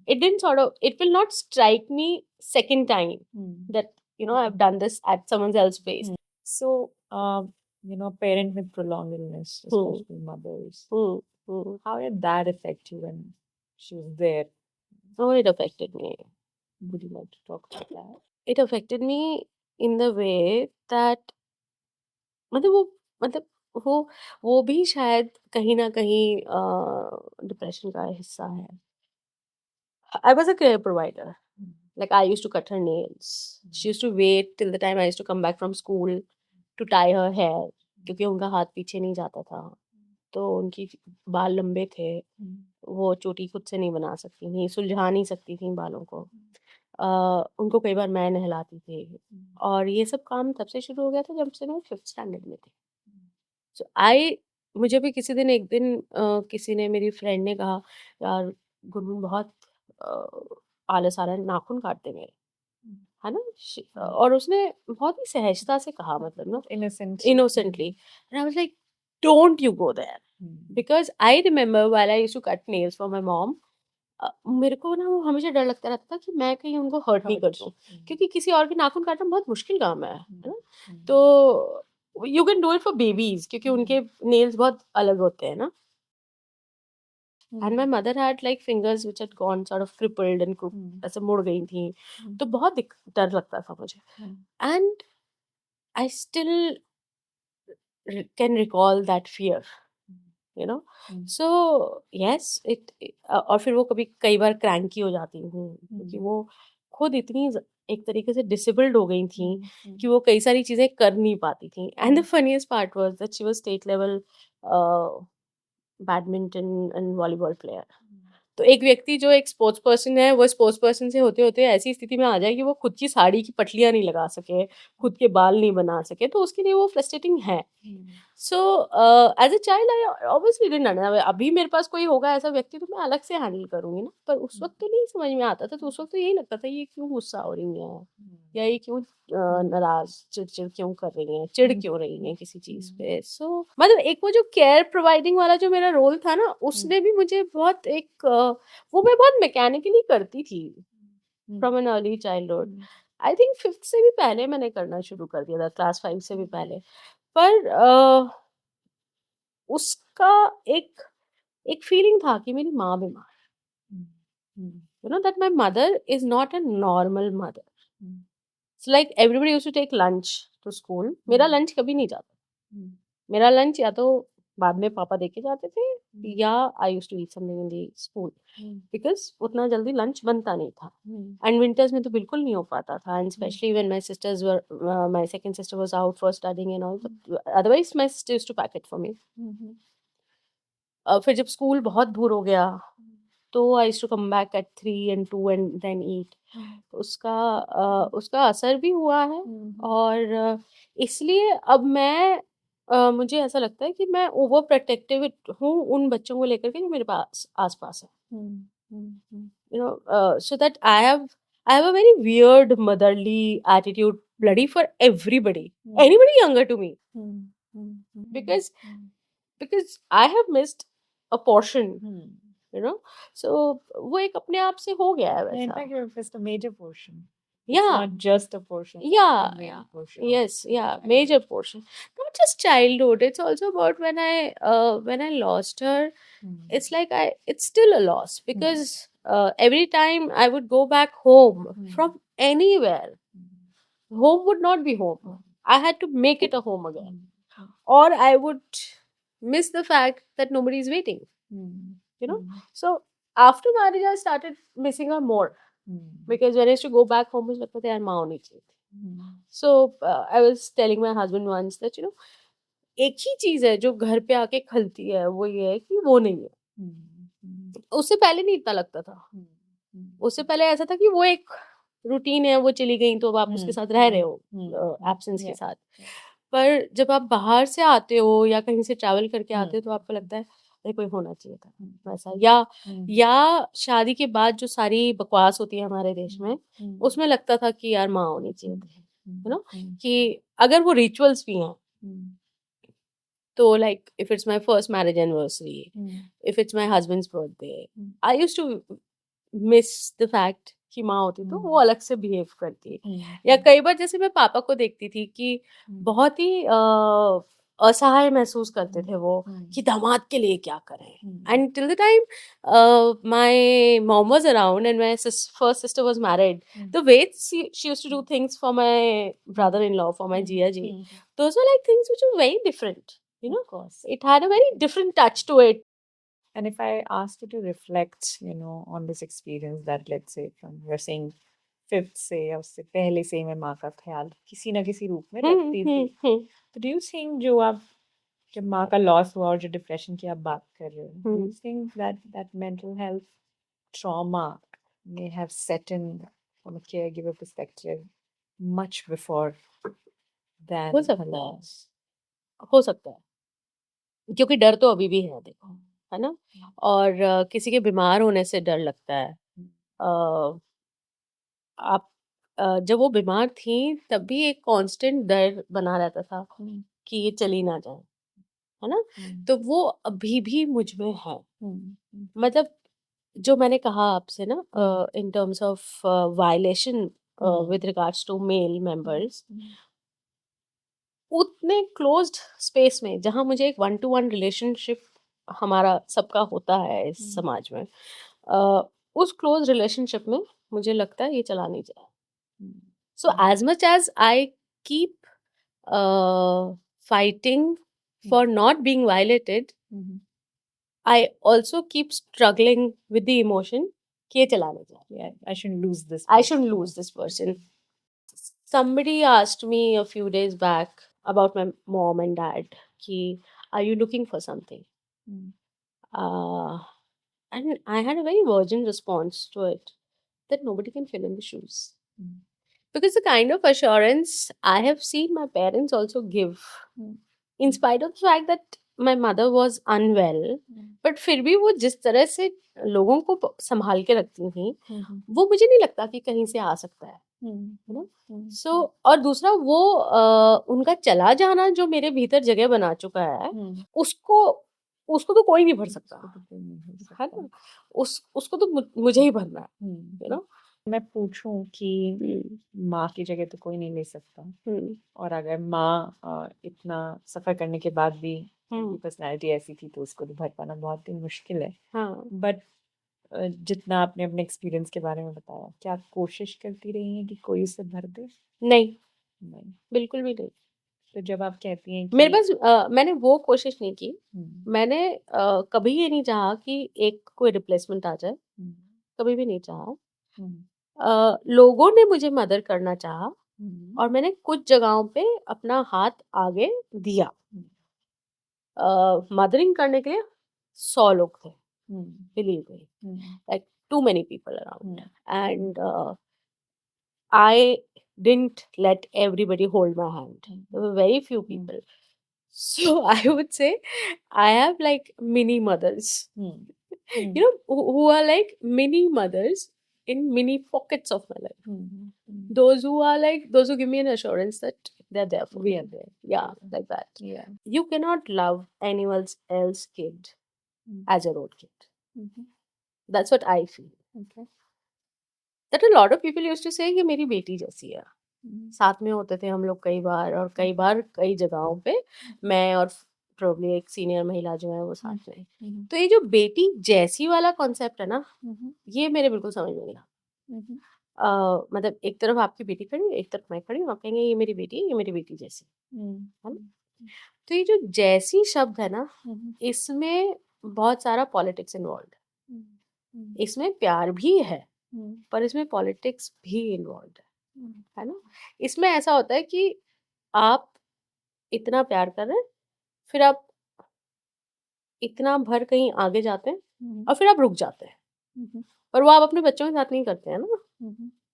It will not strike me second time that I've done this at someone else's place. So, parent with prolonged illness, especially mothers, how did that affect you when she was there? Oh, it affected me. Would you like to talk about that? It affected me in the way that मतलब वो भी शायद कहीं ना कहीं depression का हिस्सा है. I was a care provider. Like I used to cut her nails. She used to wait till the time I used to come back from school to tie her hair क्योंकि उनका हाथ पीछे नहीं जाता था. तो उनकी बाल लंबे थे. वो चोटी खुद से नहीं बना सकती थी, सुलझा नहीं सकती थी बालों को. उनको कई बार मैं नहलाती थी. और ये सब काम तब से शुरू हो गया था जब से मैं 5th स्टैंडर्ड में थी. मुझे भी किसी दिन एक दिन किसी ने, मेरी फ्रेंड ने कहा, यार गुनगुन बहुत आलस आ रहा है, नाखून काट दे मेरे, है ना. और उसने बहुत ही सहजता से कहा, मतलब ना innocently. And I was like, don't you go there, because I remember while I used to cut nails for my mom, मेरे को ना वो हमेशा डर लगता रहता था कि मैं कहीं उनको हर्ट नहीं कर दूं, क्योंकि किसी और के नाखून काटना बहुत मुश्किल काम है ना. तो you can do it for babies क्योंकि उनके नेल्स बहुत अलग होते हैं ना. And my mother had like fingers which had gone sort of crippled and ऐसे मुड़ गई थी. तो बहुत डर लगता था मुझे. And I still can recall that fear, so yes it. और फिर वो कई बार क्रैंकी हो जाती हूँ क्योंकि वो खुद इतनी एक तरीके से डिसेबल्ड हो गई थी कि वो कई सारी चीजें कर नहीं पाती थी. And the funniest part was that she was state level badminton and volleyball player. तो एक व्यक्ति जो एक स्पोर्ट्स पर्सन है, वो स्पोर्ट्स पर्सन से होते होते ऐसी स्थिति में आ जाए कि वो खुद की साड़ी की पटलियां नहीं लगा सके, खुद के बाल नहीं बना सके, तो उसके लिए वो फ्रस्ट्रेटिंग है. So as a child I obviously didn't understand. अभी मेरे पास कोई होगा ऐसा व्यक्ति तो मैं अलग से हैंडल करूंगी ना, पर उस वक्त तो नहीं समझ में आता था. तो उस वक्त तो यही लगता था ये क्यों गुस्सा हो रही है, या ये क्यों नाराज, चिड़चिड़ क्यों कर रही हैं, चिढ़ क्यों रही हैं किसी चीज पे. सो मतलब एक वो जो केयर प्रोवाइडिंग वाला जो मेरा रोल था ना, उसने भी मुझे बहुत एक वो मैं बहुत मैकेनिकली करती थी from an early childhood. I think 5th से भी पहले मैंने करना शुरू कर दिया था, क्लास 5 से भी पहले. पर उसका एक फीलिंग था कि मेरी माँ बीमार है, that my mother is not a normal mother. So like everybody used to take lunch to school. मेरा लंच कभी नहीं जाता. मेरा लंच या तो बाद में पापा देके जाते थे, या I used to eat something in the school, because उतना जल्दी लंच बनता नहीं था. एंड विंटर्स में तो बिल्कुल नहीं हो पाता था. And specially when my sisters were, my second sister was out for studying and all, otherwise my sister used to pack it for me. फिर जब स्कूल बहुत दूर हो गया तो I used to come back at 3 and 2 and then eat. उसका असर भी हुआ है. और इसलिए अब मुझे ऐसा लगता है कि मैं ओवर प्रोटेक्टिव हूँ उन बच्चों को लेकर के जो मेरे पास आसपास है. So that I have a very weird motherly attitude, bloody, for everybody, anybody younger to me, because I have missed a portion, so वो एक अपने आप से हो गया है In वैसा. fact, you have missed a major portion. It's Yeah. not just a portion. Yeah, a major portion. Yes, yeah, major portion. Not just childhood. It's also about when I lost her. It's like it's still a loss, because every time I would go back home from anywhere, home would not be home. I had to make it a home again, or I would miss the fact that nobody is waiting. So after marriage, I started missing her more. Because when I used to go back home, मुझे लगता था यार माँ होनी चाहिए थी. So I was telling my husband once that एक ही चीज है जो घर पे आके खलती है, वो ये है कि वो नहीं है. उससे पहले नहीं इतना लगता था. उससे पहले ऐसा था कि वो एक रूटीन है, वो चली गई तो अब आप उसके साथ रह रहे हो एब्सेंस के साथ. पर जब आप बाहर से आते हो या कहीं से ट्रैवल करके आते हो तो हम्म, आपको लगता है अरे कोई होना चाहिए था वैसा, हम्म, या हम्म, शादी के बाद जो सारी बकवास होती है हमारे देश में, हम्म, उसमें लगता था कि यार माँ होनी चाहिए थी, हम्म, कि अगर वो रिचुअल्स भी हैं, हम्म, तो like if it's my first marriage anniversary, hmm, if it's my husband's birthday, hmm, I used to miss the fact कि माँ होती तो वो अलग से बिहेव करती। या हम्म, कई बार जैसे मैं पापा को देखती थी कि बहुत ही असहाय महसूस करते थे वो कि दामाद के लिए क्या करें। And till the time my mom was around and my first sister was married, the way she used to do things for my brother-in-law, for my Jia ji, those were like things which were very different. Of course. It had a very different touch to it. And if I asked you to reflect, on this experience that, let's say, from you're saying fifth से या उससे पहले से ही मैं माँ का ख्याल किसी ना किसी रूप में रखती थी, तो डू यू थिंक जो आप जब माँ का लॉस हुआ और जो डिप्रेशन की आप बात कर रहे हो, do you think that that mental health trauma may have set in from a caregiver perspective much before than हो her सकता है, loss? हो सकता है, क्योंकि डर तो अभी भी है, देखो, है ना? और किसी के बीमार होने से डर लगता है। अ, आप जब वो बीमार थी तब भी एक कांस्टेंट डर बना रहता था कि ये चली ना जाए, है ना? तो वो अभी भी मुझ में है। मतलब जो मैंने कहा आपसे ना, in terms of violation with regards to male members, उतने क्लोज्ड स्पेस में जहाँ मुझे एक वन टू वन रिलेशनशिप हमारा सबका होता है इस समाज में, उस क्लोज रिलेशनशिप में मुझे लगता है ये चला नहीं जाए। So as much as I keep fighting for not being violated, I also keep struggling with the emotion कि ये चला नहीं जाए। Yeah, I shouldn't lose this I person. shouldn't lose this person. Somebody asked me a few days back about my mom and dad, ki, are you looking for something? Uh, and I had a very virgin response to it, that nobody can fill in the shoes. Because the kind of assurance I have seen my parents also give, in spite of the fact that my mother was unwell, but फिर भी वो जिस तरह से लोगों को संभाल के रखती थी, वो मुझे नहीं लगता कि कहीं से आ सकता है, है ना? सो और दूसरा वो उनका चला जाना जो मेरे भीतर जगह बना चुका है, उसको उसको तो कोई नहीं भर सकता, है ना? उसको तो मुझे ही भरना है, यू नो? मैं पूछूं कि माँ की जगह तो कोई नहीं ले सकता, और अगर माँ इतना सफर करने के बाद भी पर्सनालिटी ऐसी थी तो उसको तो भर पाना बहुत ही मुश्किल है। हाँ, बट जितना आपने अपने एक्सपीरियंस के बारे में बताया, क्या आप कोशिश करती रही हैं कि कोई उसे भर दे? नहीं, नहीं। बिल्कुल भी नहीं। तो जब आप कहती हैं मेरे कि पास मैंने वो कोशिश नहीं की। मैंने कभी ये नहीं चाहा कि एक कोई रिप्लेसमेंट आ जाए, कभी भी नहीं चाहा। लोगों ने मुझे मदर करना चाहा, और मैंने कुछ जगहों पे अपना हाथ आगे दिया। मदरिंग करने के लिए 100 लोग थे, believe me, like too many people around, and I didn't let everybody hold my hand. There were very few people. So I would say I have like mini mothers, who are like mini mothers in mini pockets of my life. Those who are like, those who give me an assurance that they're there for We me. are there. Yeah, like that. Yeah. You cannot love anyone else's kid as your own kid. That's what I feel. Okay. That a lot of people used to say कि मेरी बेटी जैसी है। साथ में होते थे हम लोग कई बार, और कई बार कई जगहों पे मैं और प्रोबब्ली एक सीनियर महिला जो है वो साथ में। तो ये जो बेटी जैसी वाला कॉन्सेप्ट है ना, ये मेरे बिल्कुल समझ में नहीं आता। मतलब एक तरफ आपकी बेटी खड़ी है, एक तरफ मैं खड़ी हूँ, आप कहेंगे ये मेरी बेटी है, ये मेरी बेटी जैसी, है ना? तो ये जो जैसी शब्द है ना, इसमें बहुत सारा पॉलिटिक्स इन्वॉल्व है। इसमें प्यार भी है, पर इसमें पॉलिटिक्स भी इन्वॉल्व है ना? इसमें ऐसा होता है कि आप इतना प्यार कर रहे हैं, फिर आप इतना भर कहीं आगे जाते हैं, और फिर आप रुक जाते हैं, और वो आप अपने बच्चों के साथ नहीं करते हैं ना,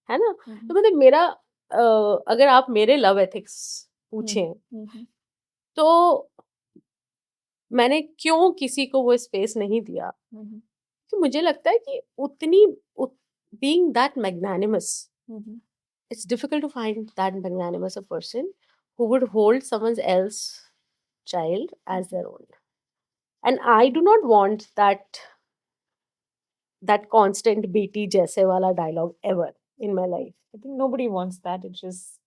है ना? तो मतलब मेरा अगर आप मेरे लव एथिक्स पूछें, हम्म, तो मैंने क्यों किसी को वो स्पेस नहीं दिया? हम्म, तो मुझे लगता है कि उतनी being that magnanimous, hmm, it's difficult to find that magnanimous a person who would hold someone else's child as their own. And I do not want that constant BT जैसे वाला dialogue ever in my life. I think nobody wants that. It's just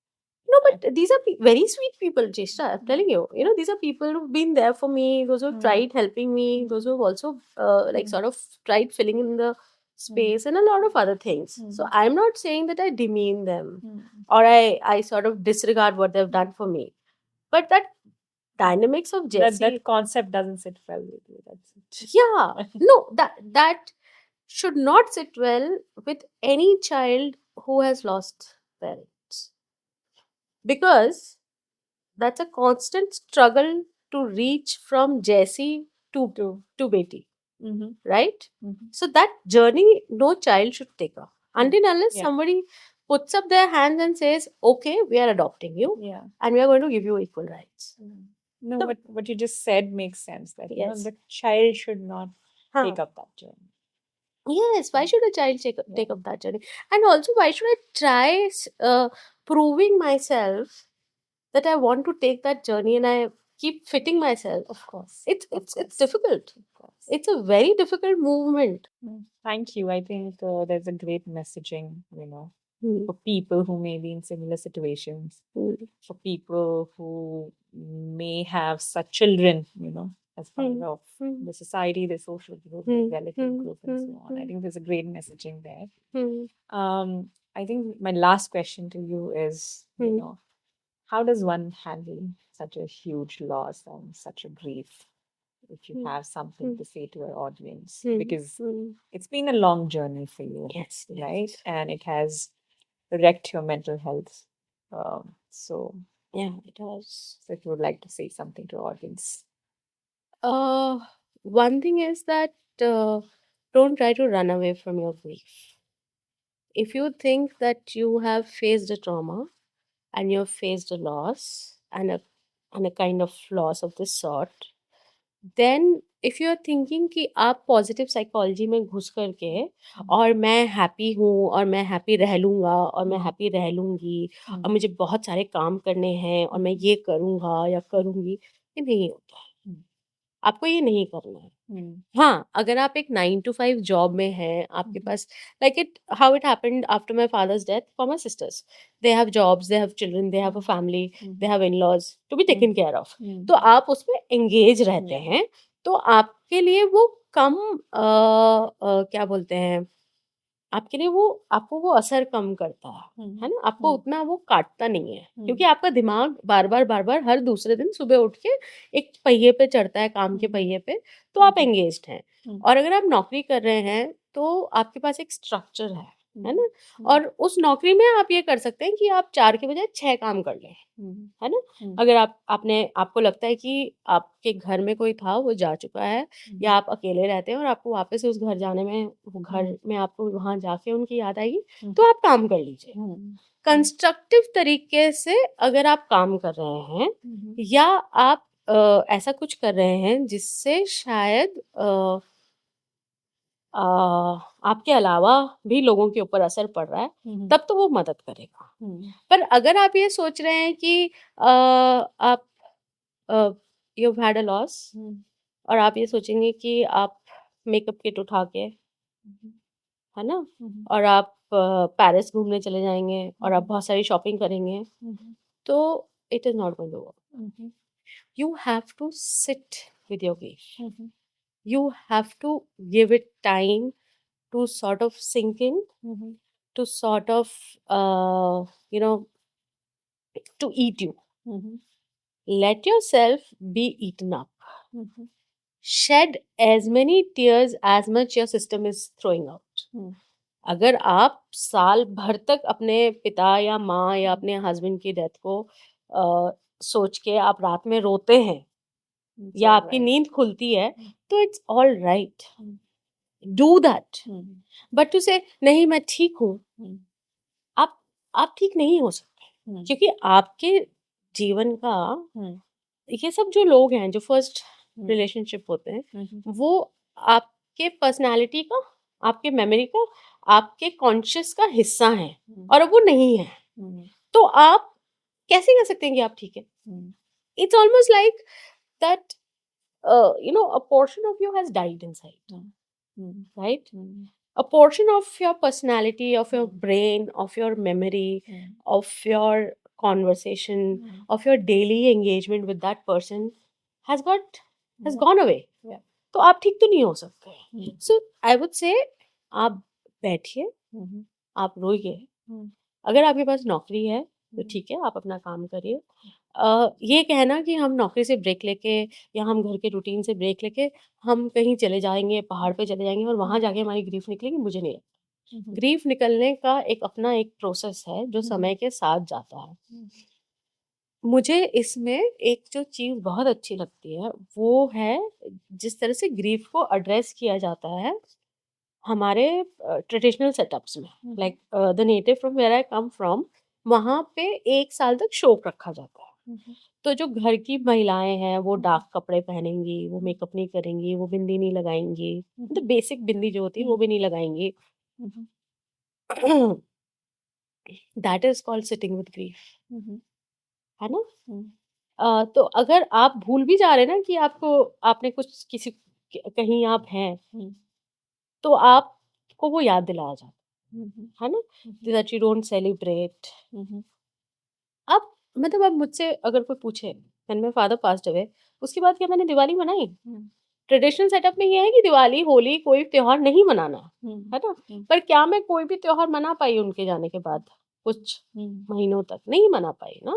No, but these are very sweet people, Cheshta. I'm telling you. You know, these are people who've been there for me, those who've tried helping me, those who've also like sort of tried filling in the space and a lot of other things. So I'm not saying that I demean them or I sort of disregard what they've done for me. But that dynamics of Jesse, that concept doesn't sit well with you. That's it. yeah, no, that should not sit well with any child who has lost parents, because that's a constant struggle to reach from Jesse to Betty, Mm-hmm. right? Mm-hmm. So that journey no child should take up until unless Yeah. somebody puts up their hands and says, okay, we are adopting you, Yeah. and we are going to give you equal rights. No, So- but what you just said makes sense. That you know, Yes. the child should not take up that journey. Yes, why should a child take up that journey? And also, why should I try proving myself that I want to take that journey and I keep fitting myself? Of course. It's difficult. Of course. It's a very difficult movement. Thank you. I think there's a great messaging, you know, for people who may be in similar situations, for people who may have such children, you know, as part of the society, the social group, the relative group, and so on. I think there's a great messaging there. I think my last question to you is, you know, how does one handle such a huge loss and such a grief? If you have something to say to our audience, because it's been a long journey for you, Yes, right? And it has wrecked your mental health. So, yeah, it has. So if you would like to say something to our audience. One thing is that don't try to run away from your grief. If you think that you have faced a trauma and you've faced a loss and a kind of loss of this sort, then if you are thinking कि आप positive psychology में घुस करके और मैं happy हूँ और मैं हैप्पी रह लूँगा और मैं हैप्पी रह लूँगी और मुझे बहुत सारे काम करने हैं और मैं ये करूँगा या करूँगी, ये नहीं होता है। आपको ये नहीं करना है। हाँ, अगर आप एक 9 to 5 जॉब में हैं, आपके पास like it how it happened after my father's death for my sisters, they have jobs, they have children, they have a family, they have in-laws to be taken care of. तो आप उसमें engage रहते हैं, तो आपके लिए वो कम क्या बोलते हैं, आपके लिए वो आपको वो असर कम करता है ना? आपको उतना वो काटता नहीं है, क्योंकि आपका दिमाग बार-बार हर दूसरे दिन सुबह उठ के एक पहिए पे चढ़ता है, काम के पहिए पे, तो आप एंगेज्ड हैं। और अगर आप नौकरी कर रहे हैं, तो आपके पास एक स्ट्रक्चर है ना? और उस नौकरी में आप ये कर सकते हैं कि आप 4 के बजाय 6 काम कर लें, है ना? अगर आपको लगता है कि आपके घर में कोई था, वो जा चुका है, या आप अकेले रहते हैं और आपको वापस से उस घर जाने में, वो घर में आपको वहाँ जाके उनकी याद आएगी, तो आप काम कर लीजिए। कंस्ट्रक्टिव तरीके से अगर आप काम कर रहे हैं या आप ऐसा कुछ कर रहे हैं जिससे शायद आपके अलावा भी लोगों के ऊपर असर पड़ रहा है, तब तो वो मदद करेगा। पर अगर आप ये सोच रहे हैं कि आप you have had a loss और आप ये सोचेंगे कि आप मेकअप किट उठा के, है ना, और आप पेरिस घूमने चले जाएंगे और आप बहुत सारी शॉपिंग करेंगे, तो it is not going to work. You have to sit with your grief, you have to give it time to sort of sink in, to sort of you know, to eat you. Let yourself be eaten up. Shed as many tears as much your system is throwing out. अगर आप साल भर तक अपने पिता या माँ या अपने हस्बैंड की डेथ को सोच के आप रात में रोते हैं या आपकी नींद खुलती है, तो it's all right, do that. But to say नहीं मैं ठीक हूँ, आप ठीक नहीं हो सकते, क्योंकि आपके जीवन का हम्म, ये सब जो लोग हैं जो फर्स्ट हम्म, रिलेशनशिप होते हैं हम्म, वो आपके पर्सनालिटी का, आपके मेमोरी का, आपके कॉन्शियस का हिस्सा है, और अब वो नहीं है हम्म, तो आप कैसे कह सकते हैं कि आप ठीक है? हम्म, It's almost like that, a portion of you has died inside, hmm, right? Hmm, A portion of your personality, of your Mm. brain, of your memory, hmm, of your conversation, hmm, of your daily engagement with that person has Yeah. gone away. Yeah. तो आप ठीक तो नहीं हो सकते. हम्म, So I would say आप बैठिए, हम्म, आप रोइए. हम्म, अगर आपके पास नौकरी है तो हम्म, ठीक है, आप अपना काम करिए. ये कहना कि हम नौकरी से ब्रेक लेके या हम घर के रूटीन से ब्रेक लेके हम कहीं चले जाएंगे, पहाड़ पे चले जाएंगे और वहां जाके हमारी ग्रीफ निकलेगी, मुझे नहीं लगता. हम्म, ग्रीफ निकलने का एक अपना एक प्रोसेस है जो समय के साथ जाता है. हम्म, मुझे इसमें एक जो चीज बहुत अच्छी लगती है वो है जिस तरह से ग्रीफ को एड्रेस किया जाता है हमारे ट्रेडिशनल सेटअप्स में. Like the native from where I come from, वहां पे 1 साल तक शोक रखा जाता है. हम्म, तो जो घर की महिलाएं हैं वो डार्क कपड़े पहनेंगी, वो मेकअप नहीं करेंगी, वो बिंदी नहीं लगाएंगी, मतलब बेसिक बिंदी जो होती है वो भी नहीं लगाएंगी. Hmm, that is called sitting with grief, hmm, है ना? हम्म, तो अगर आप भूल भी जा रहे हैं ना कि आपको आपने कुछ किसी कहीं आप हैं, हम्म, तो आपको वो याद दिलाया जाता हम्म, है ना, दैट यू डोंट सेलिब्रेट. हम्म, अब मतलब अब मुझसे अगर कोई पूछे when my father passed away, उसके बाद क्या मैंने दिवाली मनाई? ट्रेडिशनल सेटअप में ये है कि दिवाली, होली कोई त्योहार नहीं मनाना है ना? पर क्या मैं कोई भी त्योहार मना पाई उनके जाने के बाद? कुछ महीनों तक नहीं मना पाई ना.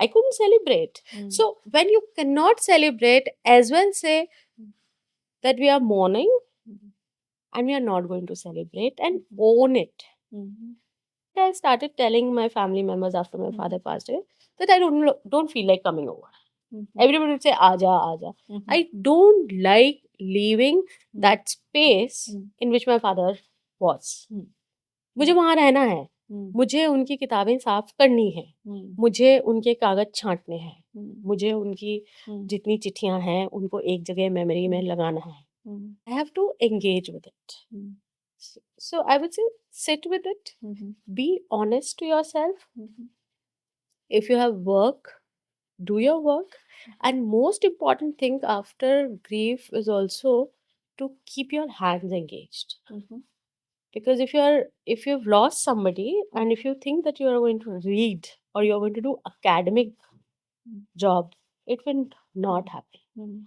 I couldn't celebrate. So when you cannot celebrate, as well say that we are mourning and we are not going to celebrate and own it. I started telling my family members after my father passed away that I don't feel like coming over. Everybody would say, Aja, Aja. I don't like leaving that space in which my father was. मुझे वहां रहना है, मुझे उनकी किताबें साफ करनी है, मुझे उनके कागज छांटने हैं, मुझे उनकी जितनी चिट्ठियां हैं उनको एक जगह मेमोरी में लगाना है. I have to engage with it. So I would say sit with it, be honest to yourself. If you have work, do your work. And most important thing after grief is also to keep your hands engaged. Because if you've lost somebody and if you think that you are going to read or you're going to do academic job, it will not happen.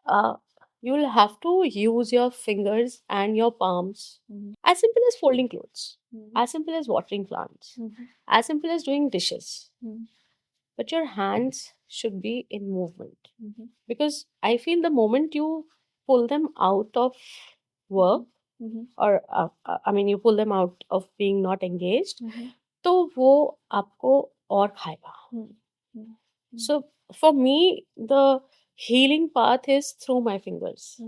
uh, you'll have to use your fingers and your palms, as simple as folding clothes, as simple as watering plants, as simple as doing dishes. But your hands should be in movement, because I feel the moment you pull them out of work, or I mean you pull them out of being not engaged, तो वो आपको और खाएगा. So for me, the healing path is through my fingers,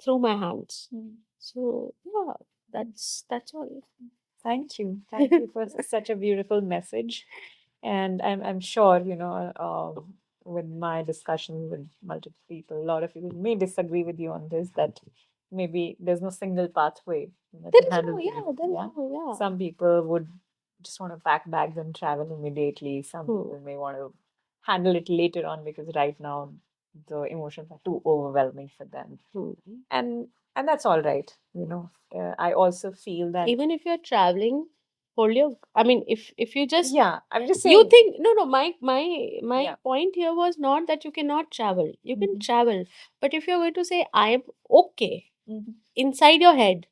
through my hands. So yeah, that's all. Thank you. Thank you for such a beautiful message. And I'm sure, with my discussion with multiple people, a lot of people may disagree with you on this, that maybe there's no single pathway There to is handle no, grief. yeah, there is Yeah. no, yeah. Some people would just want to pack bags and travel immediately. Some Hmm. people may want to handle it later on because right now the emotions are too overwhelming for them. And that's all right. I also feel that Even if you're traveling, hold your. I mean, if you just yeah, I'm just you saying. think no, my Yeah. point here was not that you cannot travel. You can Mhm. travel, but if you're going to say I am okay Mhm. inside your head,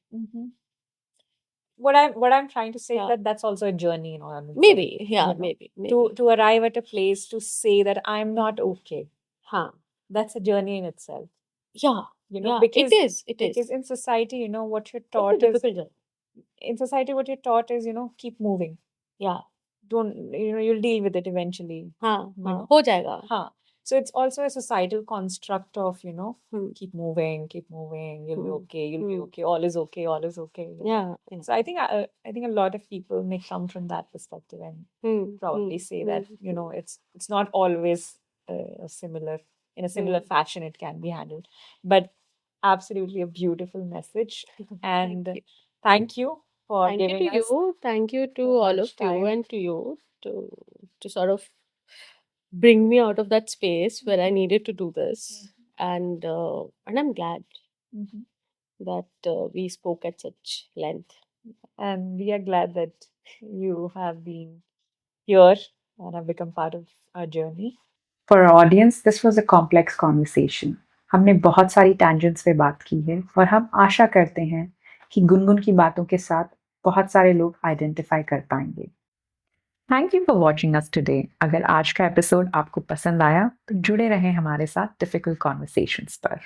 What I'm trying to say is Yeah. that that's also a journey, on its maybe, own, yeah, you know, maybe. to arrive at a place to say that I'm not okay. Huh. That's a journey in itself. Yeah. Yeah, it is. It is. because in society, what you're It's a taught is difficult journey. in society what you're taught is keep moving. Yeah. Don't you'll deal with it eventually. हाँ, you हाँ, know. हो जाएगा. हाँ. So it's also a societal construct of, Hmm. keep moving, you'll be Hmm. okay, you'll be Hmm. okay, all is okay, all is okay. Yeah. Yeah. So I think a lot of people may come from that perspective and Hmm. probably Hmm. say Hmm. that, it's not always in a similar Hmm. fashion it can be handled. But absolutely a beautiful message. Thank And you. thank you for Thank you giving to us you. Thank you to so all of much you time. and to you to sort of bring me out of that space where I needed to do this. And I'm glad Mhm. that we spoke at such length. And we are glad that you have been here and have become part of our journey. For our audience, this was a complex conversation. हमने बहुत सारी tangents पे बात की है और हम आशा करते हैं कि गुनगुन की बातों के साथ बहुत सारे लोग आइडेंटिफाई कर पाएंगे। Thank you for watching us today. अगर आज का एपिसोड आपको पसंद आया तो जुड़े रहें हमारे साथ डिफिकल्ट कॉन्वर्सेशंस पर।